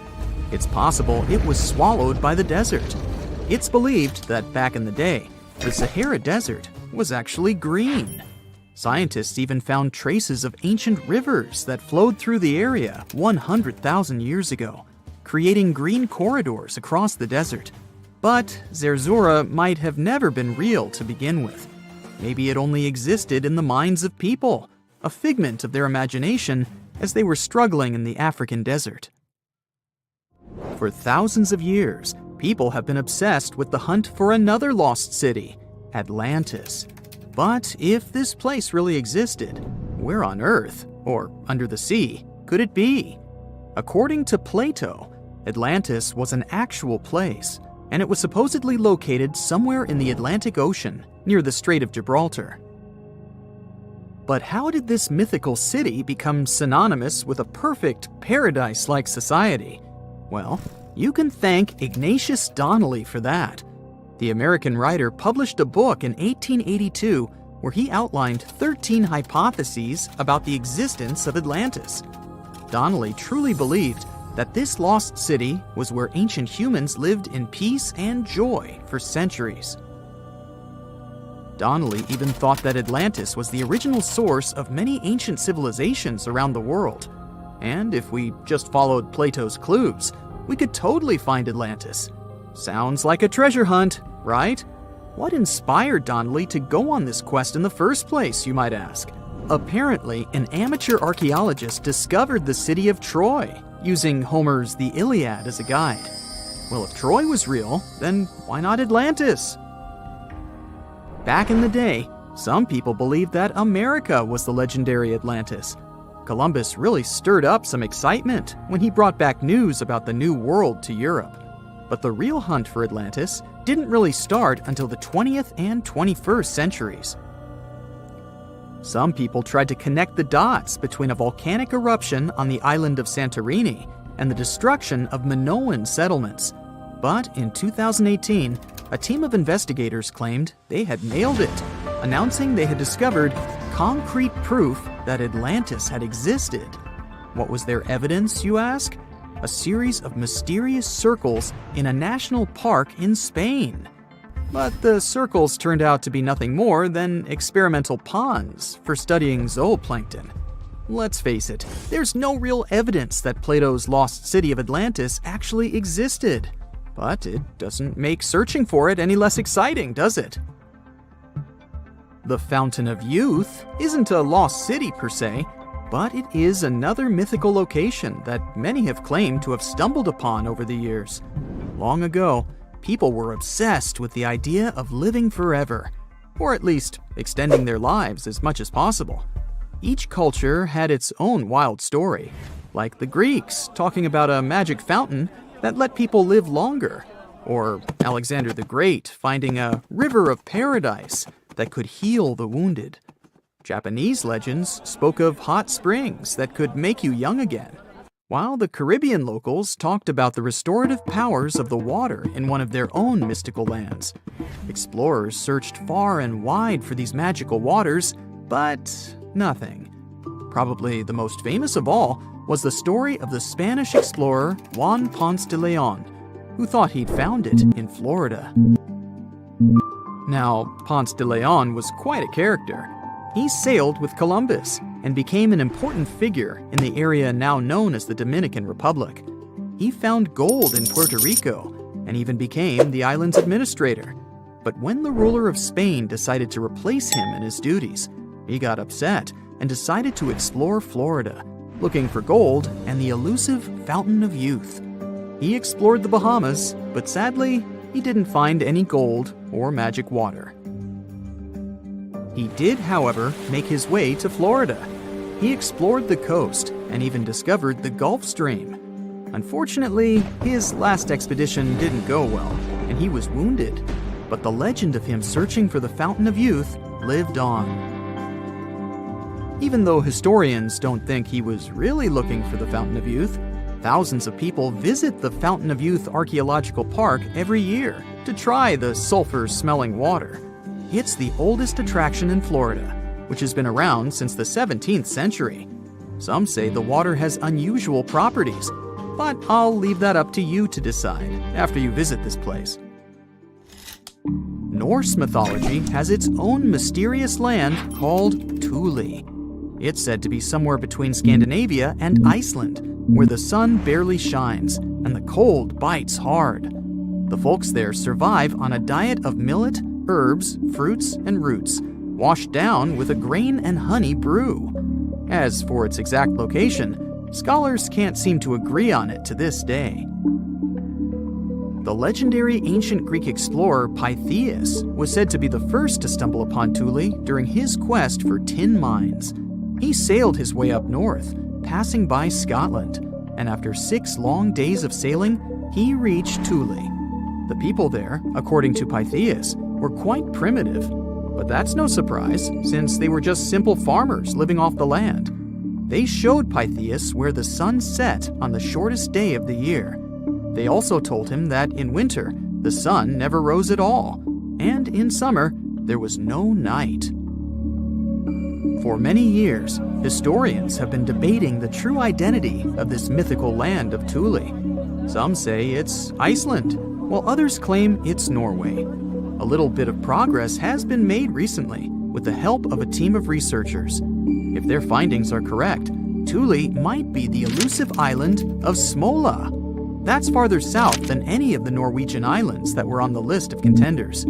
It's possible it was swallowed by the desert. It's believed that back in the day, the Sahara Desert was actually green. Scientists even found traces of ancient rivers that flowed through the area 100,000 years ago, creating green corridors across the desert. But Zerzura might have never been real to begin with. Maybe it only existed in the minds of people, a figment of their imagination as they were struggling in the African desert. For thousands of years, people have been obsessed with the hunt for another lost city, Atlantis. But if this place really existed, where on Earth, or under the sea, could it be? According to Plato, Atlantis was an actual place, and it was supposedly located somewhere in the Atlantic Ocean, near the Strait of Gibraltar. But how did this mythical city become synonymous with a perfect, paradise-like society? Well, you can thank Ignatius Donnelly for that. The American writer published a book in 1882 where he outlined 13 hypotheses about the existence of Atlantis. Donnelly truly believed that this lost city was where ancient humans lived in peace and joy for centuries. Donnelly even thought that Atlantis was the original source of many ancient civilizations around the world. And if we just followed Plato's clues, we could totally find Atlantis. Sounds like a treasure hunt, right? What inspired Donnelly to go on this quest in the first place, you might ask? Apparently, an amateur archaeologist discovered the city of Troy, using Homer's The Iliad as a guide. Well, if Troy was real, then why not Atlantis? Back in the day, some people believed that America was the legendary Atlantis. Columbus really stirred up some excitement when he brought back news about the New World to Europe. But the real hunt for Atlantis didn't really start until the 20th and 21st centuries. Some people tried to connect the dots between a volcanic eruption on the island of Santorini and the destruction of Minoan settlements. But in 2018, a team of investigators claimed they had nailed it, announcing they had discovered concrete proof that Atlantis had existed. What was their evidence, you ask? A series of mysterious circles in a national park in Spain. But the circles turned out to be nothing more than experimental ponds for studying zooplankton. Let's face it, there's no real evidence that Plato's lost city of Atlantis actually existed. But it doesn't make searching for it any less exciting, does it? The Fountain of Youth isn't a lost city per se, but it is another mythical location that many have claimed to have stumbled upon over the years. Long ago, people were obsessed with the idea of living forever, or at least extending their lives as much as possible. Each culture had its own wild story, like the Greeks talking about a magic fountain that let people live longer, or Alexander the Great finding a river of paradise that could heal the wounded. Japanese legends spoke of hot springs that could make you young again, while the Caribbean locals talked about the restorative powers of the water in one of their own mystical lands. Explorers searched far and wide for these magical waters, but nothing. Probably the most famous of all was the story of the Spanish explorer Juan Ponce de Leon, who thought he'd found it in Florida. Now, Ponce de Leon was quite a character. He sailed with Columbus and became an important figure in the area now known as the Dominican Republic. He found gold in Puerto Rico and even became the island's administrator. But when the ruler of Spain decided to replace him in his duties, he got upset and decided to explore Florida, looking for gold and the elusive Fountain of Youth. He explored the Bahamas, but sadly, he didn't find any gold or magic water. He did, however, make his way to Florida. He explored the coast and even discovered the Gulf Stream. Unfortunately, his last expedition didn't go well, and he was wounded. But the legend of him searching for the Fountain of Youth lived on. Even though historians don't think he was really looking for the Fountain of Youth, thousands of people visit the Fountain of Youth Archaeological Park every year to try the sulfur-smelling water. It's the oldest attraction in Florida, which has been around since the 17th century. Some say the water has unusual properties, but I'll leave that up to you to decide after you visit this place. Norse mythology has its own mysterious land called Thule. It's said to be somewhere between Scandinavia and Iceland, where the sun barely shines and the cold bites hard. The folks there survive on a diet of millet, herbs, fruits, and roots, washed down with a grain and honey brew. As for its exact location, scholars can't seem to agree on it to this day. The legendary ancient Greek explorer Pytheas was said to be the first to stumble upon Thule during his quest for tin mines. He sailed his way up north, passing by Scotland, and after 6 long days of sailing, he reached Thule. The people there, according to Pytheas, were quite primitive, but that's no surprise since they were just simple farmers living off the land. They showed Pytheas where the sun set on the shortest day of the year. They also told him that in winter, the sun never rose at all, and in summer, there was no night. For many years, historians have been debating the true identity of this mythical land of Thule. Some say it's Iceland, while others claim it's Norway. A little bit of progress has been made recently with the help of a team of researchers. If their findings are correct, Thule might be the elusive island of Smola. That's farther south than any of the Norwegian islands that were on the list of contenders.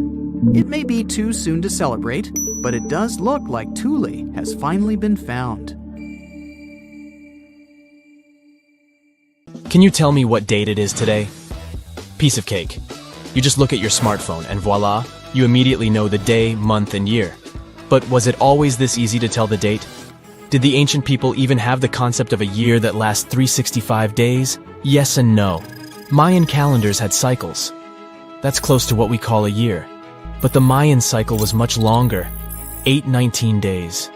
It may be too soon to celebrate, but it does look like Thule has finally been found. Can you tell me what date it is today? Piece of cake. You just look at your smartphone and voila, you immediately know the day, month, and year. But was it always this easy to tell the date? Did the ancient people even have the concept of a year that lasts 365 days? Yes and no. Mayan calendars had cycles. That's close to what we call a year. But the Mayan cycle was much longer, 819 days.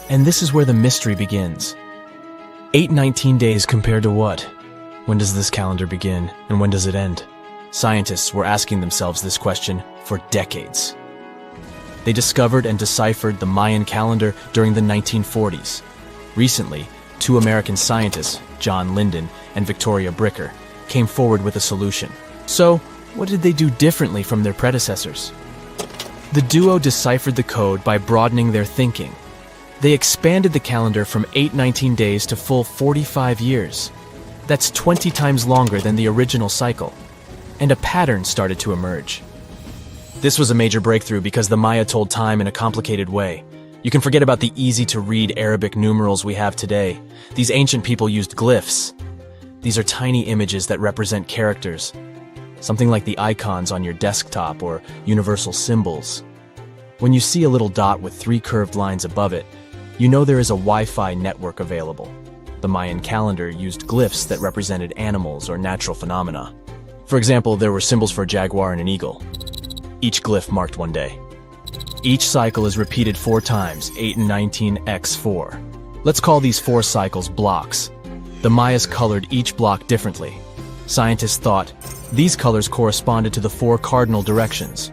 And this is where the mystery begins. 819 days compared to what? When does this calendar begin, and when does it end? Scientists were asking themselves this question for decades. They discovered and deciphered the Mayan calendar during the 1940s. Recently, 2 American scientists, John Linden and Victoria Bricker, came forward with a solution. So, what did they do differently from their predecessors? The duo deciphered the code by broadening their thinking. They expanded the calendar from 819 days to full 45 years. That's 20 times longer than the original cycle. And a pattern started to emerge. This was a major breakthrough because the Maya told time in a complicated way. You can forget about the easy-to-read Arabic numerals we have today. These ancient people used glyphs. These are tiny images that represent characters, something like the icons on your desktop or universal symbols. When you see a little dot with 3 curved lines above it, you know there is a Wi-Fi network available. The Mayan calendar used glyphs that represented animals or natural phenomena. For example, there were symbols for a jaguar and an eagle. Each glyph marked one day. Each cycle is repeated 4 times, 8 and 19 x 4. Let's call these 4 cycles blocks. The Mayas colored each block differently. Scientists thought these colors corresponded to the 4 cardinal directions.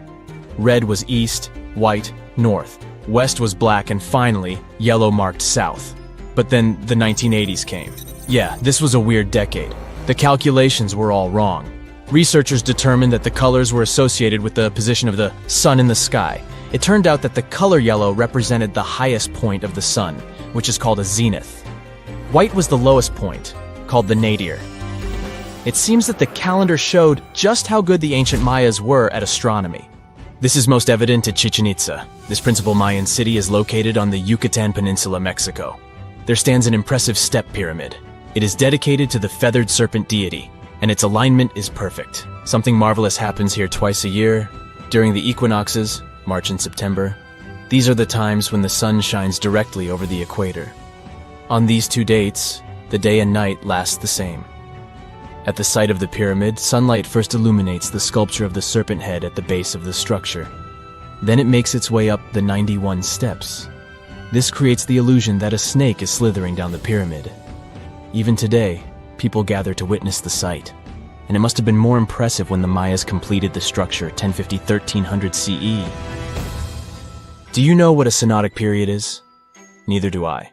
Red was east, white, north. West was black, and finally, yellow marked south. But then the 1980s came. Yeah, this was a weird decade. The calculations were all wrong. Researchers determined that the colors were associated with the position of the sun in the sky. It turned out that the color yellow represented the highest point of the sun, which is called a zenith. White was the lowest point, called the nadir. It seems that the calendar showed just how good the ancient Mayas were at astronomy. This is most evident at Chichen Itza. This principal Mayan city is located on the Yucatan Peninsula, Mexico. There stands an impressive step pyramid. It is dedicated to the feathered serpent deity, and its alignment is perfect. Something marvelous happens here twice a year, during the equinoxes, March and September. These are the times when the sun shines directly over the equator. On these 2 dates, the day and night last the same. At the site of the pyramid, sunlight first illuminates the sculpture of the serpent head at the base of the structure. Then it makes its way up the 91 steps. This creates the illusion that a snake is slithering down the pyramid. Even today, people gather to witness the sight. And it must have been more impressive when the Mayas completed the structure 1050-1300 CE. Do you know what a synodic period is? Neither do I.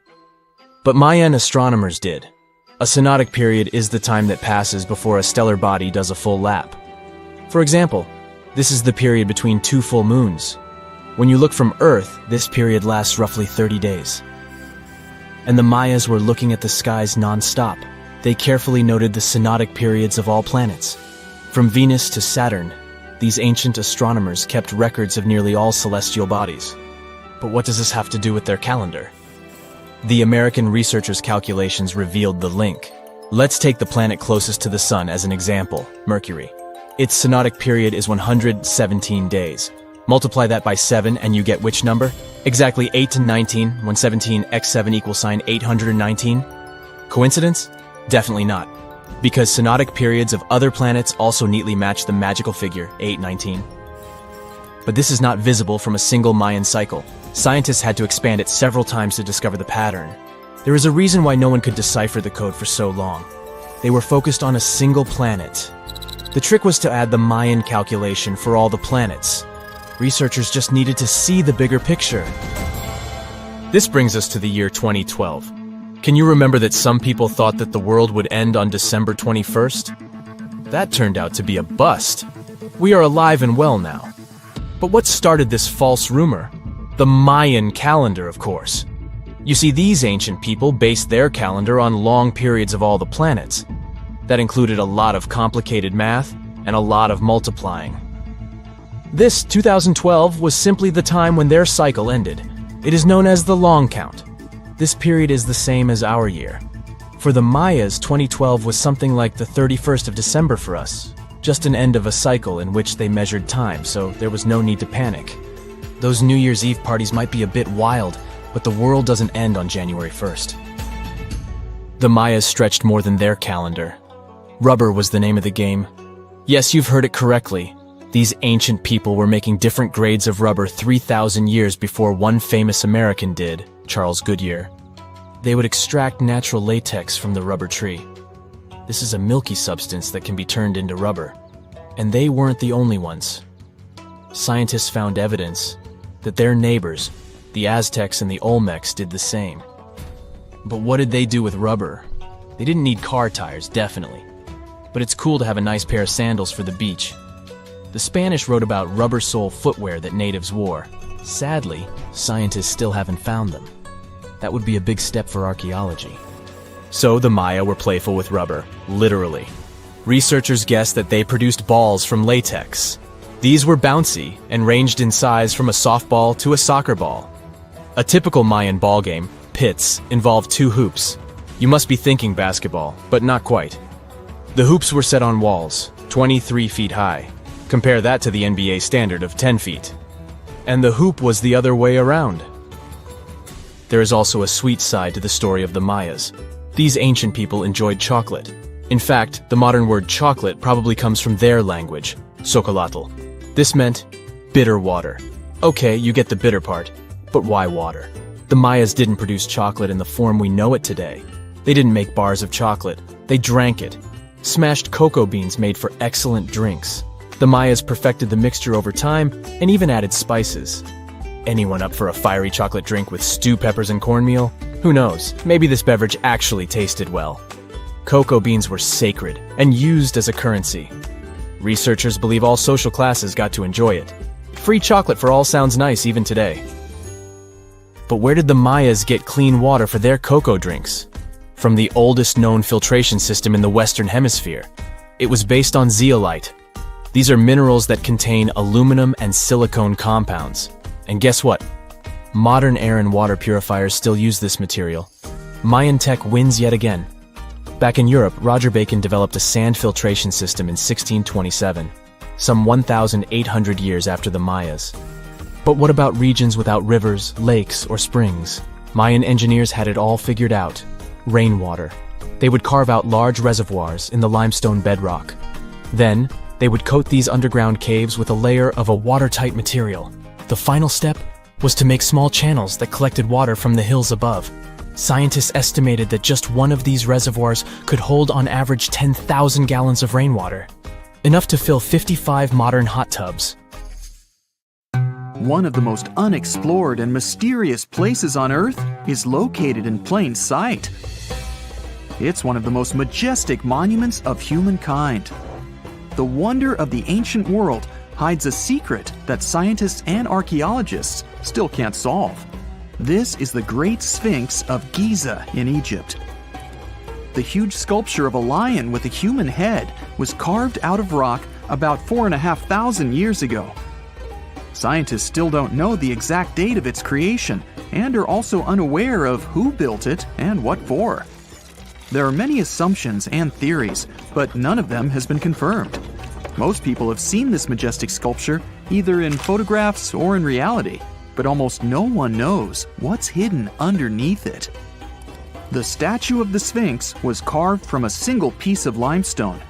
But Mayan astronomers did. A synodic period is the time that passes before a stellar body does a full lap. For example, this is the period between 2 full moons. When you look from Earth, this period lasts roughly 30 days. And the Mayas were looking at the skies non-stop. They carefully noted the synodic periods of all planets. From Venus to Saturn, these ancient astronomers kept records of nearly all celestial bodies. But what does this have to do with their calendar? The American researchers' calculations revealed the link. Let's take the planet closest to the sun as an example, Mercury. Its synodic period is 117 days. Multiply that by 7 and you get which number? Exactly 8 to 19, when 17 x 7 equals sign 819. Coincidence? Definitely not. Because synodic periods of other planets also neatly match the magical figure 819. But this is not visible from a single Mayan cycle. Scientists had to expand it several times to discover the pattern. There is a reason why no one could decipher the code for so long. They were focused on a single planet. The trick was to add the Mayan calculation for all the planets. Researchers just needed to see the bigger picture. This brings us to the year 2012. Can you remember that some people thought that the world would end on December 21st? That turned out to be a bust. We are alive and well now. But what started this false rumor? The Mayan calendar, of course. You see, these ancient people based their calendar on long periods of all the planets. That included a lot of complicated math and a lot of multiplying. This 2012 was simply the time when their cycle ended. It is known as the long count. This period is the same as our year. For the Mayas, 2012 was something like the 31st of December for us. Just an end of a cycle in which they measured time, so there was no need to panic. Those New Year's Eve parties might be a bit wild, but the world doesn't end on January 1st. The Mayas stretched more than their calendar. Rubber was the name of the game. Yes, you've heard it correctly. These ancient people were making different grades of rubber 3,000 years before one famous American did, Charles Goodyear. They would extract natural latex from the rubber tree. This is a milky substance that can be turned into rubber. And they weren't the only ones. Scientists found evidence that their neighbors, the Aztecs and the Olmecs, did the same. But what did they do with rubber? They didn't need car tires, definitely. But it's cool to have a nice pair of sandals for the beach. The Spanish wrote about rubber sole footwear that natives wore. Sadly, scientists still haven't found them. That would be a big step for archaeology. So the Maya were playful with rubber, literally. Researchers guessed that they produced balls from latex. These were bouncy and ranged in size from a softball to a soccer ball. A typical Mayan ball game, pits, involved 2 hoops. You must be thinking basketball, but not quite. The hoops were set on walls, 23 feet high. Compare that to the NBA standard of 10 feet. And the hoop was the other way around. There is also a sweet side to the story of the Mayas. These ancient people enjoyed chocolate. In fact, the modern word chocolate probably comes from their language, xocolotl. This meant bitter water. Okay, you get the bitter part, but why water? The Mayas didn't produce chocolate in the form we know it today. They didn't make bars of chocolate. They drank it. Smashed cocoa beans made for excellent drinks. The Mayas perfected the mixture over time and even added spices. Anyone up for a fiery chocolate drink with stew peppers and cornmeal? Who knows, maybe this beverage actually tasted well. Cocoa beans were sacred and used as a currency. Researchers believe all social classes got to enjoy it. Free chocolate for all sounds nice even today. But where did the Mayas get clean water for their cocoa drinks? From the oldest known filtration system in the Western Hemisphere. It was based on zeolite. These are minerals that contain aluminum and silicone compounds. And guess what? Modern air and water purifiers still use this material. Mayan tech wins yet again. Back in Europe, Roger Bacon developed a sand filtration system in 1627, some 1,800 years after the Mayas. But what about regions without rivers, lakes, or springs? Mayan engineers had it all figured out. Rainwater. They would carve out large reservoirs in the limestone bedrock. Then, they would coat these underground caves with a layer of a watertight material. The final step was to make small channels that collected water from the hills above. Scientists estimated that just one of these reservoirs could hold on average 10,000 gallons of rainwater, enough to fill 55 modern hot tubs. One of the most unexplored and mysterious places on Earth is located in plain sight. It's one of the most majestic monuments of humankind. The wonder of the ancient world hides a secret that scientists and archaeologists still can't solve. This is the Great Sphinx of Giza in Egypt. The huge sculpture of a lion with a human head was carved out of rock about 4,500 years ago. Scientists still don't know the exact date of its creation and are also unaware of who built it and what for. There are many assumptions and theories, but none of them has been confirmed. Most people have seen this majestic sculpture either in photographs or in reality, but almost no one knows what's hidden underneath it. The statue of the Sphinx was carved from a single piece of limestone.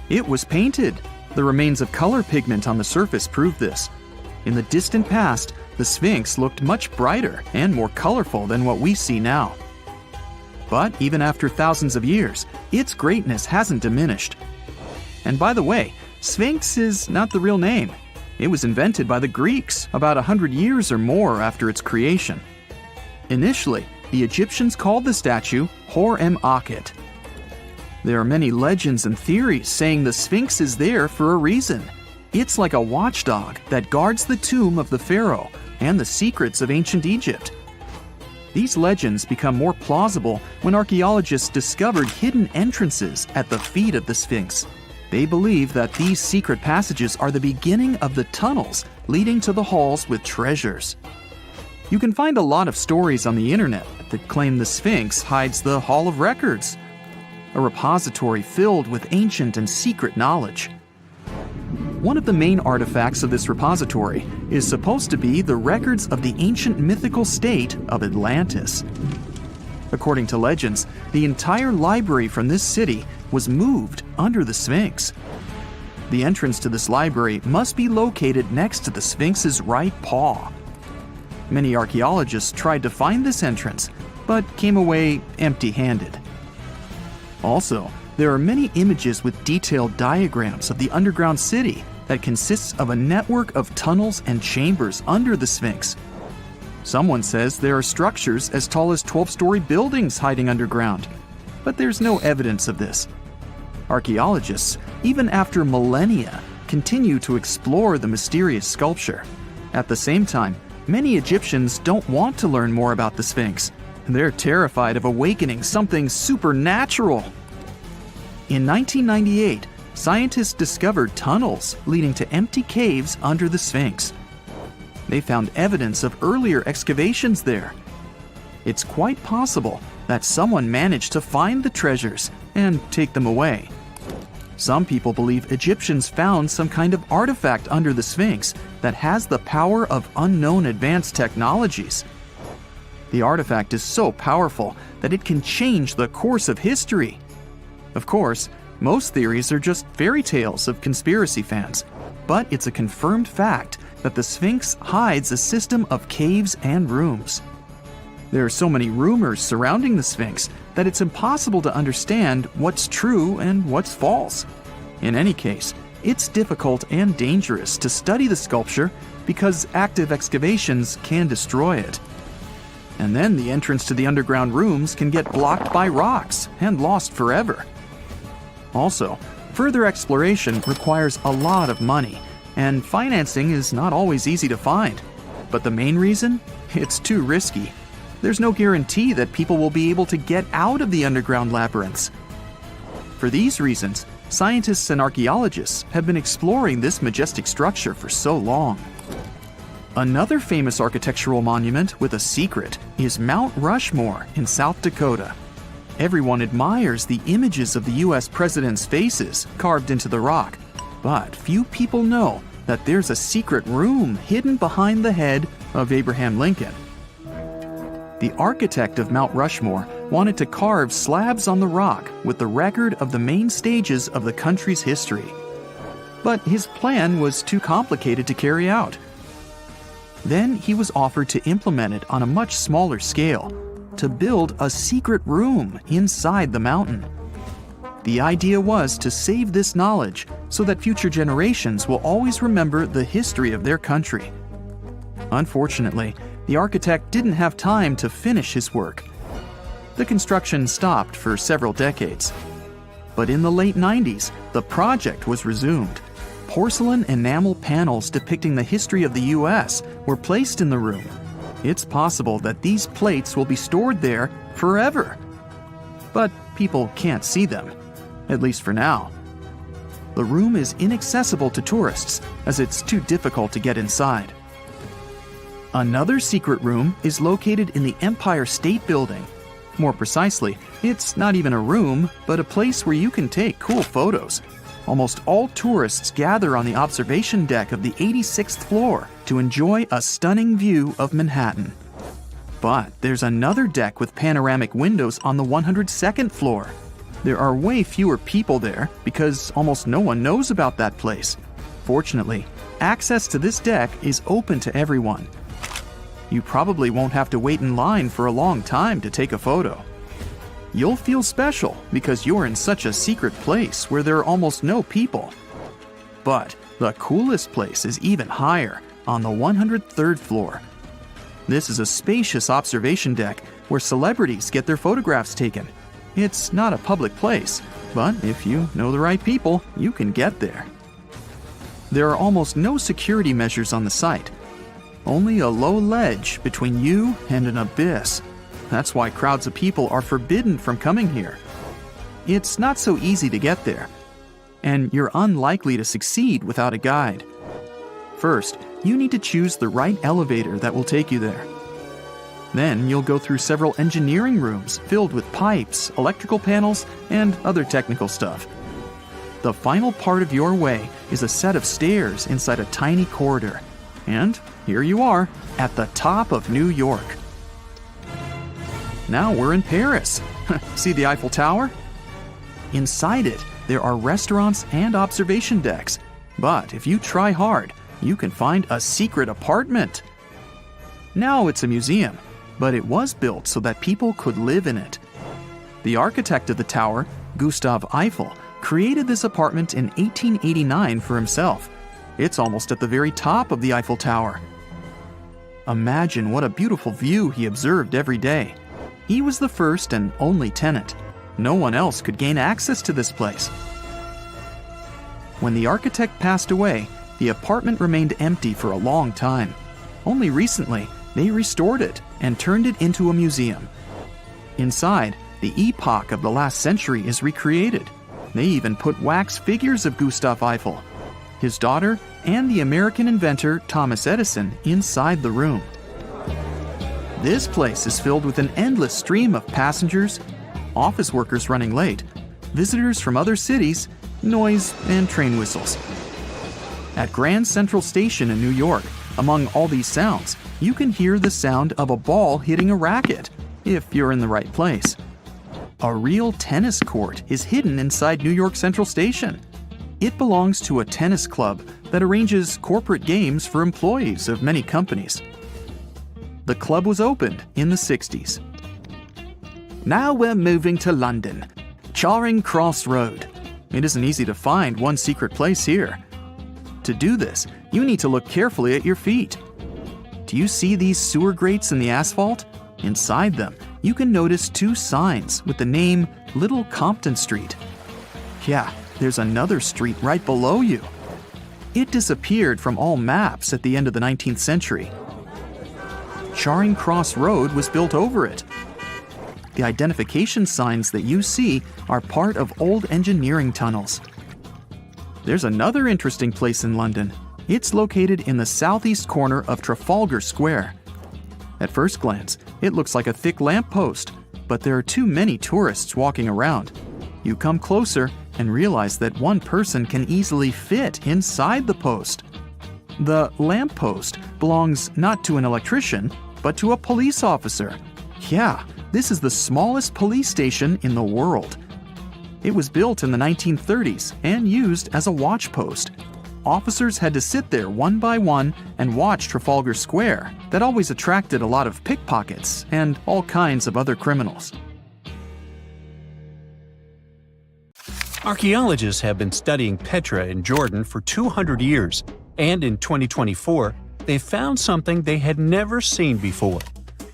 It was painted. The remains of color pigment on the surface prove this. In the distant past, the Sphinx looked much brighter and more colorful than what we see now. But even after thousands of years, its greatness hasn't diminished. And by the way, Sphinx is not the real name. It was invented by the Greeks about 100 years or more after its creation. Initially, the Egyptians called the statue Hor-em-Akhet. There are many legends and theories saying the Sphinx is there for a reason. It's like a watchdog that guards the tomb of the pharaoh and the secrets of ancient Egypt. These legends become more plausible when archaeologists discovered hidden entrances at the feet of the Sphinx. They believe that these secret passages are the beginning of the tunnels leading to the halls with treasures. You can find a lot of stories on the internet that claim the Sphinx hides the Hall of Records, a repository filled with ancient and secret knowledge. One of the main artifacts of this repository is supposed to be the records of the ancient mythical state of Atlantis. According to legends, the entire library from this city was moved under the Sphinx. The entrance to this library must be located next to the Sphinx's right paw. Many archaeologists tried to find this entrance, but came away empty-handed. Also, there are many images with detailed diagrams of the underground city that consists of a network of tunnels and chambers under the Sphinx. Someone says there are structures as tall as 12-story buildings hiding underground, but there's no evidence of this. Archaeologists, even after millennia, continue to explore the mysterious sculpture. At the same time, many Egyptians don't want to learn more about the Sphinx. They're terrified of awakening something supernatural. In 1998, scientists discovered tunnels leading to empty caves under the Sphinx. They found evidence of earlier excavations there. It's quite possible that someone managed to find the treasures and take them away. Some people believe Egyptians found some kind of artifact under the Sphinx that has the power of unknown advanced technologies. The artifact is so powerful that it can change the course of history. Of course, most theories are just fairy tales of conspiracy fans, but it's a confirmed fact that the Sphinx hides a system of caves and rooms. There are so many rumors surrounding the Sphinx that it's impossible to understand what's true and what's false. In any case, it's difficult and dangerous to study the sculpture because active excavations can destroy it. And then the entrance to the underground rooms can get blocked by rocks and lost forever. Also, further exploration requires a lot of money, and financing is not always easy to find. But the main reason? It's too risky. There's no guarantee that people will be able to get out of the underground labyrinths. For these reasons, scientists and archaeologists have been exploring this majestic structure for so long. Another famous architectural monument with a secret is Mount Rushmore in South Dakota. Everyone admires the images of the U.S. presidents' faces carved into the rock, but few people know that there's a secret room hidden behind the head of Abraham Lincoln. The architect of Mount Rushmore wanted to carve slabs on the rock with the record of the main stages of the country's history. But his plan was too complicated to carry out. Then he was offered to implement it on a much smaller scale, to build a secret room inside the mountain. The idea was to save this knowledge so that future generations will always remember the history of their country. Unfortunately, the architect didn't have time to finish his work. The construction stopped for several decades. But in the late 90s, the project was resumed. Porcelain enamel panels depicting the history of the U.S. were placed in the room. It's possible that these plates will be stored there forever. But people can't see them, at least for now. The room is inaccessible to tourists as it's too difficult to get inside. Another secret room is located in the Empire State Building. More precisely, it's not even a room, but a place where you can take cool photos. almost all tourists gather on the observation deck of the 86th floor to enjoy a stunning view of Manhattan. But there's another deck with panoramic windows on the 102nd floor. There are way fewer people there because almost no one knows about that place. Fortunately, access to this deck is open to everyone. You probably won't have to wait in line for a long time to take a photo. You'll feel special because you're in such a secret place where there are almost no people. But the coolest place is even higher, on the 103rd floor. This is a spacious observation deck where celebrities get their photographs taken. It's not a public place, but if you know the right people, you can get there. There are almost no security measures on the site. Only a low ledge between you and an abyss. That's why crowds of people are forbidden from coming here. It's not so easy to get there, and you're unlikely to succeed without a guide. First, you need to choose the right elevator that will take you there. Then you'll go through several engineering rooms filled with pipes, electrical panels, and other technical stuff. The final part of your way is a set of stairs inside a tiny corridor. And here you are, at the top of New York. Now we're in Paris. See the Eiffel Tower? Inside it, there are restaurants and observation decks. But if you try hard, you can find a secret apartment. Now it's a museum, but it was built so that people could live in it. The architect of the tower, Gustav Eiffel, created this apartment in 1889 for himself. It's almost at the very top of the Eiffel Tower. Imagine what a beautiful view he observed every day. He was the first and only tenant. No one else could gain access to this place. When the architect passed away, the apartment remained empty for a long time. Only recently, they restored it and turned it into a museum. Inside, the epoch of the last century is recreated. They even put wax figures of Gustav Eiffel, his daughter, and the American inventor Thomas Edison inside the room. This place is filled with an endless stream of passengers, office workers running late, visitors from other cities, noise, and train whistles. At Grand Central Station in New York, among all these sounds, you can hear the sound of a ball hitting a racket, if you're in the right place. A real tennis court is hidden inside New York Central Station. It belongs to a tennis club that arranges corporate games for employees of many companies. The club was opened in the 60s. Now we're moving to London, Charing Cross Road. It isn't easy to find one secret place here. To do this, you need to look carefully at your feet. Do you see these sewer grates in the asphalt? Inside them, you can notice two signs with the name Little Compton Street. Yeah, there's another street right below you. It disappeared from all maps at the end of the 19th century. Charing Cross Road was built over it. The identification signs that you see are part of old engineering tunnels. There's another interesting place in London. It's located in the southeast corner of Trafalgar Square. At first glance, it looks like a thick lamppost, but there are too many tourists walking around. You come closer and realize that one person can easily fit inside the post. The lamppost belongs not to an electrician, but to a police officer. Yeah, this is the smallest police station in the world. It was built in the 1930s and used as a watch post. Officers had to sit there one by one and watch Trafalgar Square. That always attracted a lot of pickpockets and all kinds of other criminals. Archaeologists have been studying Petra in Jordan for 200 years, and in 2024, they found something they had never seen before.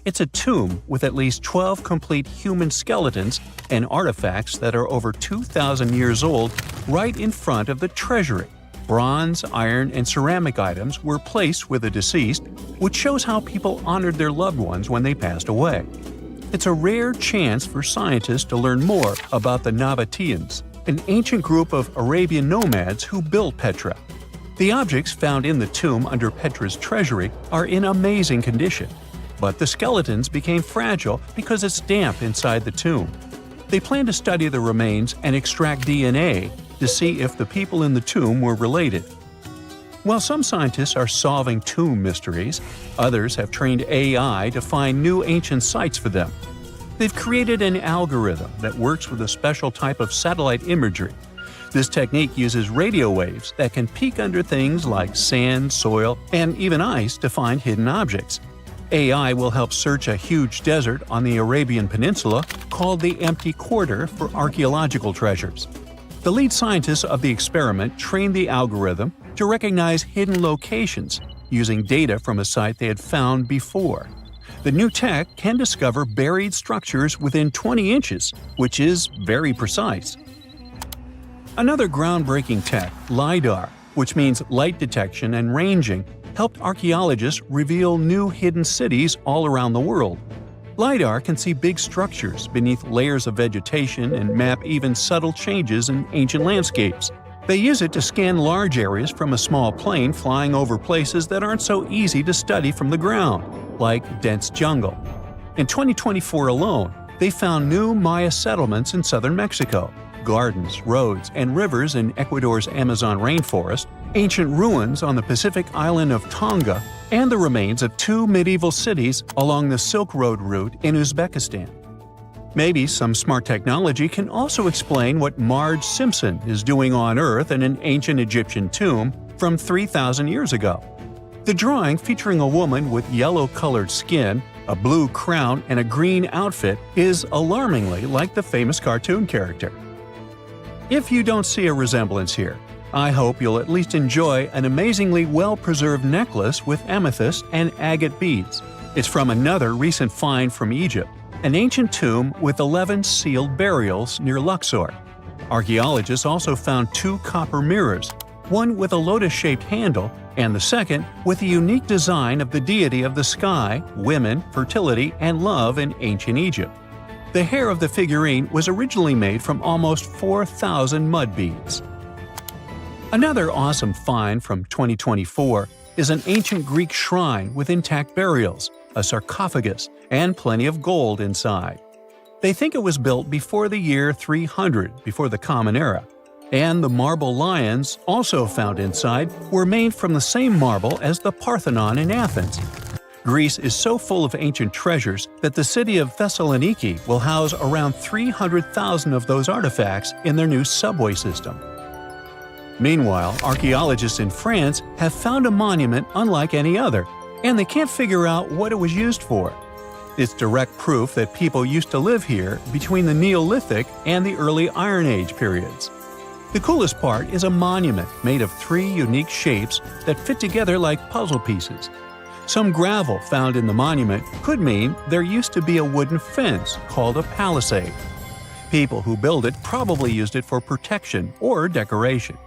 It's a tomb with at least 12 complete human skeletons and artifacts that are over 2,000 years old right in front of the treasury. Bronze, iron, and ceramic items were placed with the deceased, which shows how people honored their loved ones when they passed away. It's a rare chance for scientists to learn more about the Nabateans, an ancient group of Arabian nomads who built Petra. The objects found in the tomb under Petra's treasury are in amazing condition, but the skeletons became fragile because it's damp inside the tomb. They plan to study the remains and extract DNA, to see if the people in the tomb were related. While some scientists are solving tomb mysteries, others have trained AI to find new ancient sites for them. They've created an algorithm that works with a special type of satellite imagery. This technique uses radio waves that can peek under things like sand, soil, and even ice to find hidden objects. AI will help search a huge desert on the Arabian Peninsula called the Empty Quarter for archaeological treasures. The lead scientists of the experiment trained the algorithm to recognize hidden locations using data from a site they had found before. The new tech can discover buried structures within 20 inches, which is very precise. Another groundbreaking tech, LiDAR, which means light detection and ranging, helped archaeologists reveal new hidden cities all around the world. LiDAR can see big structures beneath layers of vegetation and map even subtle changes in ancient landscapes. They use it to scan large areas from a small plane flying over places that aren't so easy to study from the ground, like dense jungle. In 2024 alone, they found new Maya settlements in southern Mexico, gardens, roads, and rivers in Ecuador's Amazon rainforest, ancient ruins on the Pacific island of Tonga, and the remains of 2 medieval cities along the Silk Road route in Uzbekistan. Maybe some smart technology can also explain what Marge Simpson is doing on Earth in an ancient Egyptian tomb from 3,000 years ago. The drawing, featuring a woman with yellow-colored skin, a blue crown, and a green outfit, is alarmingly like the famous cartoon character. If you don't see a resemblance here, I hope you'll at least enjoy an amazingly well-preserved necklace with amethyst and agate beads. It's from another recent find from Egypt, an ancient tomb with 11 sealed burials near Luxor. Archaeologists also found 2 copper mirrors, one with a lotus-shaped handle and the second with a unique design of the deity of the sky, women, fertility, and love in ancient Egypt. The hair of the figurine was originally made from almost 4,000 mud beads. Another awesome find from 2024 is an ancient Greek shrine with intact burials, a sarcophagus, and plenty of gold inside. They think it was built before the year 300 before the Common Era, and the marble lions, also found inside, were made from the same marble as the Parthenon in Athens. Greece is so full of ancient treasures that the city of Thessaloniki will house around 300,000 of those artifacts in their new subway system. Meanwhile, archaeologists in France have found a monument unlike any other, and they can't figure out what it was used for. It's direct proof that people used to live here between the Neolithic and the early Iron Age periods. The coolest part is a monument made of 3 unique shapes that fit together like puzzle pieces. Some gravel found in the monument could mean there used to be a wooden fence called a palisade. People who built it probably used it for protection or decoration.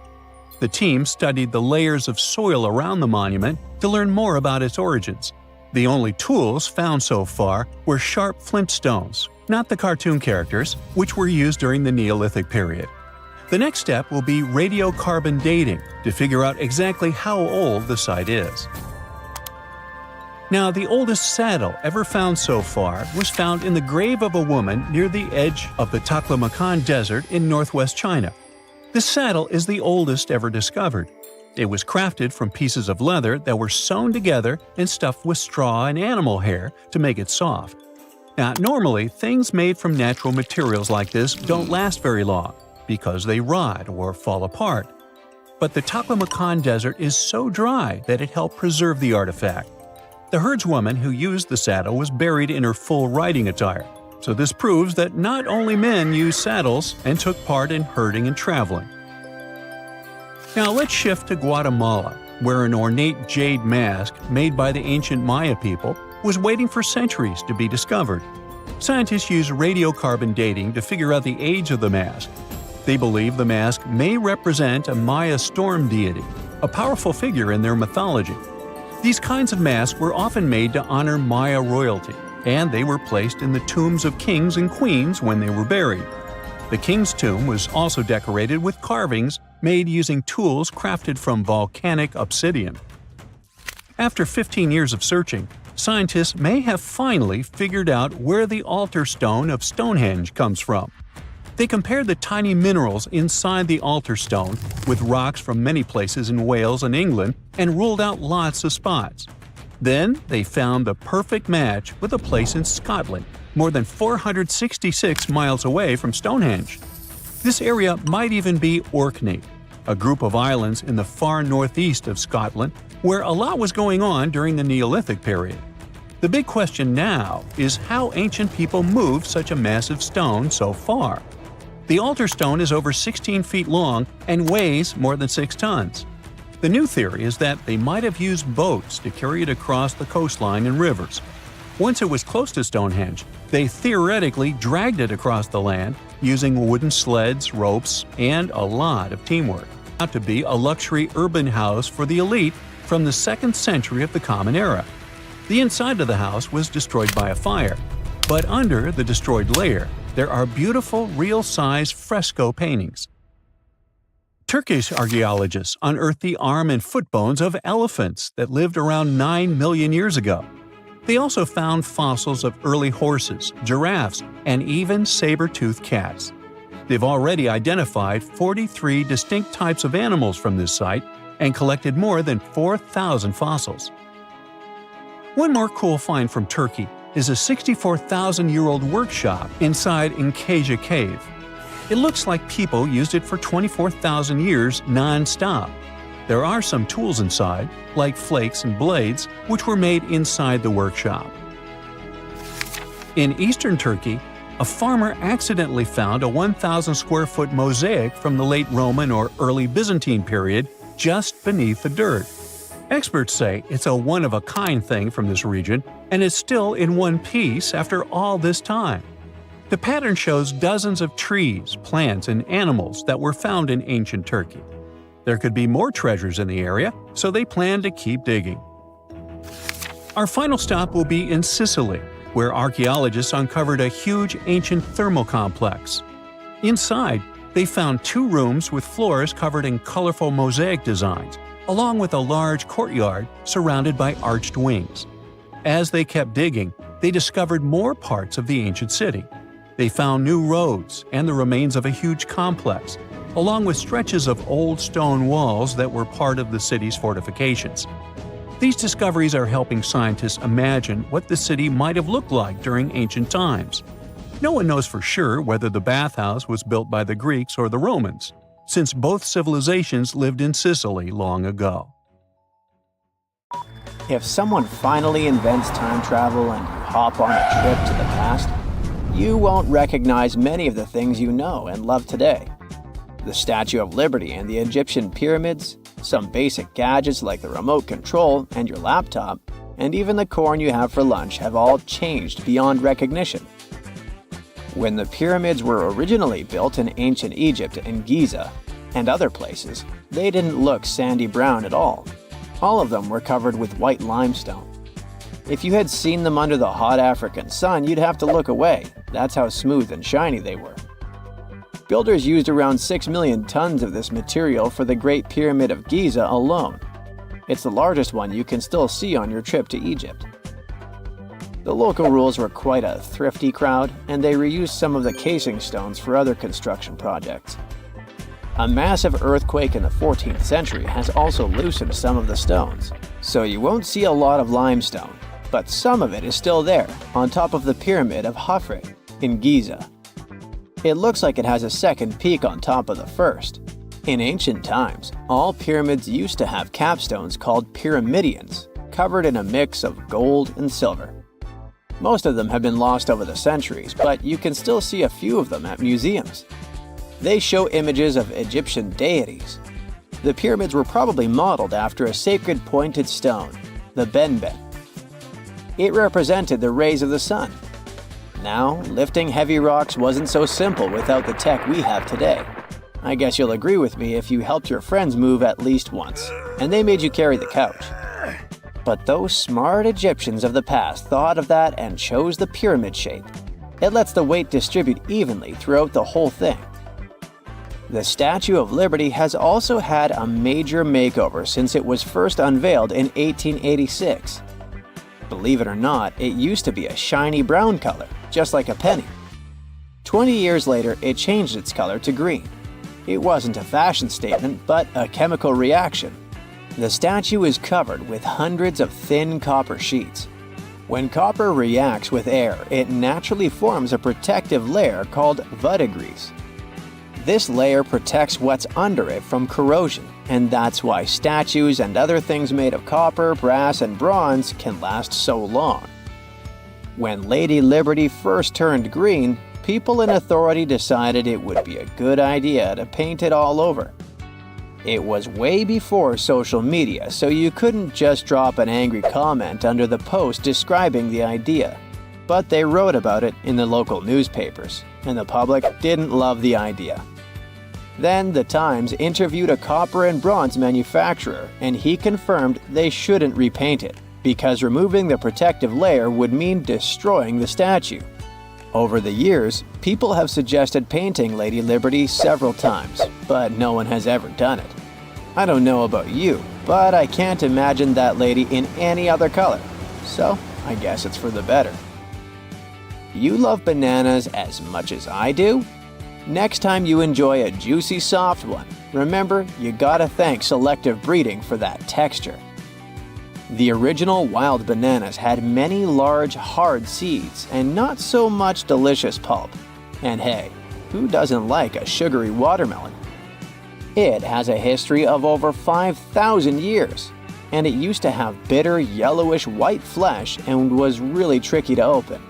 The team studied the layers of soil around the monument to learn more about its origins. The only tools found so far were sharp flint stones, not the cartoon characters, which were used during the Neolithic period. The next step will be radiocarbon dating to figure out exactly how old the site is. Now, the oldest saddle ever found so far was found in the grave of a woman near the edge of the Taklamakan Desert in northwest China. This saddle is the oldest ever discovered. It was crafted from pieces of leather that were sewn together and stuffed with straw and animal hair to make it soft. Now, normally, things made from natural materials like this don't last very long because they rot or fall apart. But the Taklamakan Desert is so dry that it helped preserve the artifact. The herdswoman who used the saddle was buried in her full riding attire, so this proves that not only men used saddles and took part in herding and traveling. Now let's shift to Guatemala, where an ornate jade mask made by the ancient Maya people was waiting for centuries to be discovered. Scientists use radiocarbon dating to figure out the age of the mask. They believe the mask may represent a Maya storm deity, a powerful figure in their mythology. These kinds of masks were often made to honor Maya royalty, and they were placed in the tombs of kings and queens when they were buried. The king's tomb was also decorated with carvings made using tools crafted from volcanic obsidian. After 15 years of searching, scientists may have finally figured out where the altar stone of Stonehenge comes from. They compared the tiny minerals inside the altar stone with rocks from many places in Wales and England and ruled out lots of spots. Then they found the perfect match with a place in Scotland, more than 466 miles away from Stonehenge. This area might even be Orkney, a group of islands in the far northeast of Scotland where a lot was going on during the Neolithic period. The big question now is how ancient people moved such a massive stone so far. The altar stone is over 16 feet long and weighs more than 6 tons. The new theory is that they might have used boats to carry it across the coastline and rivers. Once it was close to Stonehenge, they theoretically dragged it across the land using wooden sleds, ropes, and a lot of teamwork. Out to be a luxury urban house for the elite from the 2nd century of the Common Era. The inside of the house was destroyed by a fire, but under the destroyed layer, there are beautiful real-size fresco paintings. Turkish archaeologists unearthed the arm and foot bones of elephants that lived around 9 million years ago. They also found fossils of early horses, giraffes, and even saber-toothed cats. They've already identified 43 distinct types of animals from this site and collected more than 4,000 fossils. One more cool find from Turkey is a 64,000-year-old workshop inside Incasia Cave. It looks like people used it for 24,000 years non-stop. There are some tools inside, like flakes and blades, which were made inside the workshop. In eastern Turkey, a farmer accidentally found a 1,000-square-foot mosaic from the late Roman or early Byzantine period just beneath the dirt. Experts say it's a one-of-a-kind thing from this region, and it's still in one piece after all this time. The pattern shows dozens of trees, plants, and animals that were found in ancient Turkey. There could be more treasures in the area, so they plan to keep digging. Our final stop will be in Sicily, where archaeologists uncovered a huge ancient thermal complex. Inside, they found 2 rooms with floors covered in colorful mosaic designs, along with a large courtyard surrounded by arched wings. As they kept digging, they discovered more parts of the ancient city. They found new roads and the remains of a huge complex, along with stretches of old stone walls that were part of the city's fortifications. These discoveries are helping scientists imagine what the city might have looked like during ancient times. No one knows for sure whether the bathhouse was built by the Greeks or the Romans, since both civilizations lived in Sicily long ago. If someone finally invents time travel and you hop on a trip to the past, you won't recognize many of the things you know and love today. The Statue of Liberty and the Egyptian pyramids, some basic gadgets like the remote control and your laptop, and even the corn you have for lunch have all changed beyond recognition. When the pyramids were originally built in ancient Egypt and Giza and other places, they didn't look sandy brown at all. All of them were covered with white limestone. If you had seen them under the hot African sun, you'd have to look away. That's how smooth and shiny they were. Builders used around 6 million tons of this material for the Great Pyramid of Giza alone. It's the largest one you can still see on your trip to Egypt. The local rules were quite a thrifty crowd, and they reused some of the casing stones for other construction projects. A massive earthquake in the 14th century has also loosened some of the stones, so you won't see a lot of limestone, but some of it is still there, on top of the Pyramid of Khafre in Giza. It looks like it has a second peak on top of the first. In ancient times, all pyramids used to have capstones called pyramidions, covered in a mix of gold and silver. Most of them have been lost over the centuries, but you can still see a few of them at museums. They show images of Egyptian deities. The pyramids were probably modeled after a sacred pointed stone, the benben. It represented the rays of the sun. Now, lifting heavy rocks wasn't so simple without the tech we have today. I guess you'll agree with me if you helped your friends move at least once, and they made you carry the couch. But those smart Egyptians of the past thought of that and chose the pyramid shape. It lets the weight distribute evenly throughout the whole thing. The Statue of Liberty has also had a major makeover since it was first unveiled in 1886. Believe it or not, it used to be a shiny brown color, just like a penny. 20 years later, it changed its color to green. It wasn't a fashion statement, but a chemical reaction. The statue is covered with hundreds of thin copper sheets. When copper reacts with air, it naturally forms a protective layer called verdigris. This layer protects what's under it from corrosion, and that's why statues and other things made of copper, brass, and bronze can last so long. When Lady Liberty first turned green, people in authority decided it would be a good idea to paint it all over. It was way before social media, so you couldn't just drop an angry comment under the post describing the idea. But they wrote about it in the local newspapers, and the public didn't love the idea. Then the Times interviewed a copper and bronze manufacturer, and he confirmed they shouldn't repaint it, because removing the protective layer would mean destroying the statue. Over the years, people have suggested painting Lady Liberty several times, but no one has ever done it. I don't know about you, but I can't imagine that lady in any other color, so I guess it's for the better. You love bananas as much as I do? Next time you enjoy a juicy soft one, remember you gotta thank selective breeding for that texture. The original wild bananas had many large, hard seeds and not so much delicious pulp. And hey, who doesn't like a sugary watermelon? It has a history of over 5,000 years, and it used to have bitter, yellowish white flesh and was really tricky to open.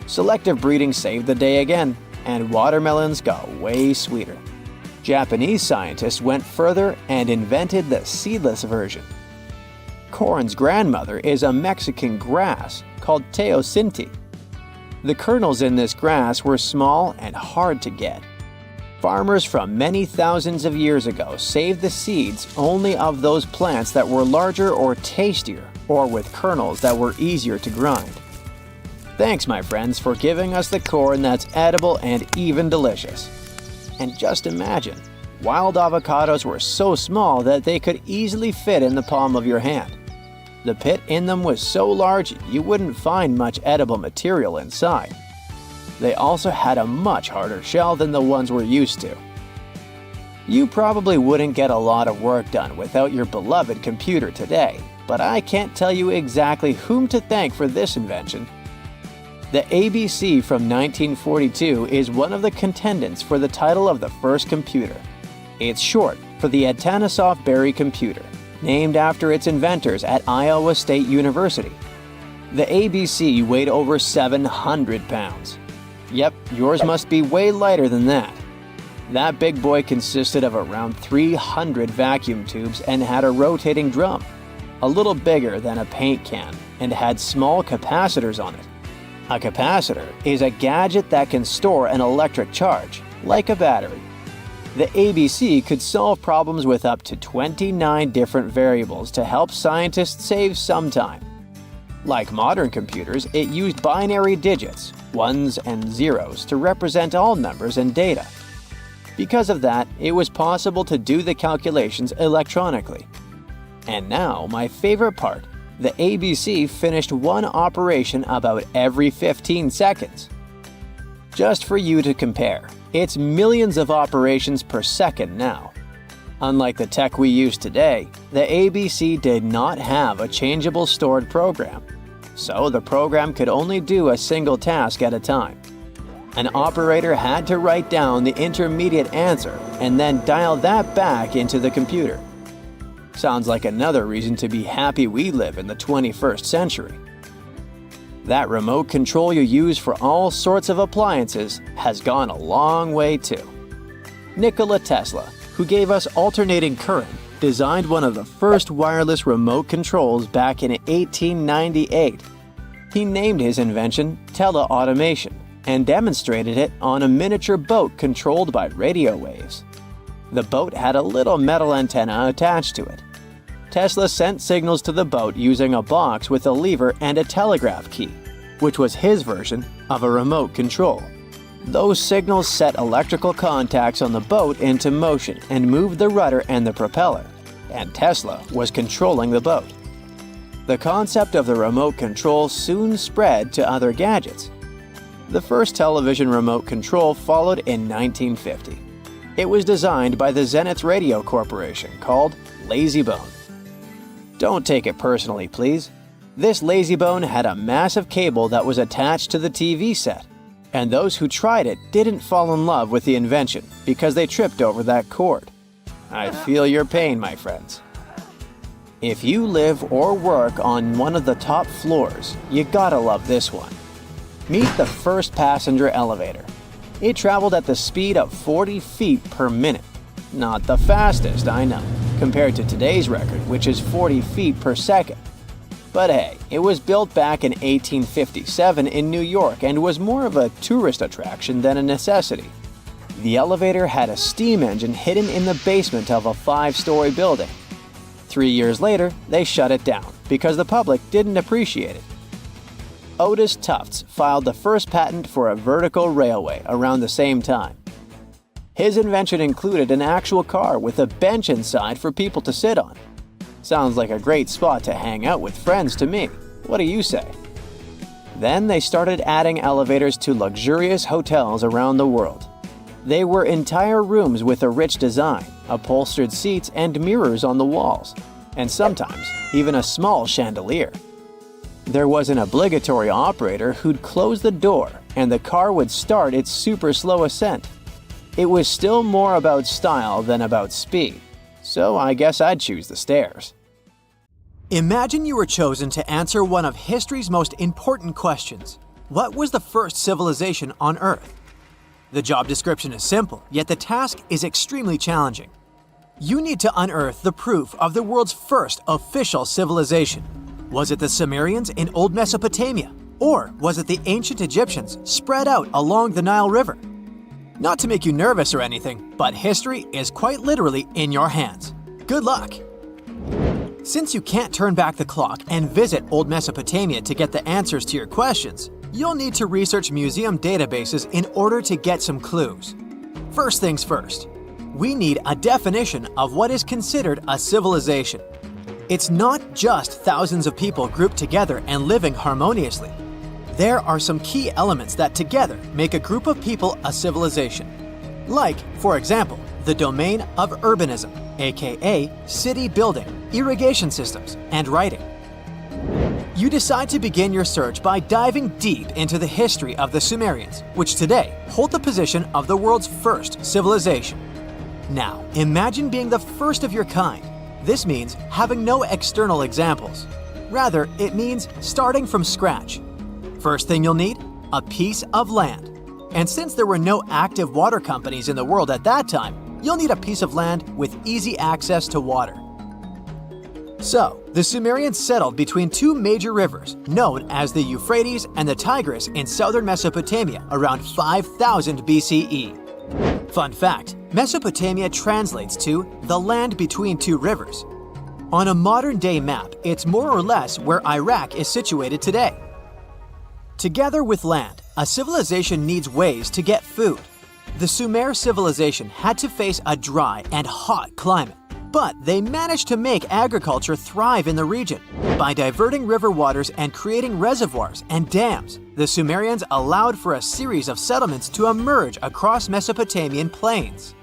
Selective breeding saved the day again, and watermelons got way sweeter. Japanese scientists went further and invented the seedless version. Corn's grandmother is a Mexican grass called teosinte. The kernels in this grass were small and hard to get. Farmers from many thousands of years ago saved the seeds only of those plants that were larger or tastier, or with kernels that were easier to grind. Thanks, my friends, for giving us the corn that's edible and even delicious. And just imagine, wild avocados were so small that they could easily fit in the palm of your hand. The pit in them was so large you wouldn't find much edible material inside. They also had a much harder shell than the ones we're used to. You probably wouldn't get a lot of work done without your beloved computer today, but I can't tell you exactly whom to thank for this invention. The ABC from 1942 is one of the contendants for the title of the first computer. It's short for the Atanasoff Berry computer, named after its inventors at Iowa State University. The ABC weighed over 700 pounds. Yep, yours must be way lighter than that. That big boy consisted of around 300 vacuum tubes and had a rotating drum, a little bigger than a paint can, and had small capacitors on it. A capacitor is a gadget that can store an electric charge, like a battery. The ABC could solve problems with up to 29 different variables to help scientists save some time. Like modern computers, it used binary digits, ones and zeros, to represent all numbers and data. Because of that, it was possible to do the calculations electronically. And now, my favorite part, the ABC finished one operation about every 15 seconds. Just for you to compare, it's millions of operations per second now. Unlike the tech we use today, the ABC did not have a changeable stored program, so the program could only do a single task at a time. An operator had to write down the intermediate answer and then dial that back into the computer. Sounds like another reason to be happy we live in the 21st century. That remote control you use for all sorts of appliances has gone a long way too. Nikola Tesla, who gave us alternating current, designed one of the first wireless remote controls back in 1898. He named his invention teleautomation and demonstrated it on a miniature boat controlled by radio waves. The boat had a little metal antenna attached to it. Tesla sent signals to the boat using a box with a lever and a telegraph key, which was his version of a remote control. Those signals set electrical contacts on the boat into motion and moved the rudder and the propeller, and Tesla was controlling the boat. The concept of the remote control soon spread to other gadgets. The first television remote control followed in 1950. It was designed by the Zenith Radio Corporation, called LazyBone. Don't take it personally, please. This LazyBone had a massive cable that was attached to the TV set, and those who tried it didn't fall in love with the invention because they tripped over that cord. I feel your pain, my friends. If you live or work on one of the top floors, you gotta love this one. Meet the first passenger elevator. It traveled at the speed of 40 feet per minute. Not the fastest, I know, compared to today's record, which is 40 feet per second. But hey, it was built back in 1857 in New York and was more of a tourist attraction than a necessity. The elevator had a steam engine hidden in the basement of a 5-story building. 3 years later, they shut it down because the public didn't appreciate it. Otis Tufts filed the first patent for a vertical railway around the same time. His invention included an actual car with a bench inside for people to sit on. Sounds like a great spot to hang out with friends to me. What do you say? Then they started adding elevators to luxurious hotels around the world. They were entire rooms with a rich design, upholstered seats and mirrors on the walls, and sometimes even a small chandelier. There was an obligatory operator who'd close the door and the car would start its super slow ascent. It was still more about style than about speed, so I guess I'd choose the stairs. Imagine you were chosen to answer one of history's most important questions. What was the first civilization on Earth? The job description is simple, yet the task is extremely challenging. You need to unearth the proof of the world's first official civilization. Was it the Sumerians in Old Mesopotamia? Or was it the ancient Egyptians spread out along the Nile River? Not to make you nervous or anything, but history is quite literally in your hands. Good luck! Since you can't turn back the clock and visit Old Mesopotamia to get the answers to your questions, you'll need to research museum databases in order to get some clues. First things first, we need a definition of what is considered a civilization. It's not just thousands of people grouped together and living harmoniously. There are some key elements that together make a group of people a civilization. Like, for example, the domain of urbanism, aka city building, irrigation systems, and writing. You decide to begin your search by diving deep into the history of the Sumerians, which today hold the position of the world's first civilization. Now, imagine being the first of your kind. This means having no external examples. Rather, it means starting from scratch. First thing you'll need? A piece of land. And since there were no active water companies in the world at that time, you'll need a piece of land with easy access to water. So, the Sumerians settled between two major rivers, known as the Euphrates and the Tigris in southern Mesopotamia around 5000 BCE. Fun fact, Mesopotamia translates to the land between two rivers. On a modern-day map, it's more or less where Iraq is situated today. Together with land, a civilization needs ways to get food. The Sumer civilization had to face a dry and hot climate, but they managed to make agriculture thrive in the region. By diverting river waters and creating reservoirs and dams, the Sumerians allowed for a series of settlements to emerge across Mesopotamian plains.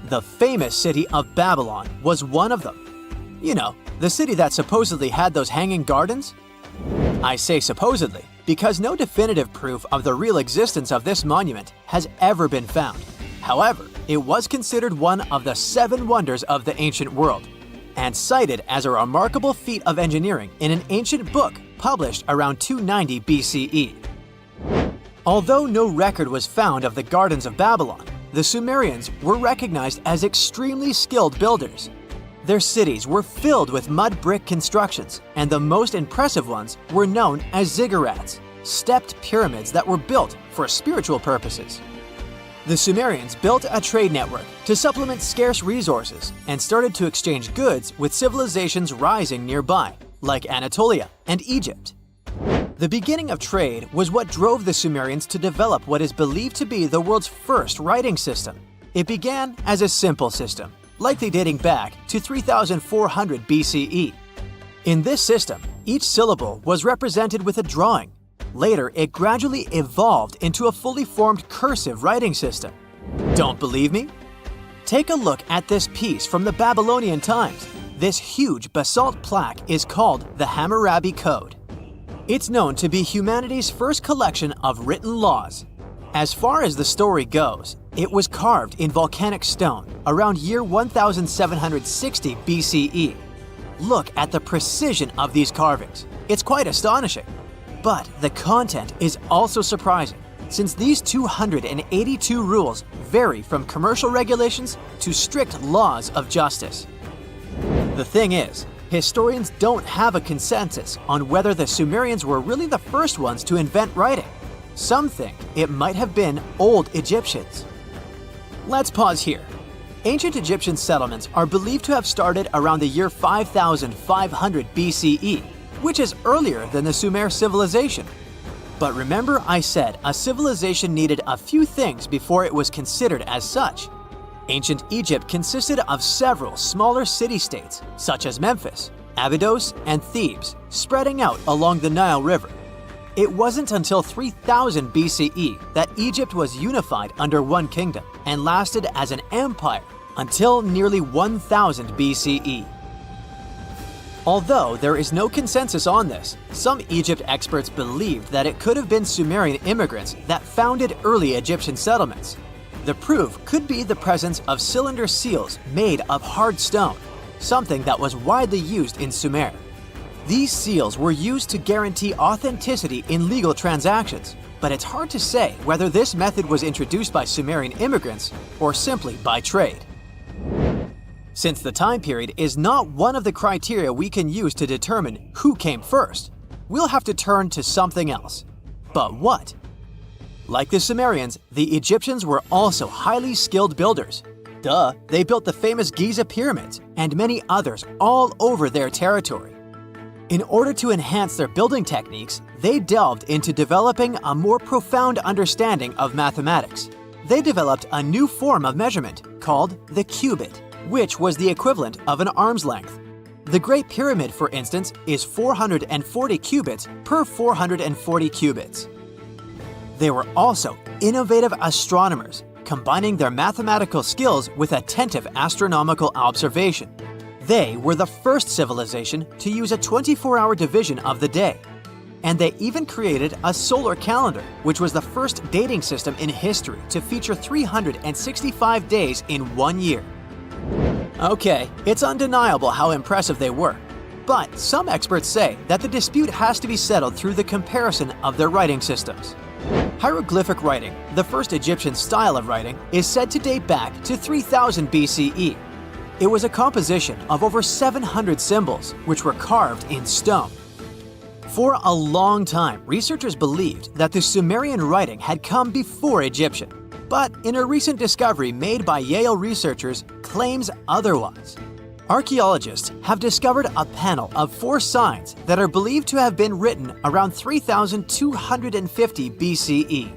The famous city of Babylon was one of them. You know, the city that supposedly had those hanging gardens? I say supposedly because no definitive proof of the real existence of this monument has ever been found. However, it was considered one of the 7 wonders of the ancient world, and cited as a remarkable feat of engineering in an ancient book published around 290 BCE. Although no record was found of the Gardens of Babylon, the Sumerians were recognized as extremely skilled builders. Their cities were filled with mud brick constructions, and the most impressive ones were known as ziggurats, stepped pyramids that were built for spiritual purposes. The Sumerians built a trade network to supplement scarce resources and started to exchange goods with civilizations rising nearby, like Anatolia and Egypt. The beginning of trade was what drove the Sumerians to develop what is believed to be the world's first writing system. It began as a simple system, likely dating back to 3400 BCE. In this system, each syllable was represented with a drawing. Later, it gradually evolved into a fully formed cursive writing system. Don't believe me? Take a look at this piece from the Babylonian times. This huge basalt plaque is called the Hammurabi Code. It's known to be humanity's first collection of written laws. As far as the story goes, it was carved in volcanic stone around year 1760 BCE. Look at the precision of these carvings. It's quite astonishing. But the content is also surprising, since these 282 rules vary from commercial regulations to strict laws of justice. The thing is, historians don't have a consensus on whether the Sumerians were really the first ones to invent writing. Some think it might have been old Egyptians. Let's pause here. Ancient Egyptian settlements are believed to have started around the year 5500 BCE, which is earlier than the Sumer civilization. But remember I said a civilization needed a few things before it was considered as such. Ancient Egypt consisted of several smaller city-states, such as Memphis, Abydos, and Thebes, spreading out along the Nile River. It wasn't until 3000 BCE that Egypt was unified under one kingdom and lasted as an empire until nearly 1000 BCE. Although there is no consensus on this, some Egypt experts believed that it could have been Sumerian immigrants that founded early Egyptian settlements. The proof could be the presence of cylinder seals made of hard stone, something that was widely used in Sumer. These seals were used to guarantee authenticity in legal transactions, but it's hard to say whether this method was introduced by Sumerian immigrants or simply by trade. Since the time period is not one of the criteria we can use to determine who came first, we'll have to turn to something else. But what? Like the Sumerians, the Egyptians were also highly skilled builders. Duh, they built the famous Giza pyramids and many others all over their territory. In order to enhance their building techniques, they delved into developing a more profound understanding of mathematics. They developed a new form of measurement called the cubit, which was the equivalent of an arm's length. The Great Pyramid, for instance, is 440 cubits per 440 cubits. They were also innovative astronomers, combining their mathematical skills with attentive astronomical observation. They were the first civilization to use a 24-hour division of the day. And they even created a solar calendar, which was the first dating system in history to feature 365 days in 1 year. Okay, it's undeniable how impressive they were. But some experts say that the dispute has to be settled through the comparison of their writing systems. Hieroglyphic writing, the first Egyptian style of writing, is said to date back to 3000 BCE. It was a composition of over 700 symbols, which were carved in stone. For a long time, researchers believed that the Sumerian writing had come before Egyptian, but in a recent discovery made by Yale researchers claims otherwise. Archaeologists have discovered a panel of 4 signs that are believed to have been written around 3250 BCE.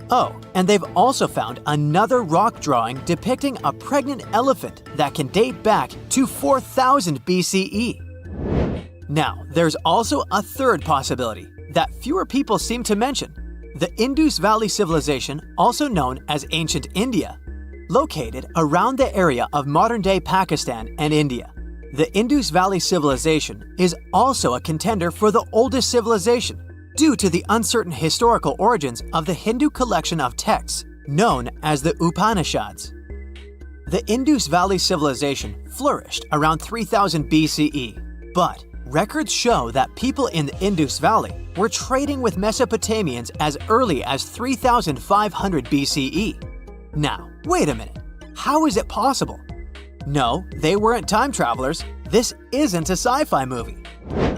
Oh, and they've also found another rock drawing depicting a pregnant elephant that can date back to 4000 BCE. Now, there's also a third possibility that fewer people seem to mention: the Indus Valley Civilization, also known as Ancient India, located around the area of modern-day Pakistan and India. The Indus Valley Civilization is also a contender for the oldest civilization due to the uncertain historical origins of the Hindu collection of texts known as the Upanishads. The Indus Valley Civilization flourished around 3000 BCE, but records show that people in the Indus Valley were trading with Mesopotamians as early as 3500 BCE. Now, wait a minute. How is it possible? No, they weren't time travelers. This isn't a sci-fi movie.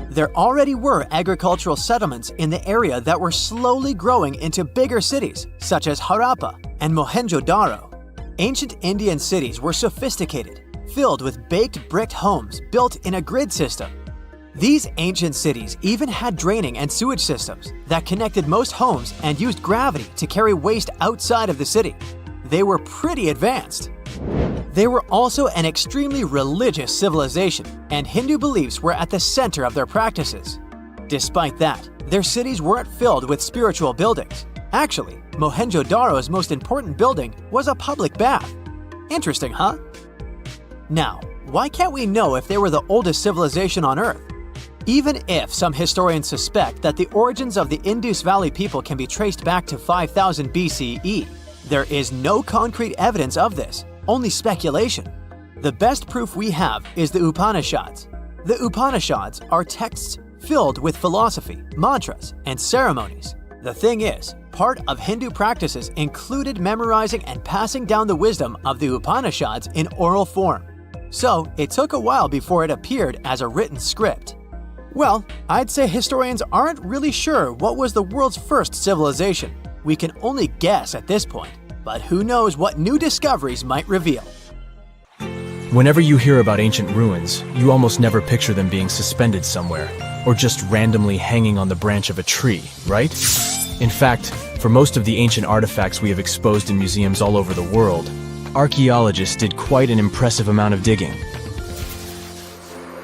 There already were agricultural settlements in the area that were slowly growing into bigger cities, such as Harappa and Mohenjo-Daro. Ancient Indian cities were sophisticated, filled with baked brick homes built in a grid system. These ancient cities even had draining and sewage systems that connected most homes and used gravity to carry waste outside of the city. They were pretty advanced. They were also an extremely religious civilization, and Hindu beliefs were at the center of their practices. Despite that, their cities weren't filled with spiritual buildings. Actually, Mohenjo-Daro's most important building was a public bath. Interesting, huh? Now, why can't we know if they were the oldest civilization on Earth? Even if some historians suspect that the origins of the Indus Valley people can be traced back to 5000 BCE, there is no concrete evidence of this, only speculation. The best proof we have is the Upanishads. The Upanishads are texts filled with philosophy, mantras, and ceremonies. The thing is, part of Hindu practices included memorizing and passing down the wisdom of the Upanishads in oral form. So, it took a while before it appeared as a written script. Well, I'd say historians aren't really sure what was the world's first civilization. We can only guess at this point, but who knows what new discoveries might reveal. Whenever you hear about ancient ruins, you almost never picture them being suspended somewhere, or just randomly hanging on the branch of a tree, right? In fact, for most of the ancient artifacts we have exposed in museums all over the world, archaeologists did quite an impressive amount of digging.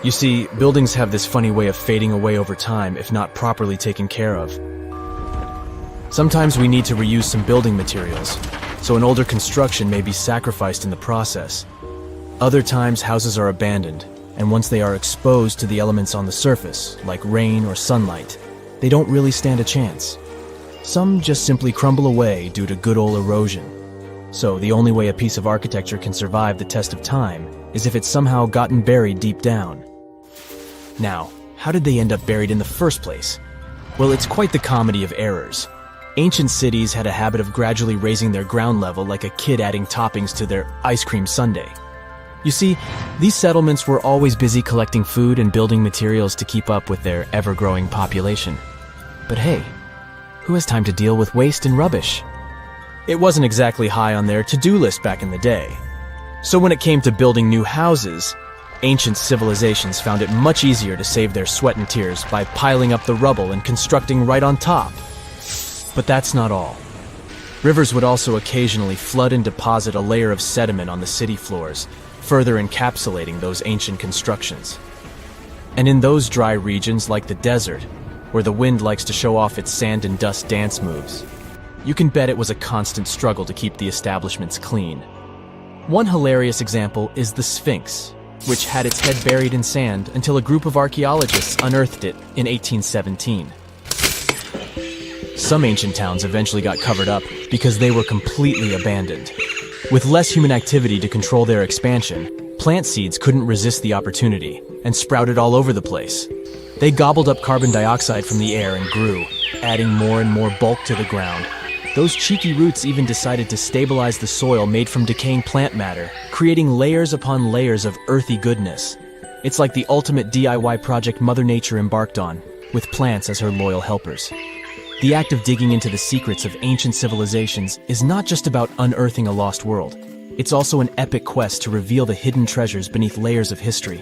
You see, buildings have this funny way of fading away over time if not properly taken care of. Sometimes we need to reuse some building materials, so an older construction may be sacrificed in the process. Other times, houses are abandoned, and once they are exposed to the elements on the surface, like rain or sunlight, they don't really stand a chance. Some just simply crumble away due to good old erosion. So the only way a piece of architecture can survive the test of time is if it's somehow gotten buried deep down. Now, how did they end up buried in the first place? Well, it's quite the comedy of errors. Ancient cities had a habit of gradually raising their ground level like a kid adding toppings to their ice cream sundae. You see, these settlements were always busy collecting food and building materials to keep up with their ever-growing population. But hey, who has time to deal with waste and rubbish? It wasn't exactly high on their to-do list back in the day. So when it came to building new houses, ancient civilizations found it much easier to save their sweat and tears by piling up the rubble and constructing right on top. But that's not all. Rivers would also occasionally flood and deposit a layer of sediment on the city floors, further encapsulating those ancient constructions. And in those dry regions like the desert, where the wind likes to show off its sand and dust dance moves, you can bet it was a constant struggle to keep the establishments clean. One hilarious example is the Sphinx, which had its head buried in sand until a group of archaeologists unearthed it in 1817. Some ancient towns eventually got covered up because they were completely abandoned. With less human activity to control their expansion, plant seeds couldn't resist the opportunity and sprouted all over the place. They gobbled up carbon dioxide from the air and grew, adding more and more bulk to the ground. Those cheeky roots even decided to stabilize the soil made from decaying plant matter, creating layers upon layers of earthy goodness. It's like the ultimate DIY project Mother Nature embarked on, with plants as her loyal helpers. The act of digging into the secrets of ancient civilizations is not just about unearthing a lost world. It's also an epic quest to reveal the hidden treasures beneath layers of history.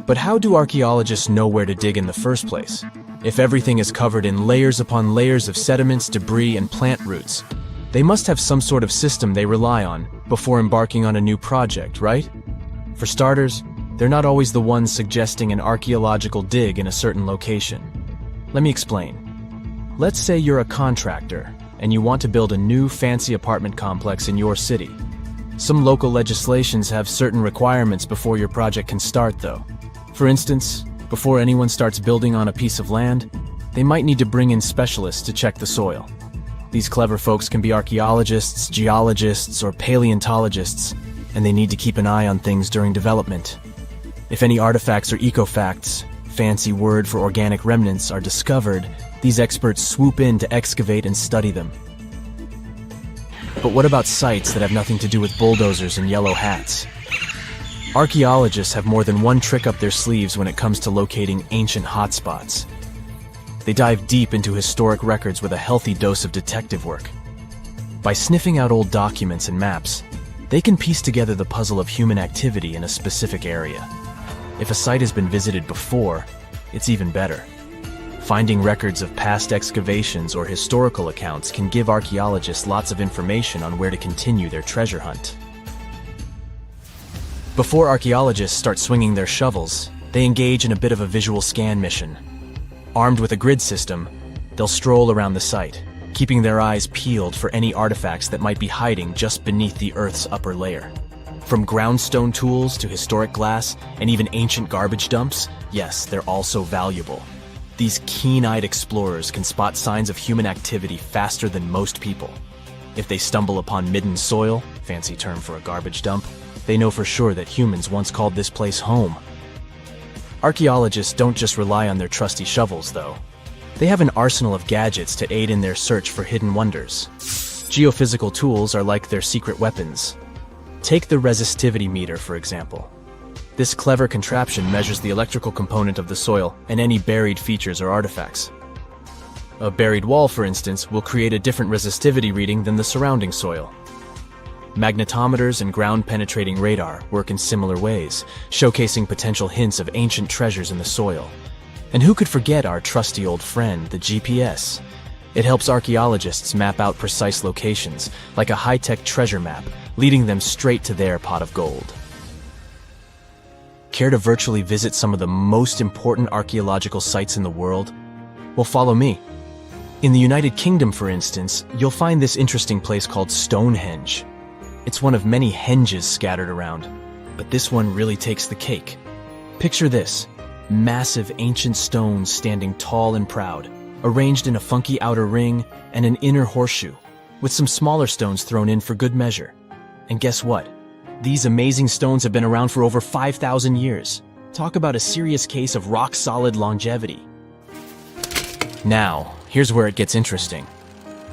But how do archaeologists know where to dig in the first place? If everything is covered in layers upon layers of sediments, debris, and plant roots, they must have some sort of system they rely on before embarking on a new project, right? For starters, they're not always the ones suggesting an archaeological dig in a certain location. Let me explain. Let's say you're a contractor and you want to build a new fancy apartment complex in your city. Some local legislations have certain requirements before your project can start, though. For instance, before anyone starts building on a piece of land, they might need to bring in specialists to check the soil. These clever folks can be archaeologists, geologists, or paleontologists, and they need to keep an eye on things during development. If any artifacts or ecofacts, fancy word for organic remnants, are discovered, these experts swoop in to excavate and study them. But what about sites that have nothing to do with bulldozers and yellow hats? Archaeologists have more than one trick up their sleeves when it comes to locating ancient hotspots. They dive deep into historic records with a healthy dose of detective work. By sniffing out old documents and maps, they can piece together the puzzle of human activity in a specific area. If a site has been visited before, it's even better. Finding records of past excavations or historical accounts can give archaeologists lots of information on where to continue their treasure hunt. Before archaeologists start swinging their shovels, they engage in a bit of a visual scan mission. Armed with a grid system, they'll stroll around the site, keeping their eyes peeled for any artifacts that might be hiding just beneath the Earth's upper layer. From groundstone tools to historic glass and even ancient garbage dumps, yes, they're all so valuable. These keen-eyed explorers can spot signs of human activity faster than most people. If they stumble upon midden soil, fancy term for a garbage dump, they know for sure that humans once called this place home. Archaeologists don't just rely on their trusty shovels, though. They have an arsenal of gadgets to aid in their search for hidden wonders. Geophysical tools are like their secret weapons. Take the resistivity meter, for example. This clever contraption measures the electrical component of the soil and any buried features or artifacts. A buried wall, for instance, will create a different resistivity reading than the surrounding soil. Magnetometers and ground-penetrating radar work in similar ways, showcasing potential hints of ancient treasures in the soil. And who could forget our trusty old friend, the GPS? It helps archaeologists map out precise locations, like a high-tech treasure map, leading them straight to their pot of gold. Care to virtually visit some of the most important archaeological sites in the world? Well, follow me. In the United Kingdom, for instance, you'll find this interesting place called Stonehenge. It's one of many henges scattered around, but this one really takes the cake. Picture this: massive ancient stones standing tall and proud, arranged in a funky outer ring and an inner horseshoe, with some smaller stones thrown in for good measure. And guess what? These amazing stones have been around for over 5,000 years. Talk about a serious case of rock-solid longevity. Now, here's where it gets interesting.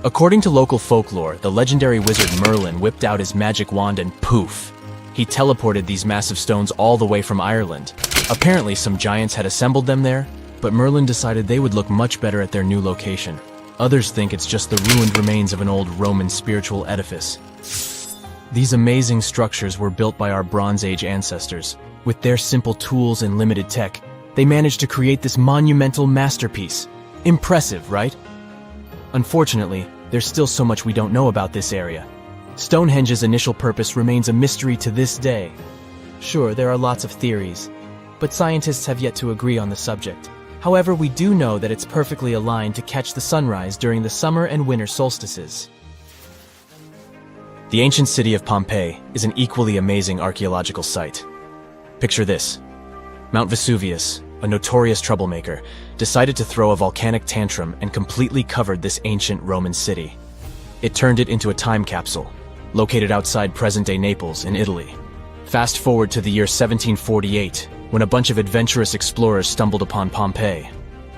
According to local folklore, the legendary wizard Merlin whipped out his magic wand and poof! He teleported these massive stones all the way from Ireland. Apparently, some giants had assembled them there, but Merlin decided they would look much better at their new location. Others think it's just the ruined remains of an old Roman spiritual edifice. These amazing structures were built by our Bronze Age ancestors. With their simple tools and limited tech, they managed to create this monumental masterpiece. Impressive, right? Unfortunately, there's still so much we don't know about this area. Stonehenge's initial purpose remains a mystery to this day. Sure, there are lots of theories, but scientists have yet to agree on the subject. However, we do know that it's perfectly aligned to catch the sunrise during the summer and winter solstices. The ancient city of Pompeii is an equally amazing archaeological site. Picture this: Mount Vesuvius, a notorious troublemaker, decided to throw a volcanic tantrum and completely covered this ancient Roman city. It turned it into a time capsule, located outside present-day Naples in Italy. Fast forward to the year 1748, when a bunch of adventurous explorers stumbled upon Pompeii.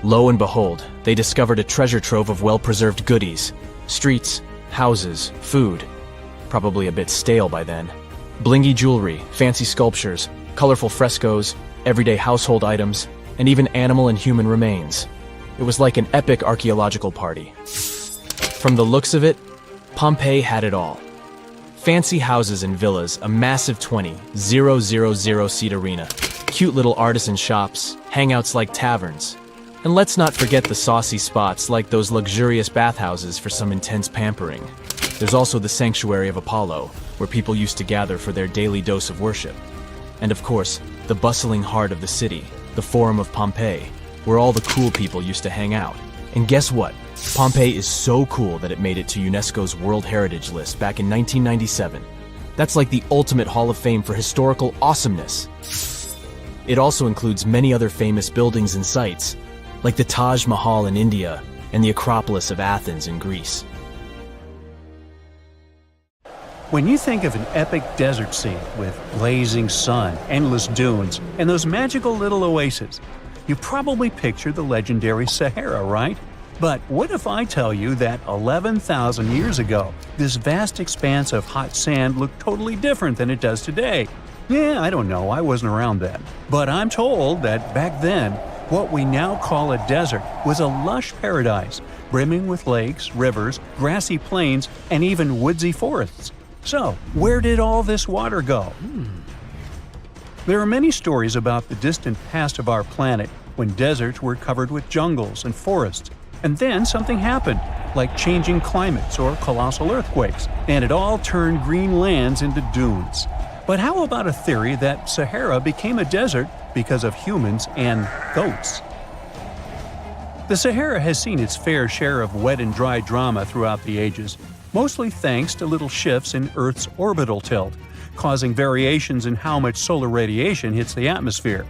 Lo and behold, they discovered a treasure trove of well-preserved goodies: streets, houses, food. Probably a bit stale by then. Blingy jewelry, fancy sculptures, colorful frescoes, everyday household items, and even animal and human remains. It was like an epic archaeological party. From the looks of it, Pompeii had it all. Fancy houses and villas, a massive 20,000-seat arena, cute little artisan shops, hangouts like taverns. And let's not forget the saucy spots like those luxurious bathhouses for some intense pampering. There's also the Sanctuary of Apollo, where people used to gather for their daily dose of worship. And of course, the bustling heart of the city, the Forum of Pompeii, where all the cool people used to hang out. And guess what? Pompeii is so cool that it made it to UNESCO's World Heritage List back in 1997. That's like the ultimate Hall of Fame for historical awesomeness. It also includes many other famous buildings and sites, like the Taj Mahal in India and the Acropolis of Athens in Greece. When you think of an epic desert scene with blazing sun, endless dunes, and those magical little oases, you probably picture the legendary Sahara, right? But what if I tell you that 11,000 years ago, this vast expanse of hot sand looked totally different than it does today? Yeah, I don't know, I wasn't around then. But I'm told that back then, what we now call a desert was a lush paradise, brimming with lakes, rivers, grassy plains, and even woodsy forests. So, where did all this water go? There are many stories about the distant past of our planet when deserts were covered with jungles and forests, and then something happened, like changing climates or colossal earthquakes, and it all turned green lands into dunes. But how about a theory that Sahara became a desert because of humans and goats? The Sahara has seen its fair share of wet and dry drama throughout the ages, mostly thanks to little shifts in Earth's orbital tilt, causing variations in how much solar radiation hits the atmosphere.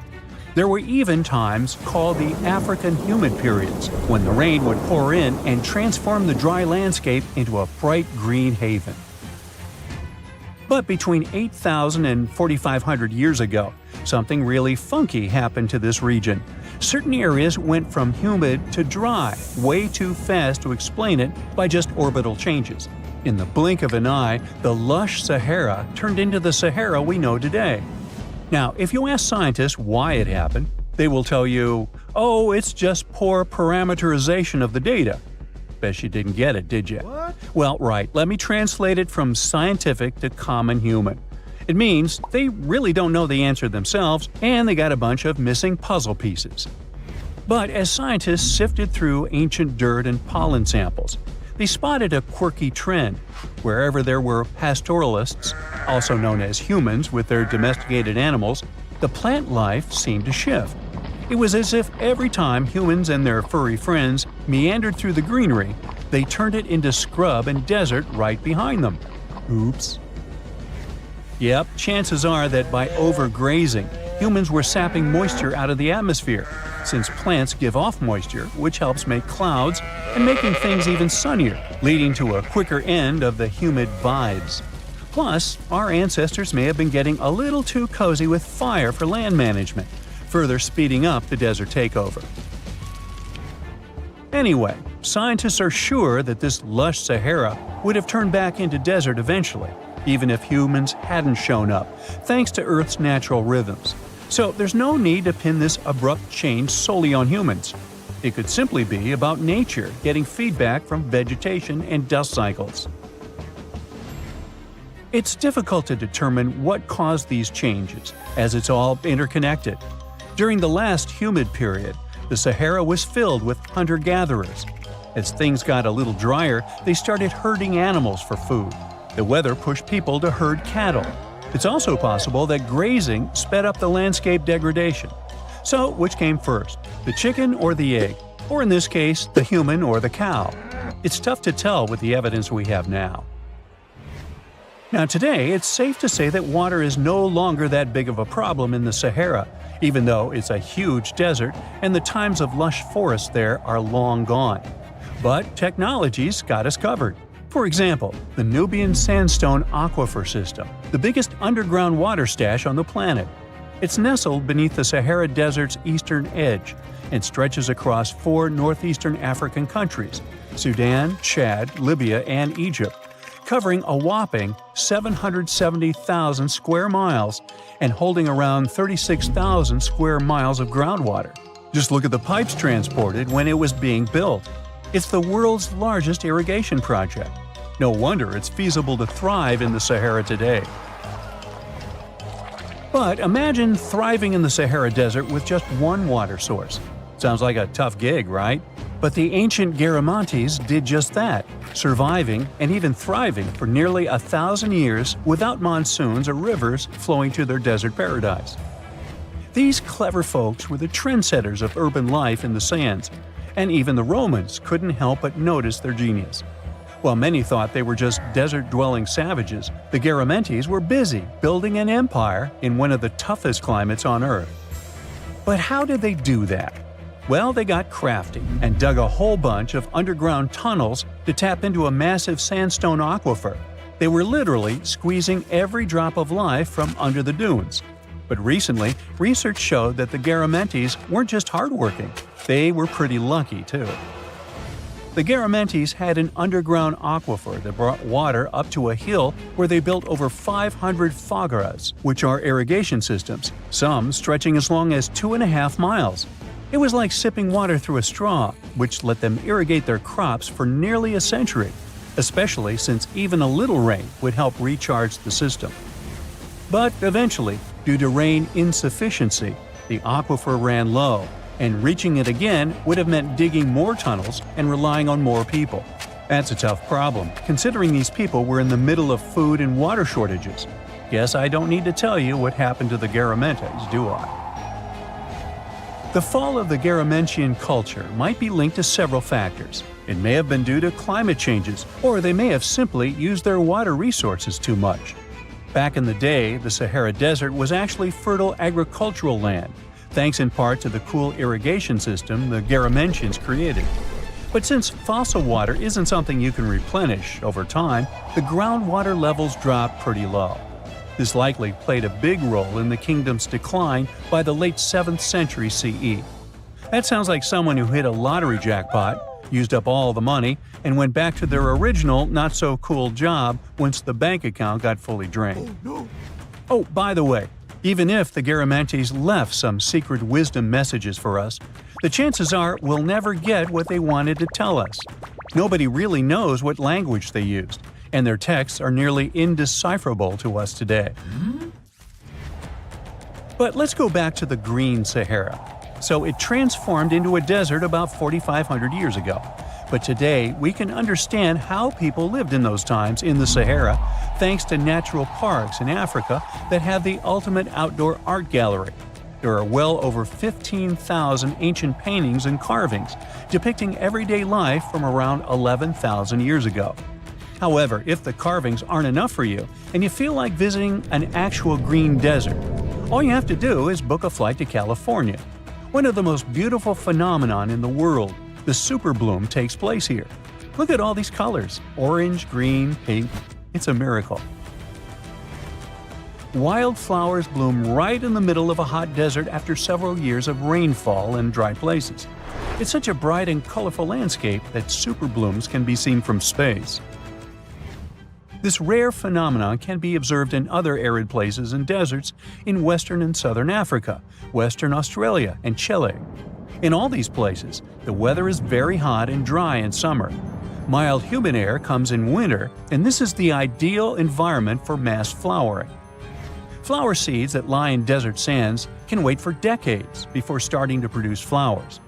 There were even times called the African humid periods, when the rain would pour in and transform the dry landscape into a bright green haven. But between 8,000 and 4,500 years ago, something really funky happened to this region. Certain areas went from humid to dry way too fast to explain it by just orbital changes. In the blink of an eye, the lush Sahara turned into the Sahara we know today. Now, if you ask scientists why it happened, they will tell you, "Oh, it's just poor parameterization of the data." Bet you didn't get it, did you? What? Well, right, let me translate it from scientific to common human. It means they really don't know the answer themselves, and they got a bunch of missing puzzle pieces. But as scientists sifted through ancient dirt and pollen samples, they spotted a quirky trend. Wherever there were pastoralists, also known as humans with their domesticated animals, the plant life seemed to shift. It was as if every time humans and their furry friends meandered through the greenery, they turned it into scrub and desert right behind them. Oops. Yep, chances are that by overgrazing, humans were sapping moisture out of the atmosphere, since plants give off moisture, which helps make clouds and making things even sunnier, leading to a quicker end of the humid vibes. Plus, our ancestors may have been getting a little too cozy with fire for land management, further speeding up the desert takeover. Anyway, scientists are sure that this lush Sahara would have turned back into desert eventually, even if humans hadn't shown up, thanks to Earth's natural rhythms. So there's no need to pin this abrupt change solely on humans. It could simply be about nature getting feedback from vegetation and dust cycles. It's difficult to determine what caused these changes, as it's all interconnected. During the last humid period, the Sahara was filled with hunter-gatherers. As things got a little drier, they started herding animals for food. The weather pushed people to herd cattle. It's also possible that grazing sped up the landscape degradation. So, which came first, the chicken or the egg? Or in this case, the human or the cow? It's tough to tell with the evidence we have now. Now today, it's safe to say that water is no longer that big of a problem in the Sahara, even though it's a huge desert and the times of lush forests there are long gone. But technology's got us covered. For example, the Nubian Sandstone Aquifer System, the biggest underground water stash on the planet. It's nestled beneath the Sahara Desert's eastern edge and stretches across 4 northeastern African countries – Sudan, Chad, Libya, and Egypt, covering a whopping 770,000 square miles and holding around 36,000 square miles of groundwater. Just look at the pipes transported when it was being built. It's the world's largest irrigation project. No wonder it's feasible to thrive in the Sahara today. But imagine thriving in the Sahara Desert with just one water source. Sounds like a tough gig, right? But the ancient Garamantes did just that, surviving and even thriving for nearly 1,000 years without monsoons or rivers flowing to their desert paradise. These clever folks were the trendsetters of urban life in the sands, and even the Romans couldn't help but notice their genius. While many thought they were just desert-dwelling savages, the Garamantes were busy building an empire in one of the toughest climates on Earth. But how did they do that? Well, they got crafty and dug a whole bunch of underground tunnels to tap into a massive sandstone aquifer. They were literally squeezing every drop of life from under the dunes. But recently, research showed that the Garamantes weren't just hardworking, they were pretty lucky too. The Garamantes had an underground aquifer that brought water up to a hill where they built over 500 fogaras, which are irrigation systems, some stretching as long as 2.5 miles. It was like sipping water through a straw, which let them irrigate their crops for nearly a century, especially since even a little rain would help recharge the system. But eventually, due to rain insufficiency, the aquifer ran low, and reaching it again would have meant digging more tunnels and relying on more people. That's a tough problem, considering these people were in the middle of food and water shortages. Guess I don't need to tell you what happened to the Garamantes, do I? The fall of the Garamentian culture might be linked to several factors. It may have been due to climate changes, or they may have simply used their water resources too much. Back in the day, the Sahara Desert was actually fertile agricultural land, thanks in part to the cool irrigation system the Garamentians created. But since fossil water isn't something you can replenish over time, the groundwater levels dropped pretty low. This likely played a big role in the kingdom's decline by the late 7th century CE. That sounds like someone who hit a lottery jackpot, used up all the money, and went back to their original, not-so-cool job once the bank account got fully drained. Oh, by the way, even if the Garamantes left some secret wisdom messages for us, the chances are we'll never get what they wanted to tell us. Nobody really knows what language they used, and their texts are nearly indecipherable to us today. But let's go back to the Green Sahara. So it transformed into a desert about 4,500 years ago. But today, we can understand how people lived in those times in the Sahara thanks to natural parks in Africa that have the ultimate outdoor art gallery. There are well over 15,000 ancient paintings and carvings depicting everyday life from around 11,000 years ago. However, if the carvings aren't enough for you and you feel like visiting an actual green desert, all you have to do is book a flight to California. One of the most beautiful phenomenon in the world, the superbloom, takes place here. Look at all these colors – orange, green, pink. It's a miracle. Wildflowers bloom right in the middle of a hot desert after several years of rainfall in dry places. It's such a bright and colorful landscape that superblooms can be seen from space. This rare phenomenon can be observed in other arid places and deserts in western and southern Africa, Western Australia, and Chile. In all these places, the weather is very hot and dry in summer. Mild humid air comes in winter, and this is the ideal environment for mass flowering. Flower seeds that lie in desert sands can wait for decades before starting to produce flowers.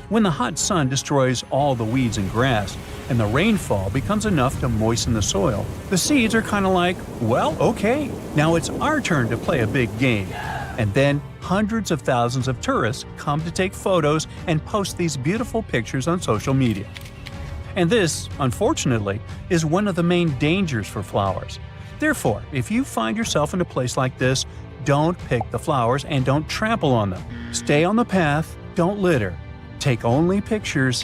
When the hot sun destroys all the weeds and grass, and the rainfall becomes enough to moisten the soil, the seeds are kind of like, well, okay, now it's our turn to play a big game. And then hundreds of thousands of tourists come to take photos and post these beautiful pictures on social media. And this, unfortunately, is one of the main dangers for flowers. Therefore, if you find yourself in a place like this, don't pick the flowers and don't trample on them. Stay on the path, don't litter. Take only pictures